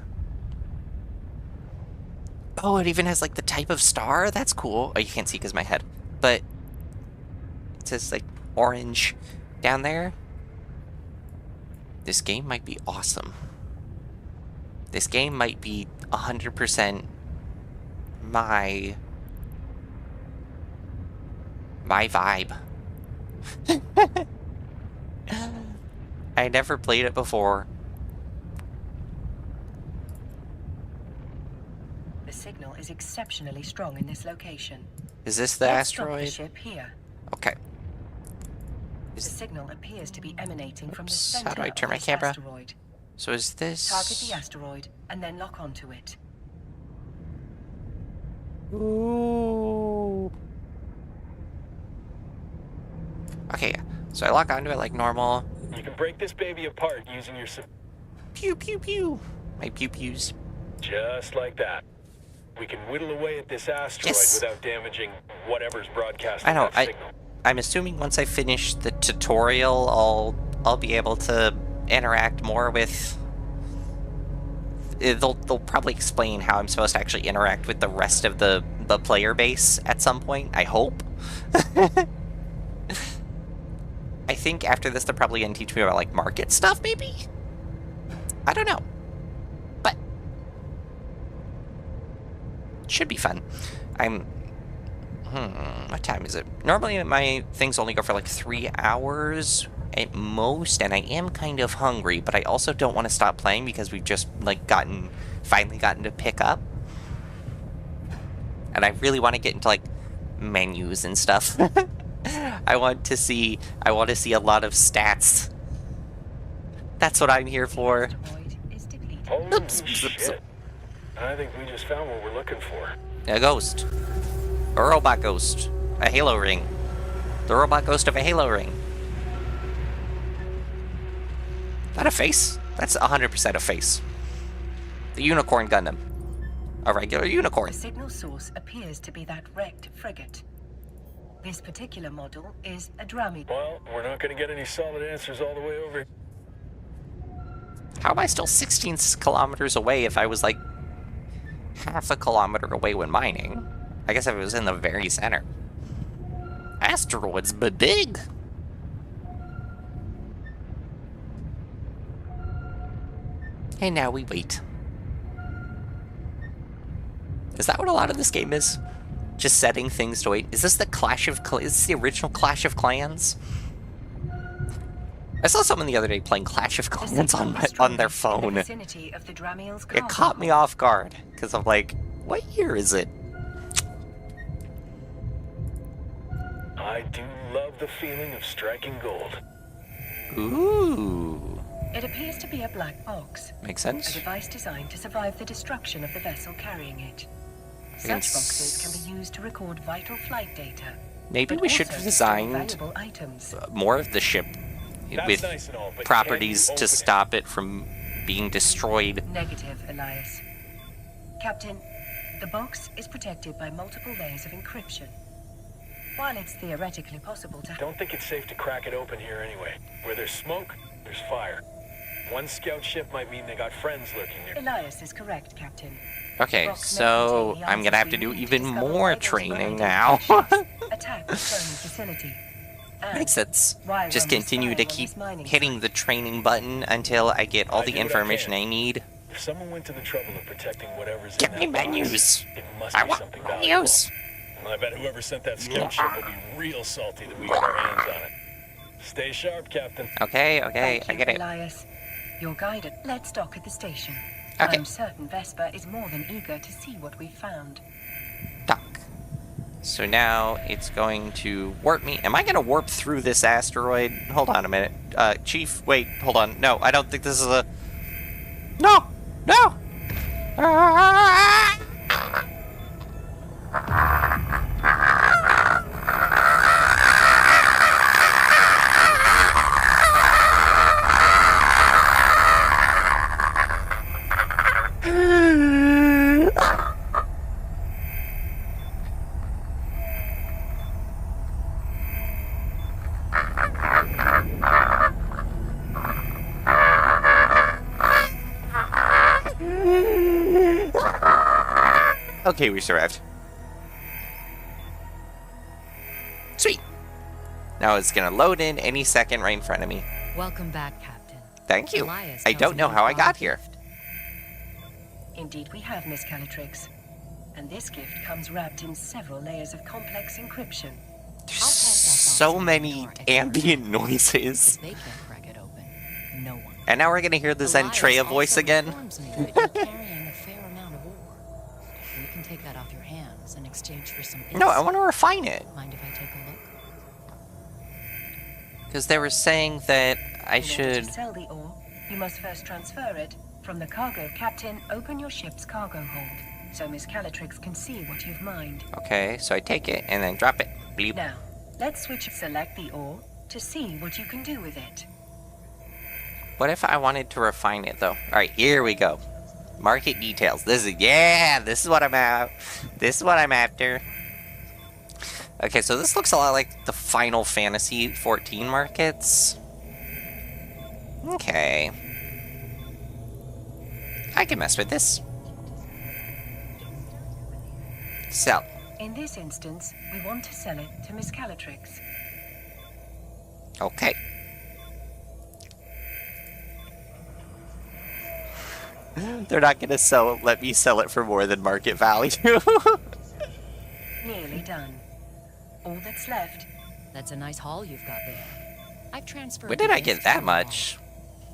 Oh, it even has like the type of star? That's cool. Oh, you can't see because my head. But it says like orange down there. This game might be awesome. This game might be 100% my vibe. I never played it before. The signal is exceptionally strong in this location. Is this the Let's stop asteroid? the ship here. Okay. The signal appears to be emanating from the Oops, center how do I of turn my this camera? asteroid. So is this... Target the asteroid and then lock onto it. Ooh. Okay, yeah. So I lock onto it like normal. You can break this baby apart using your... Pew pew pew. My pew pews. Just like that. We can whittle away at this asteroid Yes. without damaging whatever's broadcasting I know. that signal. I'm assuming once I finish the tutorial, I'll be able to interact more with. They'll probably explain how I'm supposed to actually interact with the rest of the player base at some point. I hope. I think after this they're probably gonna teach me about like market stuff, maybe. I don't know, but should be fun. What time is it? Normally my things only go for like 3 hours at most, and I am kind of hungry, but I also don't want to stop playing because we've just like finally gotten to pick up. And I really want to get into like menus and stuff. I want to see a lot of stats. That's what I'm here for. Asteroid is depleted. Holy Oops. shit. I think we just found what we're looking for. A ghost. A robot ghost. A halo ring. The robot ghost of a halo ring. Is that a face? That's 100% a face. The unicorn Gundam. A regular unicorn. The signal source appears to be that wrecked frigate. This particular model is a Drami. Well, we're not going to get any solid answers all the way over. How am I still 16 kilometers away if I was like half a kilometer away when mining? I guess if it was in the very center. Asteroids, but big. And now we wait. Is that what a lot of this game is? Just setting things to wait? Is this the is this the original Clash of Clans? I saw someone the other day playing Clash of Clans on their phone. It caught me off guard, because I'm like, what year is it? I do love the feeling of striking gold. Ooh. It appears to be a black box. Makes A sense. device designed to survive the destruction of the vessel carrying it. Such boxes can be used to record vital flight data. Maybe but we should also have to store designed valuable items. more of the ship That's with nice and all, but properties can you to open it? stop it from being destroyed. Negative, Elias. Captain, the box is protected by multiple layers of encryption. While it's theoretically possible to... Don't think it's safe to crack it open here anyway. Where there's smoke, there's fire. One scout ship might mean they got friends lurking there. Elias is correct, Captain. Okay, Box so may contain the I'm gonna have to answers do we need even discover more why those training burned now. spaceships attack the cloning facility. And Makes sense. why Just run the continue spy to on keep this mining hitting site? the training button until I get all I the do what I information can. I need. If someone went to the trouble of protecting whatever's Give in me that box, menus. it must I be want something valuable. menus. I bet whoever sent that scout ship will be real salty that we got our hands on it. Stay sharp, Captain. Okay, Thank I you, get it. Elias. Your guidance. Let's dock at the station. Okay. I'm certain Vesper is more than eager to see what we've found. Dock. So now it's going to warp me. Am I going to warp through this asteroid? Hold on a minute. Chief, wait, hold on. No, I don't think this is a... No! No! Okay, we survived. Sweet. Now it's gonna load in any second right in front of me. Welcome back, Captain. Thank you. Elias I tells don't me know you how I brought a got here. gift. Indeed, we have, Miss Calatrix. And this gift comes wrapped in several layers of complex encryption. There's I'll pass that box so to the many door expert. ambient noises. If they can't crack it open, no one. And now we're gonna hear the Elias Zentreya voice also again. informs me that you're carrying a fair amount of ore. We can take that off your hands in exchange for some No, I insight. want to refine it. Mind if I take a look? Because they were saying that I In order should... to sell the ore, you must first transfer it from the cargo. Captain, open your ship's cargo hold, so Miss Calatrix can see what you've mined. Okay, so I take it and then drop it. Bleep. Now, let's switch. Select the ore to see what you can do with it. What if I wanted to refine it, though? Alright, here we go. Market details. This is what I'm at. This is what I'm after. Okay, so this looks a lot like the Final Fantasy XIV markets. Okay. I can mess with this. Sell. In this instance, we want to sell it to Miss Calatrix. Okay. They're not gonna let me sell it for more than market value. Nearly done. All that's left. That's a nice haul you've got there. I've transferred. When did the I get discs that to much? the vault.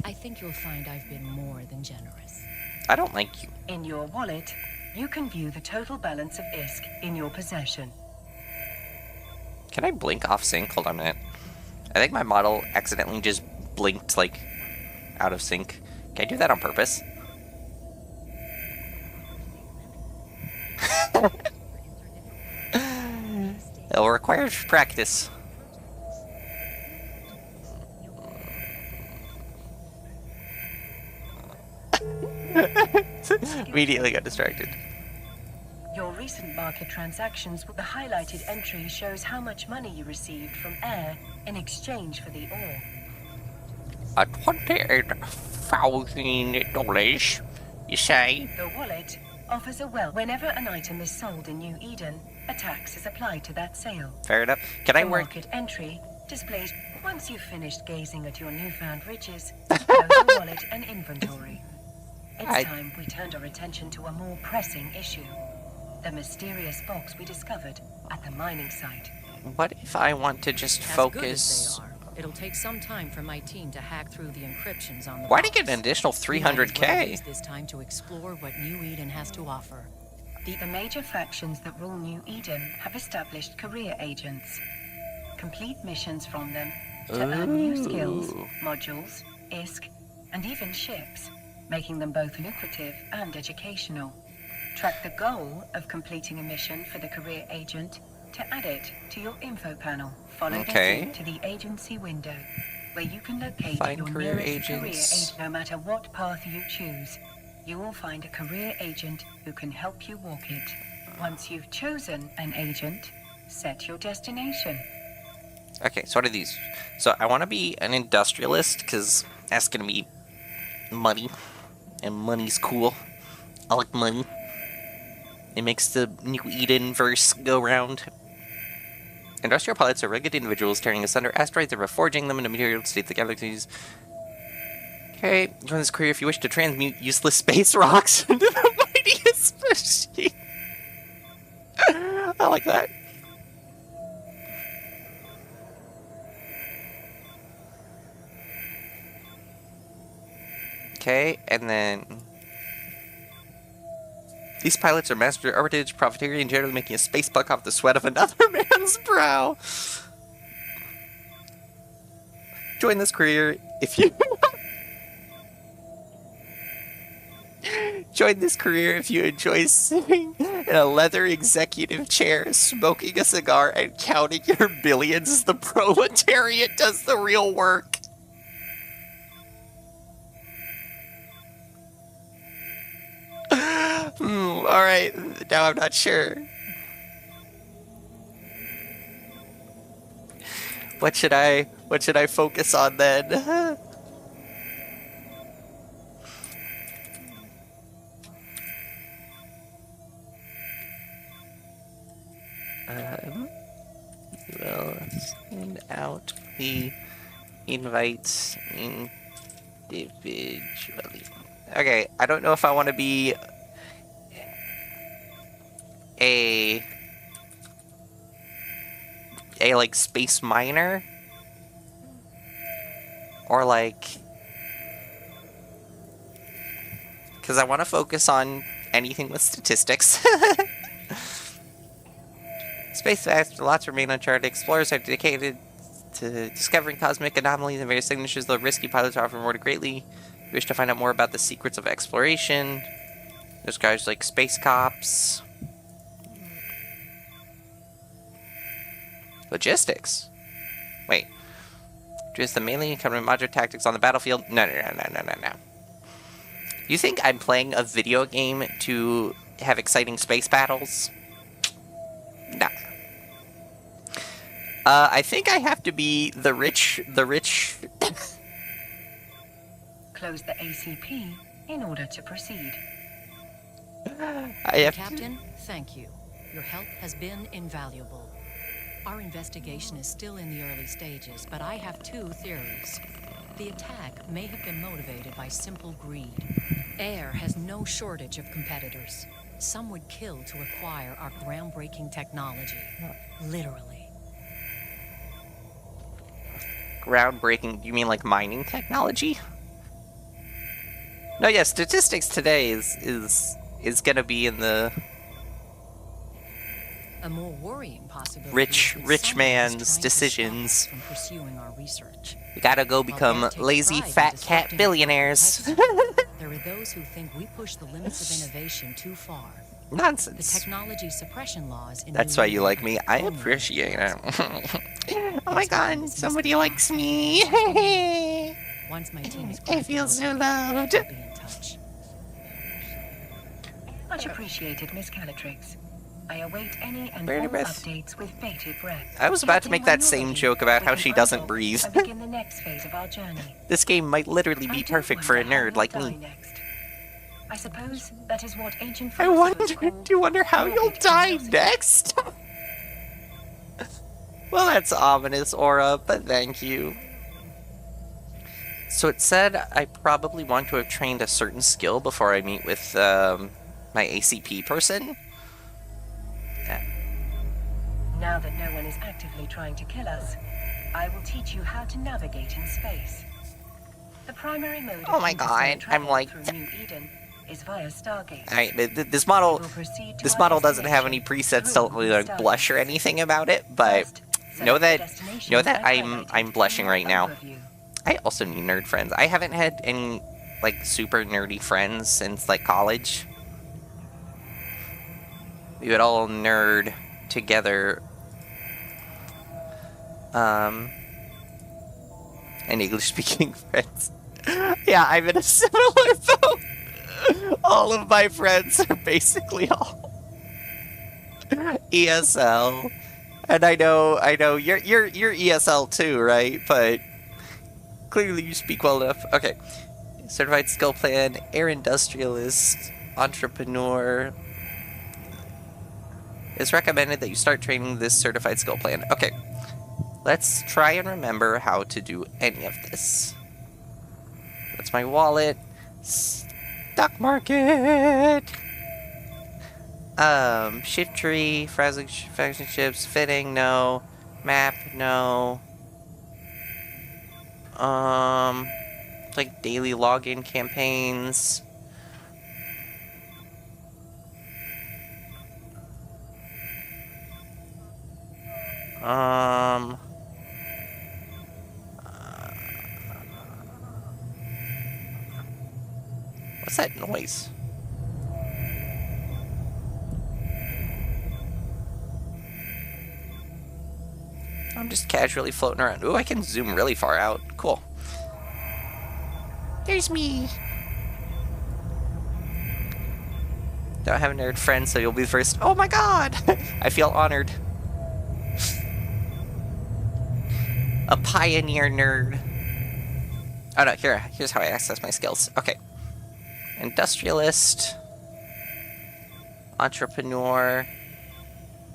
I think you'll find I've been more than generous. I don't like you. In your wallet, you can view the total balance of ISK in your possession. Can I blink off sync? Hold on a minute. I think my model accidentally just blinked, like, out of sync. Can I do that on purpose? It'll require practice. Immediately got distracted. Your recent market transactions with the highlighted entry shows how much money you received from Air in exchange for the ore. $28,000, you say? The wallet offers a whenever an item is sold in New Eden, a tax is applied to that sale. Fair enough. Can I The work? market entry displays once you've finished gazing at your newfound riches, close the wallet and inventory. It's time we turned our attention to a more pressing issue. The mysterious box we discovered at the mining site. What if I want to just As good as focus? they are, it'll take some time for my team to hack through the encryptions on the Why did box. you get an additional We might as well 300k? use this time to explore what New Eden has to offer. The major factions that rule New Eden have established career agents. Complete missions from them to earn new skills, modules, ISK, and even ships, making them both lucrative and educational. Track the goal of completing a mission for the career agent to add it to your info panel. Follow this link to the agency window, where you can locate Find your career nearest career agents. agent. No matter what path you choose, you will find a career agent who can help you walk it. Once you've chosen an agent, set your destination. Okay, so what are these? So I want to be an industrialist because that's gonna be money, and money's cool. I like money. It makes the New Eden verse go round. Industrial pilots are rugged individuals tearing asunder asteroids or reforging them into material to state the galaxies. Okay, join this career if you wish to transmute useless space rocks into the mightiest machine. I like that. Okay, and then these pilots are master arbitrage, profiteering, generally making a space buck off the sweat of another man's brow. Join this career if you join this career if you enjoy sitting in a leather executive chair, smoking a cigar, and counting your billions as the proletariat does the real work. Alright, now I'm not sure. What should I focus on then? We'll send out the invites individually. Okay, I don't know if I want to be a like space miner or like, because I want to focus on anything with statistics. Space facts, lots remain uncharted. Explorers are dedicated to discovering cosmic anomalies and various signatures, though risky pilots are often rewarded greatly. If you wish to find out more about the secrets of exploration, there's guys like space cops. Logistics? Wait. Just the mainly encounter modular tactics on the battlefield? No. You think I'm playing a video game to have exciting space battles? Nah. I think I have to be the rich... Close the ACP in order to proceed. I have Captain, thank you. Your help has been invaluable. Our investigation is still in the early stages, but I have 2 theories. The attack may have been motivated by simple greed. Air has no shortage of competitors. Some would kill to acquire our groundbreaking technology. Literally. Groundbreaking, you mean like mining technology? No, yeah, statistics today is gonna be in the A more worrying possibility rich is that rich someone is man's trying to stop decisions. us from pursuing our research. We gotta go While become Dad takes lazy pride in fat cat disrupting billionaires. there are those who think we push the limits of innovation too far. The Nonsense. technology suppression laws in That's New why you like England me. I only appreciate limit it. Oh my god, somebody likes me. Once my team is I feel so loved. I'll be in touch. Much appreciated, Miss Calatrix. I await any and Very all nice. updates with bated breath. I was about to Captain, make when that you're same ready, joke about we how can she doesn't undock breathe. and begin the next phase of our journey. This game might literally I be do perfect for a wonder how nerd you'll like die me. next. I suppose that is what ancient I philosophers wonder, call do you wonder how you'll morbid die curiosity. next? Well, that's ominous, Aura, but thank you. So it said I probably want to have trained a certain skill before I meet with my ACP person. Now that no one is actively trying to kill us, I will teach you how to navigate in space. The primary mode Oh of my interstellar God, I'm travel like- through New Eden is via Stargate. Alright, but this We model will proceed to this our model doesn't have any destination presets to through like Stargate. blush or anything about it, but First, know select the that destination know that as I'm highlighted blushing in right your now. overview. I also need nerd friends. I haven't had any like super nerdy friends since like college. We would all nerd together. And English speaking friends. Yeah, I'm in a similar boat. All of my friends are basically all ESL. And I know you're ESL too, right? But clearly you speak well enough. Okay. Certified skill plan, air industrialist, entrepreneur. It's recommended that you start training this certified skill plan. Okay. Let's try and remember how to do any of this. That's my wallet. Stock market. Shift tree, frazzling chips, fitting, no. Map, no. Like daily login campaigns. What's that noise? I'm just casually floating around. Ooh, I can zoom really far out. Cool. There's me. Don't have a nerd friend, so you'll be the first. Oh my god! I feel honored. A pioneer nerd. Oh no, here's how I access my skills. Okay. Industrialist. Entrepreneur.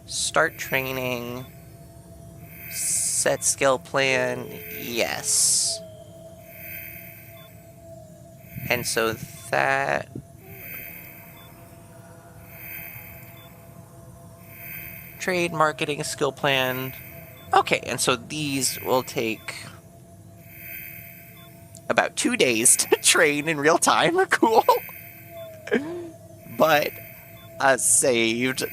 Start training. Set skill plan. Yes. And so that... Trade, marketing, skill plan. Okay, and so these will take about 2 days to train in real time. Cool. But saved.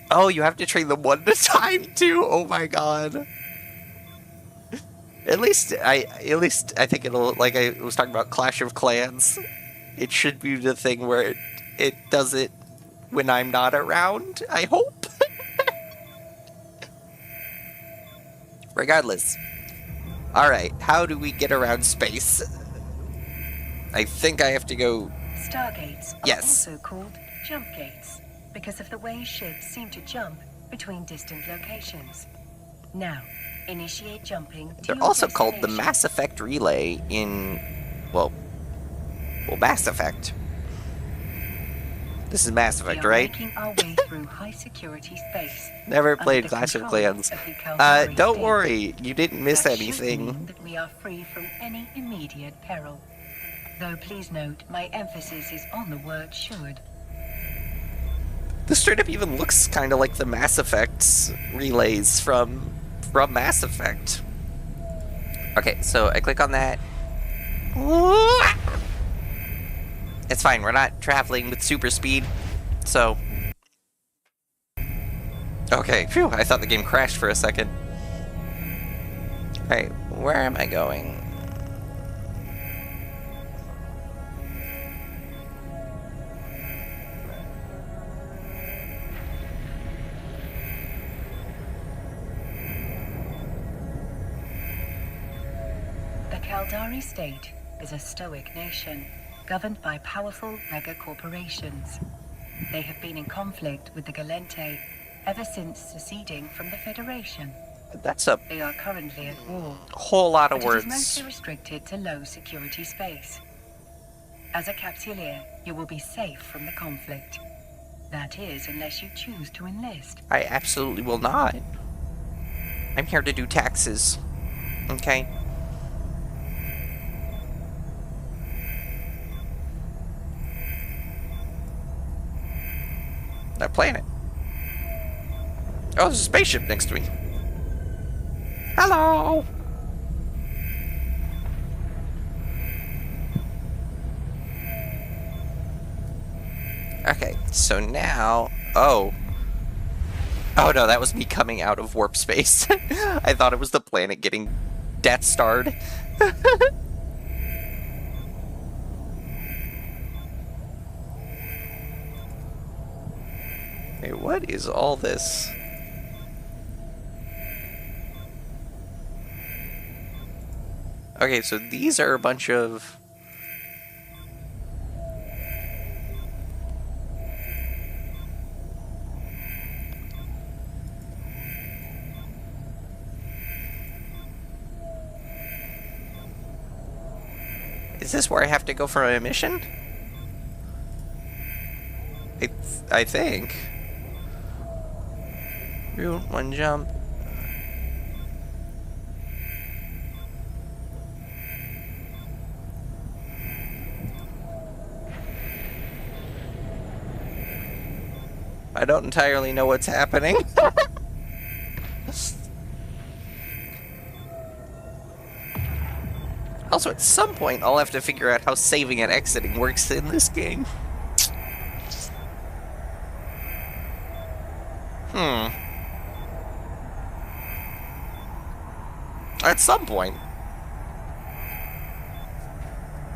Oh, you have to train them one at a time too. Oh my god. At least I think it'll, like I was talking about Clash of Clans. It should be the thing where it does it when I'm not around. I hope. Regardless. Alright, how do we get around space? I think I have to go Stargates are Yes. also called jump gates because of the way ships seem to jump between distant locations. Now, initiate jumping to They're your also called the destination. Mass Effect Relay in, well, Mass Effect. This is Mass We Effect, are right? making our way through high-security space. Never under played the Clash of control Clans. of the Caldari Don't state. worry, you didn't miss That should anything. mean that we are free from any immediate peril. Though please note, my emphasis is on the word should. This straight up even looks kind of like the Mass Effect relays from Mass Effect. Okay, so I click on that. It's fine, we're not traveling with super speed, so... Okay, phew, I thought the game crashed for a second. Alright, where am I going? The Caldari state is a stoic nation, governed by powerful mega-corporations. They have been in conflict with the Galente ever since seceding from the Federation. That's a They are currently at war, whole lot of but it is words. mostly restricted to low-security space. As a capsuleer, you will be safe from the conflict. That is, unless you choose to enlist. I absolutely will not. I'm here to do taxes. Okay? That planet. Oh, there's a spaceship next to me. Hello! Okay, so now... Oh. Oh no, that was me coming out of warp space. I thought it was the planet getting Death Starred. Hey, what is all this? Okay, so these are a bunch of... Is this where I have to go for a mission? I think. Route, one jump. I don't entirely know what's happening. Also, at some point, I'll have to figure out how saving and exiting works in this game. At some point.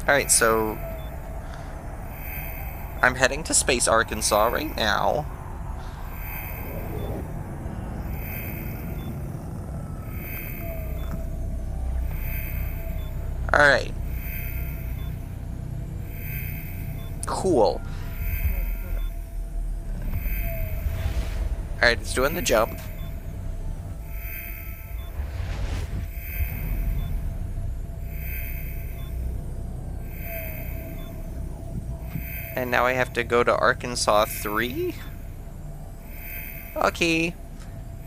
Alright, so... I'm heading to Space Arkansas right now. Alright. Cool. Alright, it's doing the jump. And now I have to go to Arkansas 3? Okay.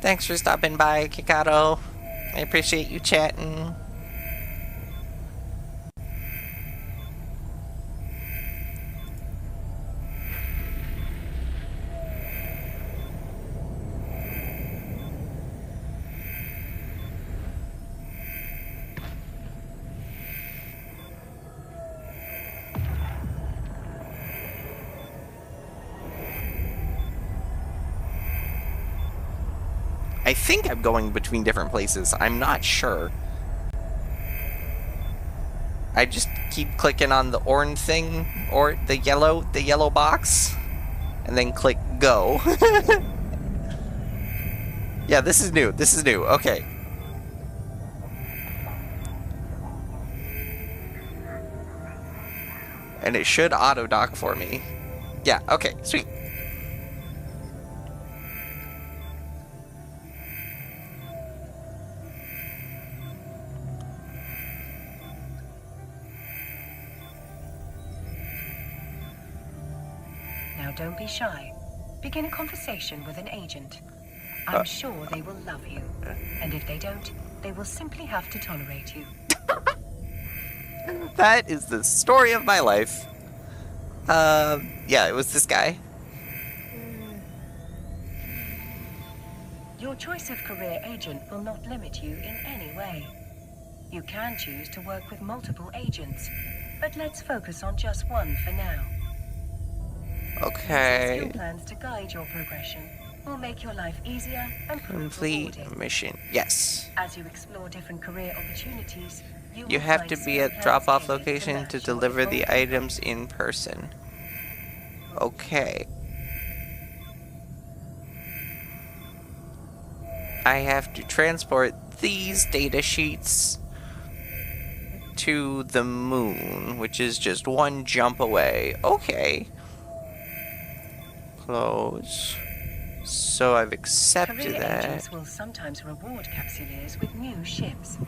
Thanks for stopping by, Kikado. I appreciate you chatting. I think I'm going between different places. I'm not sure. I just keep clicking on the orange thing, or the yellow box, and then click go. Yeah, this is new. This is new. Okay. And it should auto-dock for me. Yeah, okay, sweet. Now don't be shy. Begin a conversation with an agent. I'm sure they will love you. And if they don't, they will simply have to tolerate you. That is the story of my life. Yeah, it was this guy. Your choice of career agent will not limit you in any way. You can choose to work with multiple agents, but let's focus on just one for now. Okay. Skill plans to guide your progression will make your life easier and Complete rewarding. mission. Yes. As you explore different career opportunities, You will have find to be skill at plans drop-off tailored location match to your deliver the evolving items in person. Okay. I have to transport these data sheets to the moon, which is just one jump away. Okay. Close. So I've accepted Career that. agents will sometimes reward capsuleers with new ships.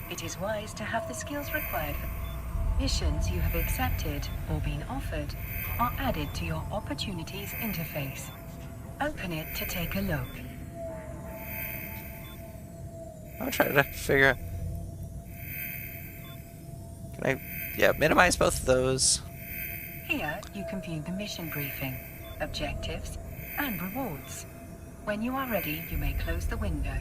It is wise to have the skills required for missions you have accepted or been offered are added to your opportunities interface. Open it to take a look. I'm trying to figure out. Can I, yeah, minimize both of those. Here you can view the mission briefing, objectives, and rewards. When you are ready, you may close the window.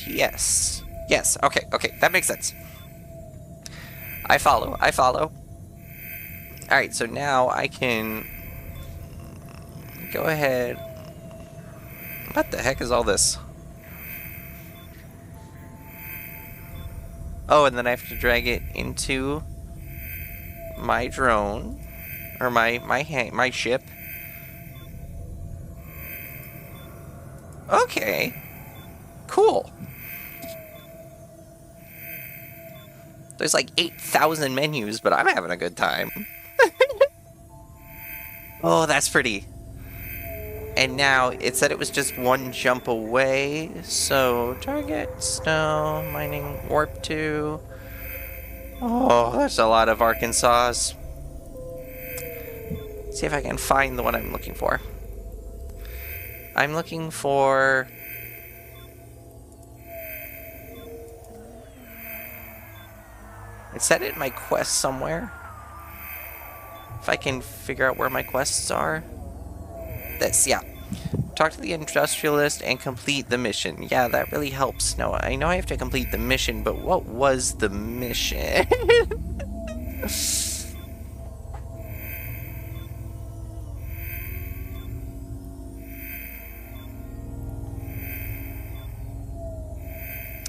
Yes. Yes, okay, that makes sense. I follow. Alright, so now I can go ahead. What the heck is all this? Oh, and then I have to drag it into my drone, or my ship. Okay, cool. There's like 8,000 menus, but I'm having a good time. Oh, that's pretty. And now it said it was just one jump away. So target, snow, mining, warp 2. Oh, there's a lot of Arkansas. See if I can find the one I'm looking for. I'm looking for... It said it in my quest somewhere. If I can figure out where my quests are. This, yeah. Talk to the industrialist and complete the mission. Yeah, that really helps. No, I know I have to complete the mission, but what was the mission?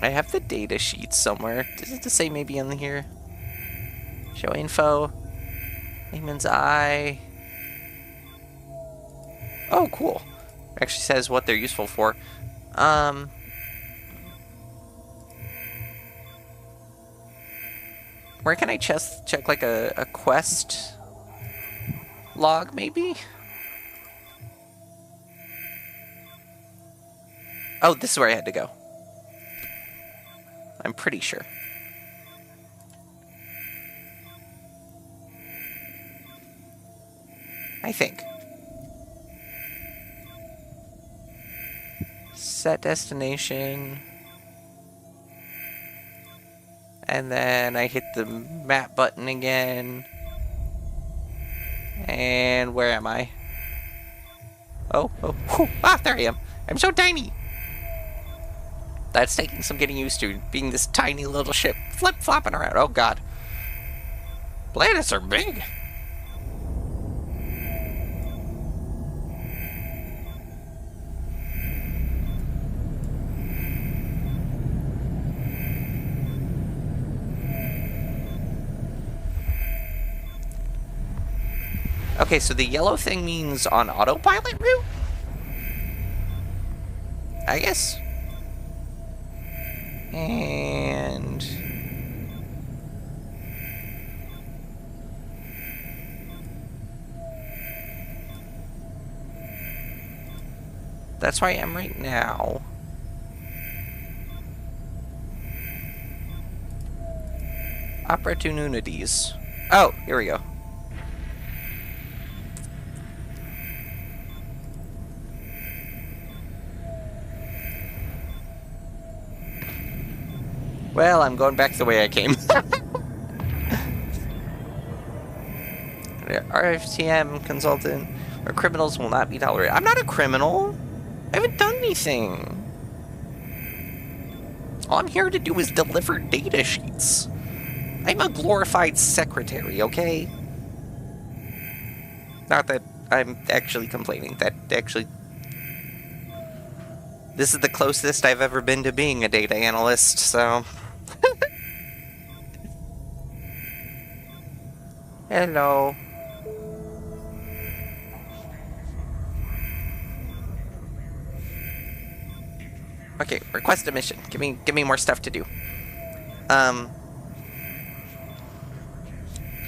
I have the data sheet somewhere. Does it just say maybe in here? Show info. Layman's Eye. Oh, cool. It actually says what they're useful for. Where can I check like a quest log, maybe? Oh, this is where I had to go. I'm pretty sure. I think. Set destination. And then I hit the map button again. And where am I? Oh, whew, there I am. I'm so tiny. That's taking some getting used to, being this tiny little ship flip-flopping around. Oh, God. Planets are big. Okay, so the yellow thing means on autopilot route? I guess. And That's where I am right now. Opportunities. Oh, here we go. Well, I'm going back the way I came. RFTM consultant or criminals will not be tolerated. I'm not a criminal. I haven't done anything. All I'm here to do is deliver data sheets. I'm a glorified secretary, okay? Not that I'm actually complaining. That actually... This is the closest I've ever been to being a data analyst, so... Hello. Okay, request a mission. Give me more stuff to do.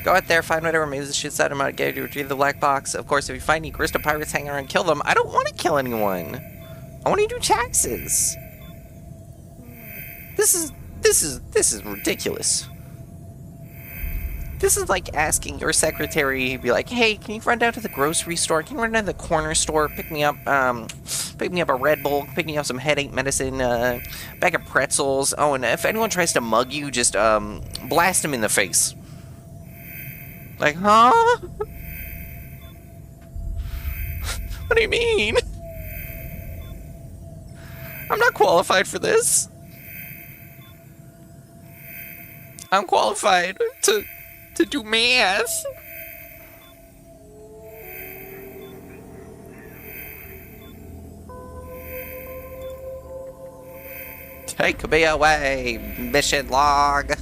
Go out there, find whatever remains of the shit's out. I'm out to retrieve the black box. Of course, if you find any Grista pirates hanging around, kill them. I don't want to kill anyone. I want to do taxes. This is ridiculous. This is like asking your secretary to be like, hey, can you run down to the grocery store? Can you run down to the corner store, pick me up a Red Bull, pick me up some headache medicine, bag of pretzels. Oh, and if anyone tries to mug you, just blast them in the face. Like, huh? What do you mean? I'm not qualified for this. I'm qualified to do math. Take me away, mission log.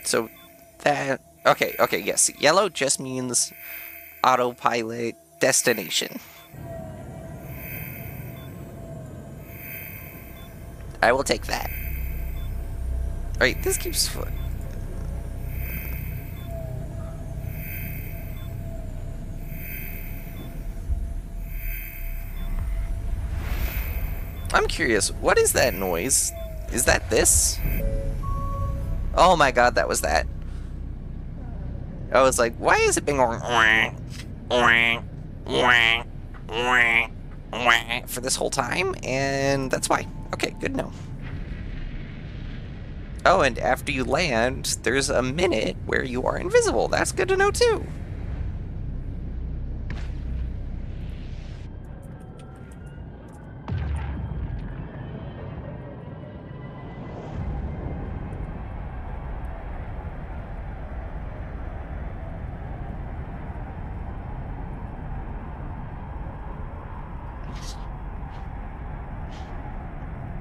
So that okay, yes. Yellow just means autopilot destination. I will take that. Alright, this keeps... I'm curious, what is that noise? Is that this? Oh my god, that was that. I was like, why is it being going for this whole time? And that's why. Okay, good to know. Oh, and after you land, there's a minute where you are invisible. That's good to know too.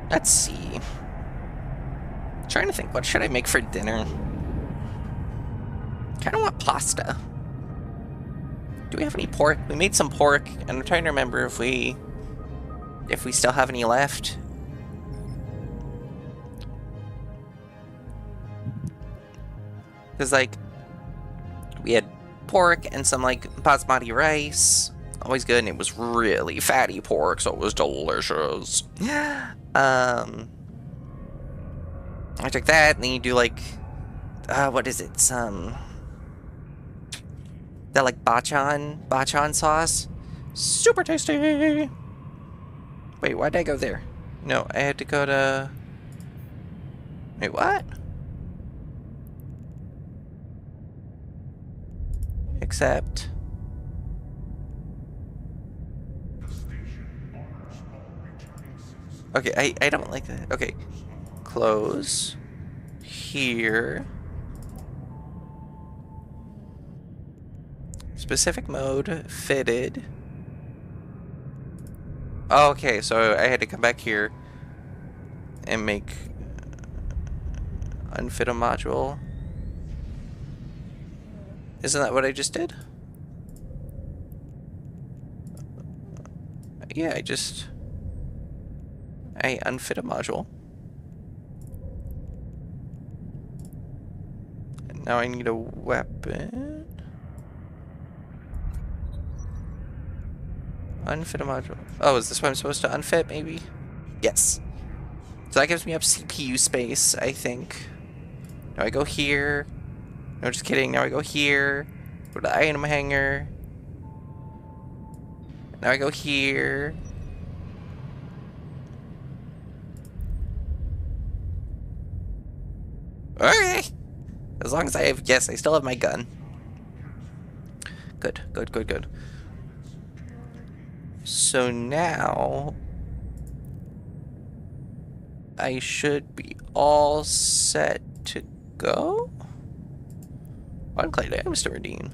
Let's see. Trying to think, what should I make for dinner? Kind of want pasta. Do we have any pork? We made some pork, and I'm trying to remember if we still have any left. Because, like, we had pork and some, like, basmati rice. Always good, and it was really fatty pork, so it was delicious. I took that, and then you do, like, what is it? That, like, bachan sauce. Super tasty! Wait, why'd I go there? No, I had to go to... Wait, what? Except... Okay, I don't like that. Okay. Close. Here. Specific mode. Fitted. Okay, so I had to come back here and make unfit a module. Isn't that what I just did? Yeah, I unfit a module. Now I need a weapon. Unfit a module. Oh, is this what I'm supposed to unfit, maybe? Yes. So that gives me up CPU space, I think. Now I go here. No, just kidding. Now I go here. Go to the item hanger. Now I go here. Okay. As long as I have... Yes, I still have my gun. Good, good, good, good. So now... I should be all set to go? Unclaimed items to redeem.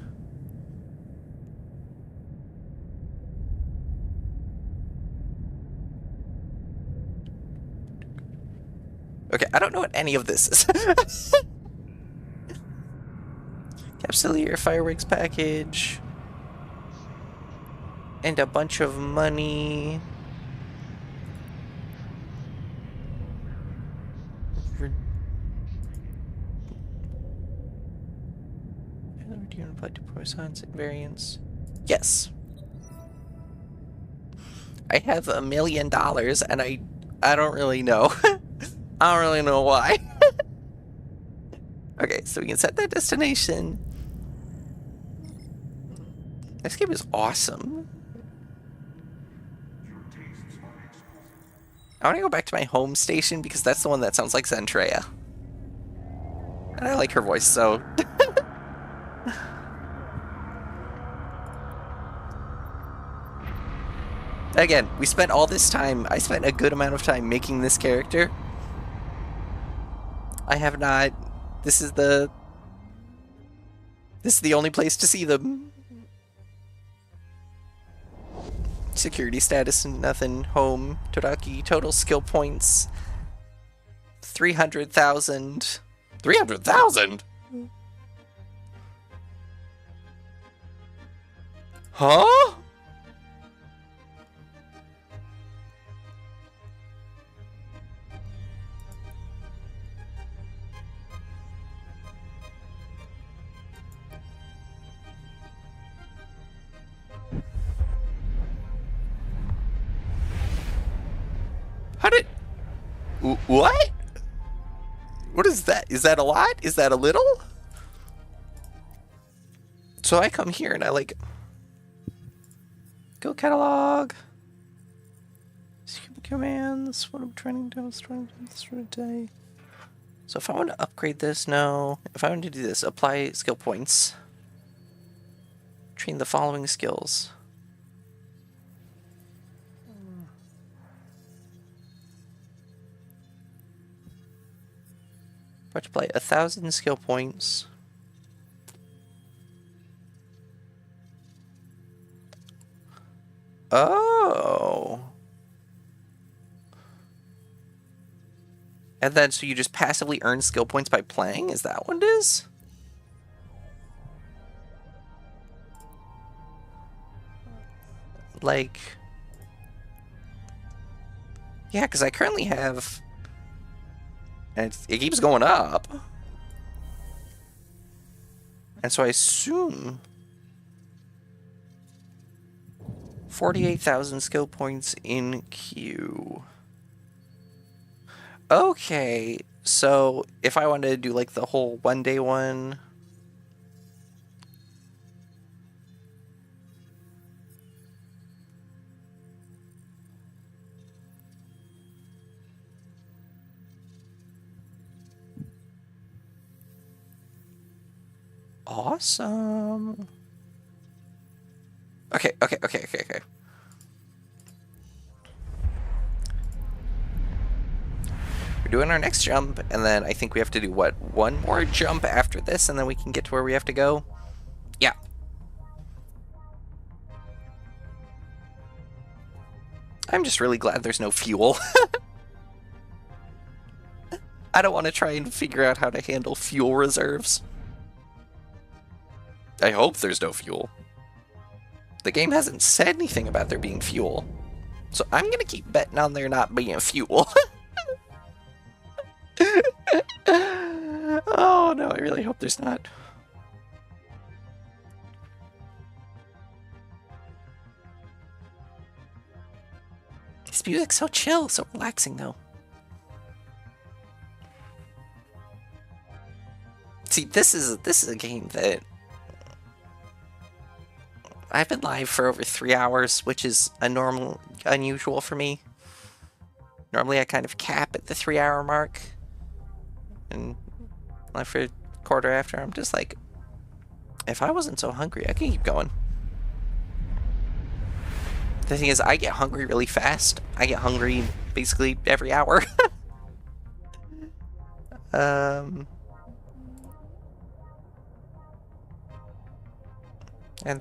Okay, I don't know what any of this is. Capsuleer fireworks package. And a bunch of money. Redeem applied to Poisson variants. Yes. I have $1 million and I don't really know. I don't really know why. Okay, so we can set that destination. This game is awesome. I want to go back to my home station because that's the one that sounds like Zentreya. And I like her voice, so... Again, we spent all this time, I spent a good amount of time making this character. I have not, this is the only place to see them. Security status, nothing, home, Todaki, total skill points, 300,000. 300,000? Huh? How did... What? What is that? Is that a lot? Is that a little? So I come here and I like... Go catalog. Commands. What I'm training to this for a day. So if I want to upgrade this, no. If I want to do this, apply skill points. Train the following skills. Multiply 1,000 skill points. Oh. And then so you just passively earn skill points by playing? Is that what it is? Like... Yeah, because I currently have... And it keeps going up. And so I assume 48,000 skill points in queue. Okay, so if I wanted to do like the whole one-day one... Awesome. Okay. We're doing our next jump, and then I think we have to do, what, one more jump after this, and then we can get to where we have to go? Yeah. I'm just really glad there's no fuel. I don't want to try and figure out how to handle fuel reserves. I hope there's no fuel. The game hasn't said anything about there being fuel. So I'm going to keep betting on there not being fuel. Oh know. I really hope there's not. This music's so chill, so relaxing, though. See, this is a game that I've been live for over 3 hours, which is unusual for me. Normally, I kind of cap at the 3-hour mark, and like for a quarter after, I'm just like, if I wasn't so hungry, I could keep going. The thing is, I get hungry really fast. I get hungry basically every hour. And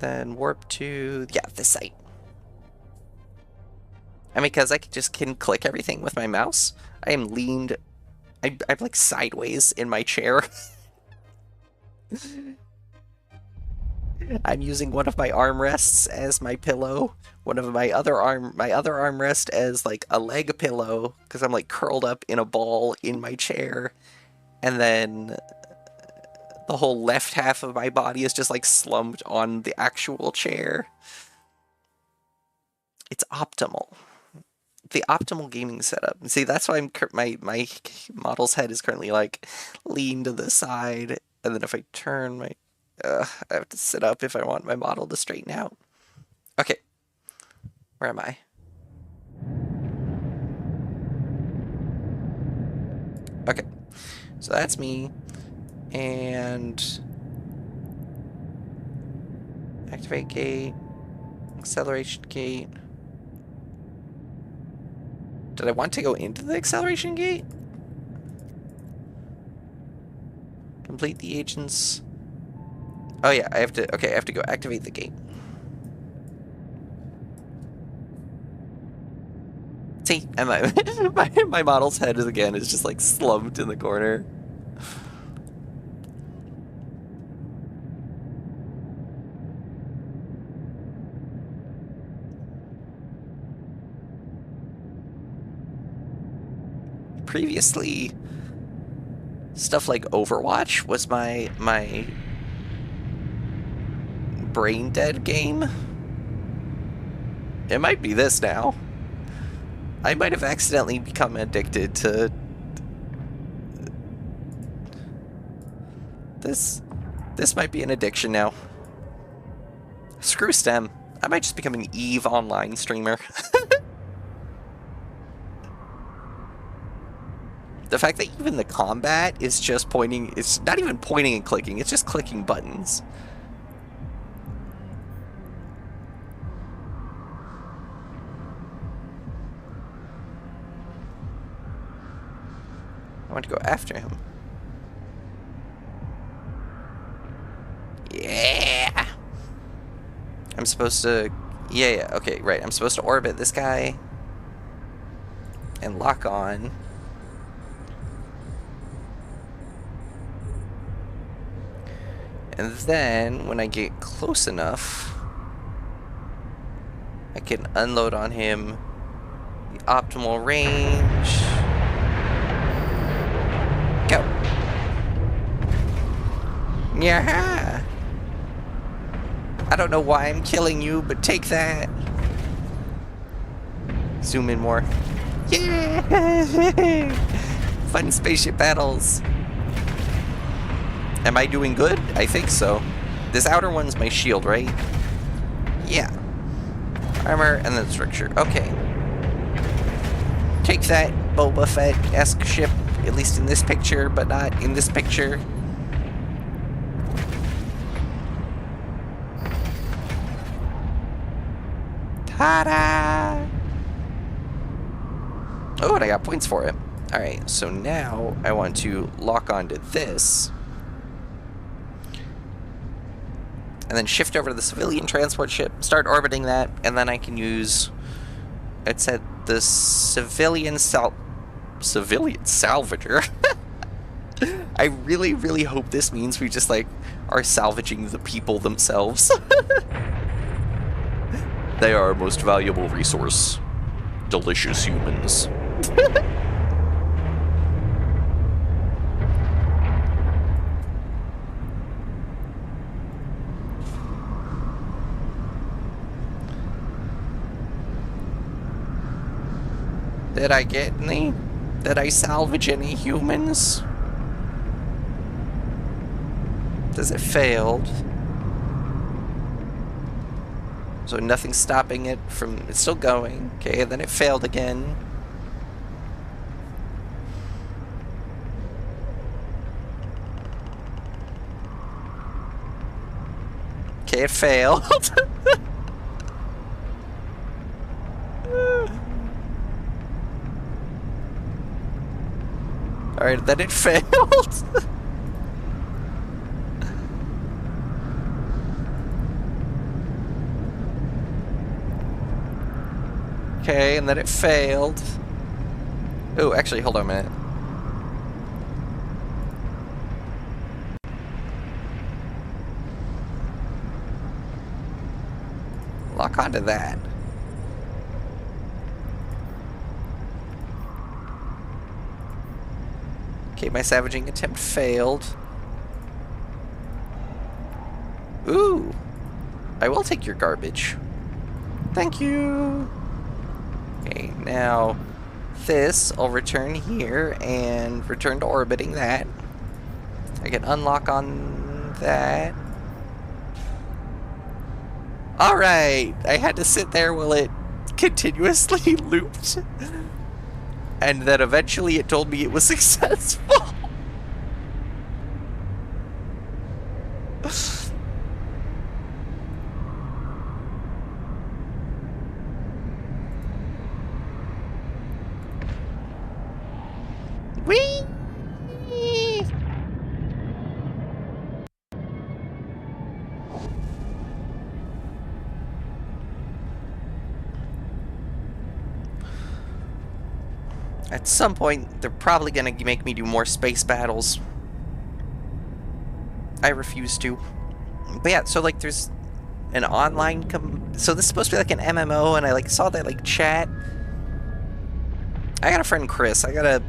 then warp to, yeah, this site. And because I just can click everything with my mouse, I am leaned, I'm like sideways in my chair. I'm using one of my armrests as my pillow, one of my other armrest as like a leg pillow, because I'm like curled up in a ball in my chair, and then the whole left half of my body is just like slumped on the actual chair. It's optimal. The optimal gaming setup. See, that's why my model's head is currently like leaned to the side, and then if I turn my I have to sit up if I want my model to straighten out. Okay. Where am I? Okay. So that's me. And activate gate. Acceleration gate. Did I want to go into the acceleration gate? Complete the agent's... Oh yeah, I have to, okay, I have to go activate the gate. See, and my model's head is just like slumped in the corner. Previously, stuff like Overwatch was my brain dead game. It might be this now. I might have accidentally become addicted to this. This might be an addiction now. Screw STEM. I might just become an EVE online streamer. The fact that even the combat is just pointing, it's not even pointing and clicking, it's just clicking buttons. I want to go after him. Yeah! I'm supposed to... Yeah, okay, right. I'm supposed to orbit this guy and lock on. And then, when I get close enough, I can unload on him the optimal range. Go. Yeah. I don't know why I'm killing you, but take that. Zoom in more. Yeah. Fun spaceship battles. Am I doing good? I think so. This outer one's my shield, right? Yeah. Armor and then structure. Okay. Take that, Boba Fett-esque ship. At least in this picture, but not in this picture. Ta-da! Oh, and I got points for it. Alright, so now I want to lock onto this. And then shift over to the civilian transport ship, start orbiting that, and then I can use... It said the civilian salvager. I really, really hope this means we just, like, are salvaging the people themselves. They are our most valuable resource. Delicious humans. Did I get any? Did I salvage any humans? Does it failed? So nothing's stopping it from... It's still going. Okay, and then it failed again. Okay, it failed. Alright, then it failed. Okay, and then it failed. Oh, actually, hold on a minute. Lock onto that. Okay, my savaging attempt failed. Ooh. I will take your garbage. Thank you. Okay, now this I'll return here and return to orbiting that. I can unlock on that. Alright, I had to sit there while it continuously looped. And then eventually it told me it was successful. Whee! At some point, they're probably gonna make me do more space battles. I refuse to. But yeah, so like there's an online so this is supposed to be like an MMO, and I like saw that like chat. I got a friend Chris. I gotta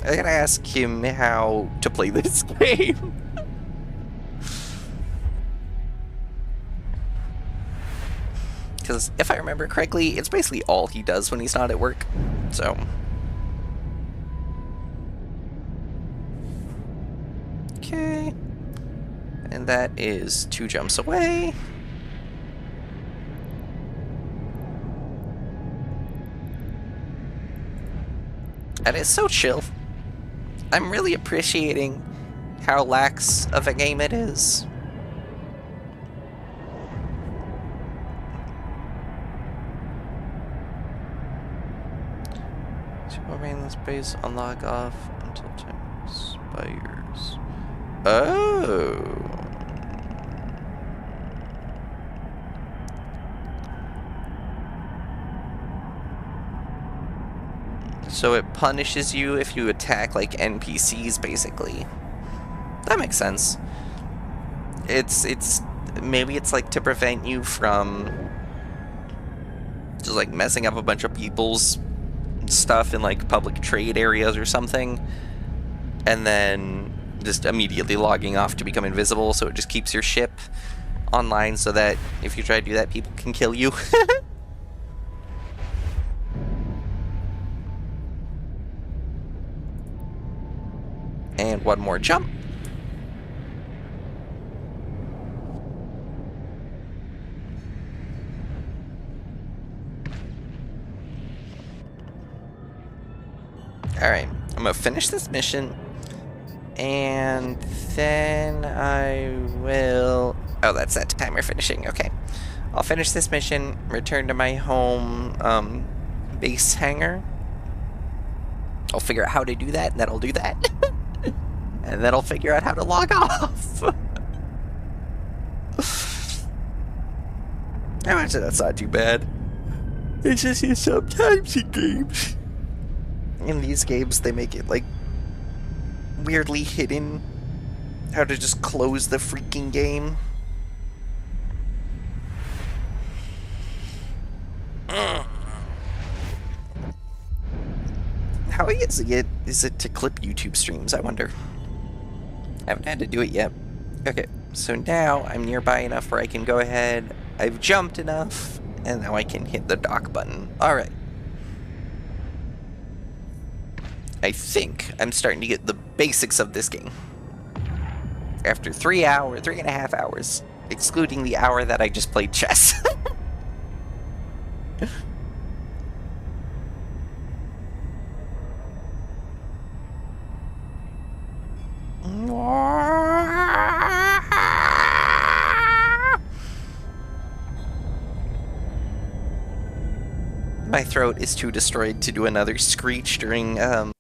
ask him how to play this game. Because if I remember correctly, it's basically all he does when he's not at work. So. Okay. And that is 2 jumps away. And it's so chill. I'm really appreciating how lax of a game it is. To remain in space, unlock off until time expires. Oh. So it punishes you if you attack like NPCs, basically. That makes sense. It's maybe it's like to prevent you from just like messing up a bunch of people's stuff in like public trade areas or something, and then just immediately logging off to become invisible, so it just keeps your ship online so that if you try to do that, people can kill you. And one more jump. Alright, I'm gonna finish this mission, and then I will... Oh, that's that timer finishing, okay. I'll finish this mission, return to my home base hangar. I'll figure out how to do that, and then I'll do that. And then I'll figure out how to log off. Actually, that's not too bad. It's just sometimes in games. In these games, they make it, like, weirdly hidden how to just close the freaking game. How easy is it to clip YouTube streams, I wonder? I haven't had to do it yet. Okay, so now I'm nearby enough where I can go ahead. I've jumped enough, and now I can hit the dock button. Alright. I think I'm starting to get the basics of this game. After 3.5 hours, excluding the hour that I just played chess. My throat is too destroyed to do another screech during, am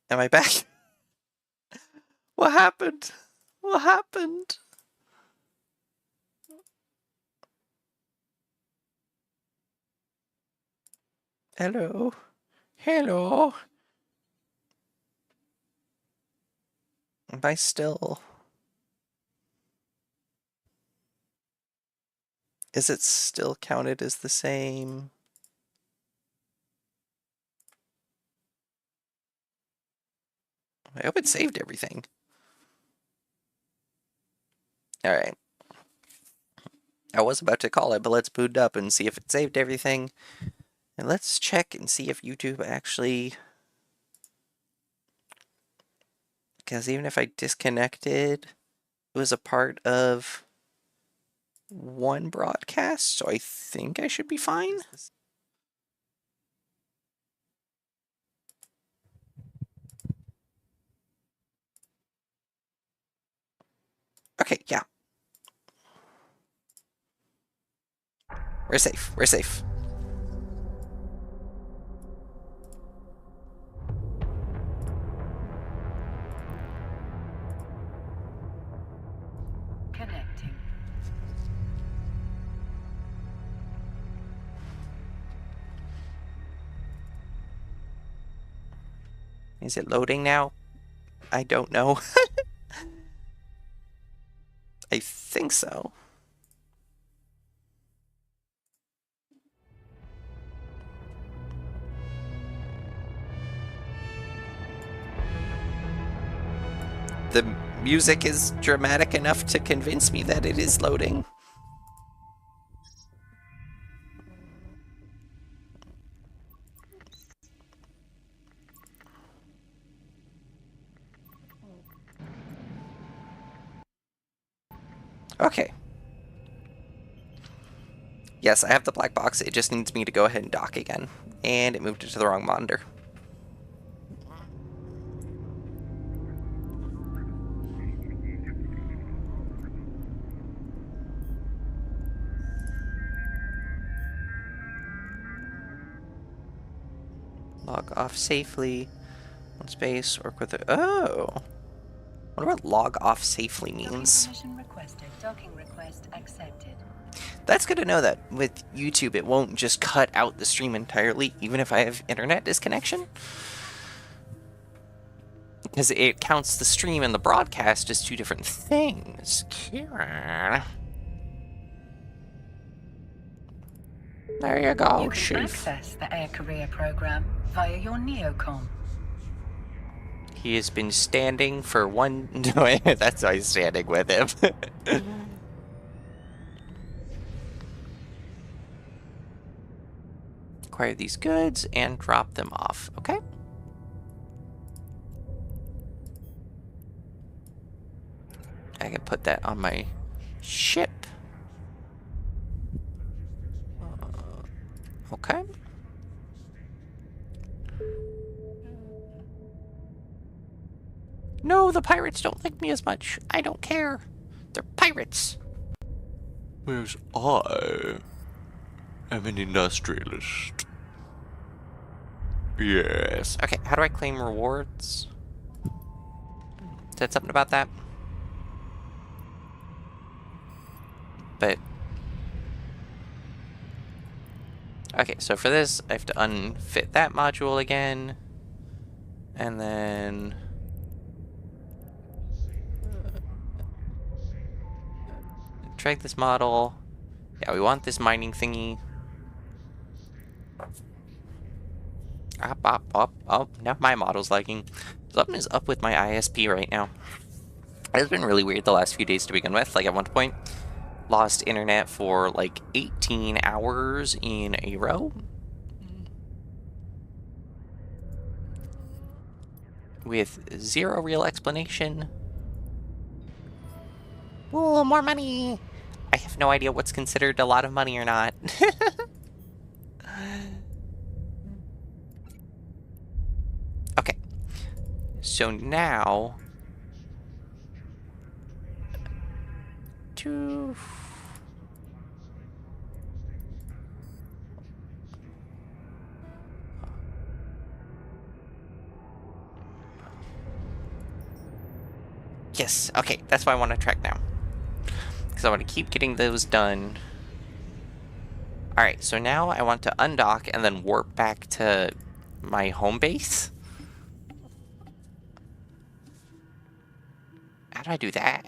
I back? What happened? What happened? Hello? Hello? Am I still... Is it still counted as the same? I hope it saved everything. Alright. I was about to call it, but let's boot it up and see if it saved everything. And let's check and see if YouTube actually... Because even if I disconnected, it was a part of one broadcast, so I think I should be fine. Okay, yeah. We're safe. We're safe. Connecting. Is it loading now? I don't know. I think so. The music is dramatic enough to convince me that it is loading. Okay. Yes, I have the black box. It just needs me to go ahead and dock again. And it moved it to the wrong monitor. Log off safely. One space, work with it. Oh! I wonder what log off safely means. Permission requested. Docking request accepted. That's good to know that with YouTube it won't just cut out the stream entirely, even if I have internet disconnection. Because it counts the stream and the broadcast as two different things. Kira. There you go, You can Chief. access the Air Career program via your neocom. He has been standing for one... No, that's why he's standing with him. Acquire these goods and drop them off, okay? I can put that on my ship. Okay. No, the pirates don't like me as much. I don't care. They're pirates. Whereas I am an industrialist. Yes. Okay, how do I claim rewards? Said something about that? But... Okay, so for this, I have to unfit that module again. And then... Drag this model. Yeah, we want this mining thingy. Up. Oh, now my model's lagging. Something is up with my ISP right now. It's been really weird the last few days to begin with. Like, at one point, lost internet for like 18 hours in a row. With zero real explanation. Ooh, more money! I have no idea what's considered a lot of money or not. Okay. So now... to... Yes, okay, that's why I want to track now. Because I want to keep getting those done. Alright, so now I want to undock and then warp back to my home base. How do I do that?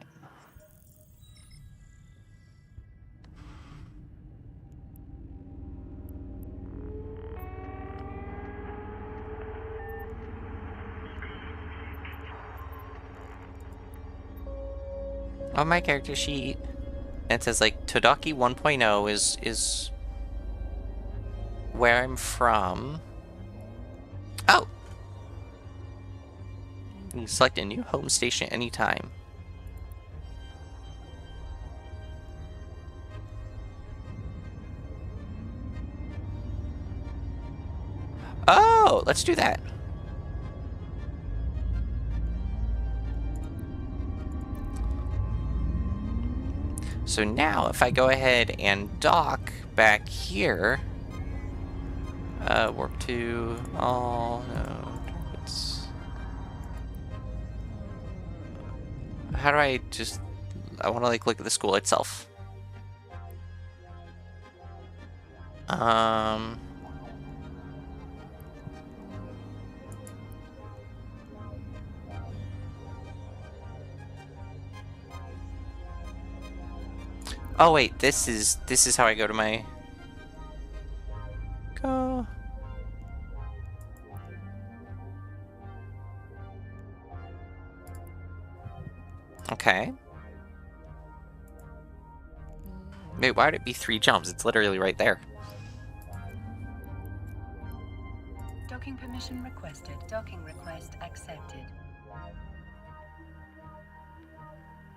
On my character sheet, it says like Todaki 1.0 is where I'm from. Oh! You can select a new home station anytime. Oh, let's do that. So now if I go ahead and dock back here, warp to all no targets. How do I just? I want to like look at the school itself. Oh wait, this is how I go to my go. Okay. Wait, why would it be 3 jumps? It's literally right there. Docking permission requested. Docking request accepted.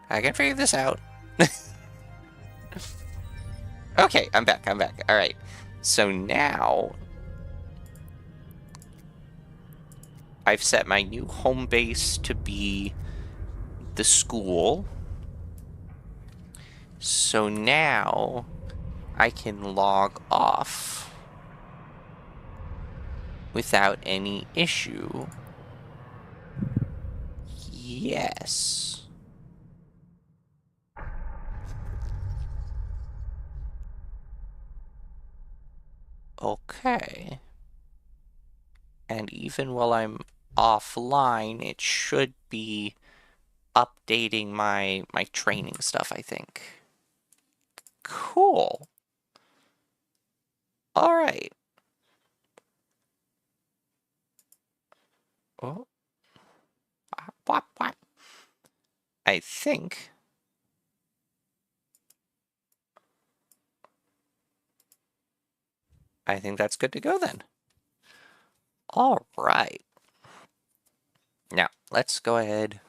I can figure this out. Okay, I'm back. Alright. So now I've set my new home base to be the school. So now I can log off without any issue. Yes. Okay. And even while I'm offline, it should be updating my training stuff, I think. Cool. All right. Oh. What? I think that's good to go then. All right. Now, let's go ahead.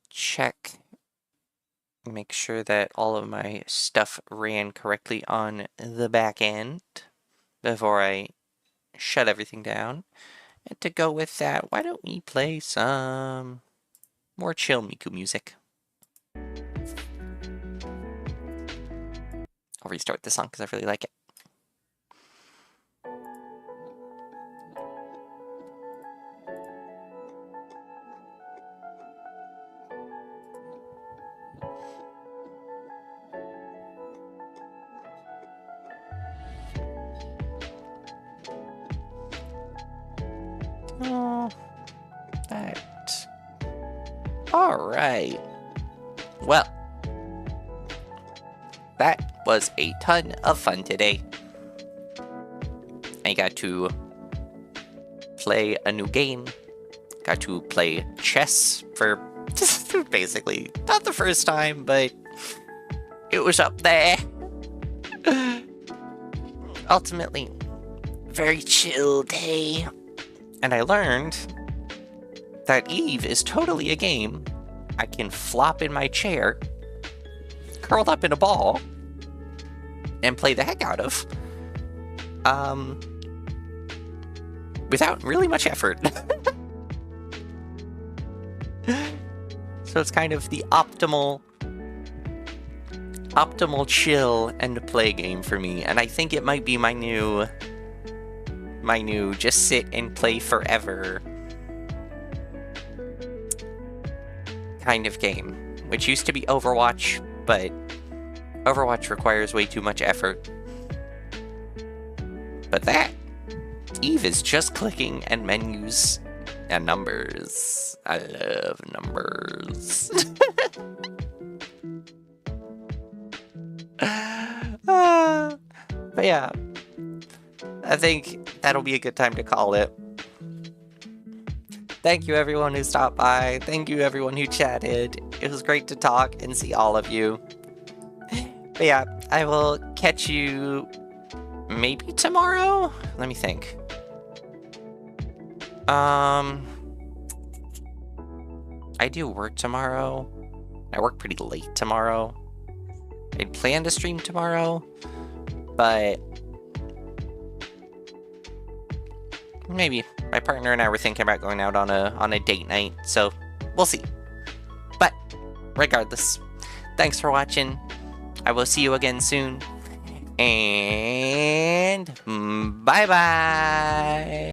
Check. Make sure that all of my stuff ran correctly on the back end before I shut everything down. And to go with that, why don't we play some more chill Miku music? I'll restart this song because I really like it. Oh, that. All right. Well, that was a ton of fun today. I got to play a new game. Got to play chess for basically not the first time, but it was up there. Ultimately, very chill day. And I learned that Eve is totally a game I can flop in my chair, curled up in a ball, and play the heck out of. Without really much effort. So it's kind of the optimal chill and play game for me, and I think it might be my new just sit and play forever kind of game, which used to be Overwatch, but Overwatch requires way too much effort. But that Eve is just clicking and menus and numbers. I love numbers. But yeah, I think that'll be a good time to call it. Thank you everyone who stopped by. Thank you everyone who chatted. It was great to talk and see all of you. But yeah, I will catch you maybe tomorrow? Let me think. I do work tomorrow. I work pretty late tomorrow. I'd plan to stream tomorrow, but maybe. My partner and I were thinking about going out on a date night, so we'll see. But regardless, thanks for watching. I will see you again soon. And bye-bye.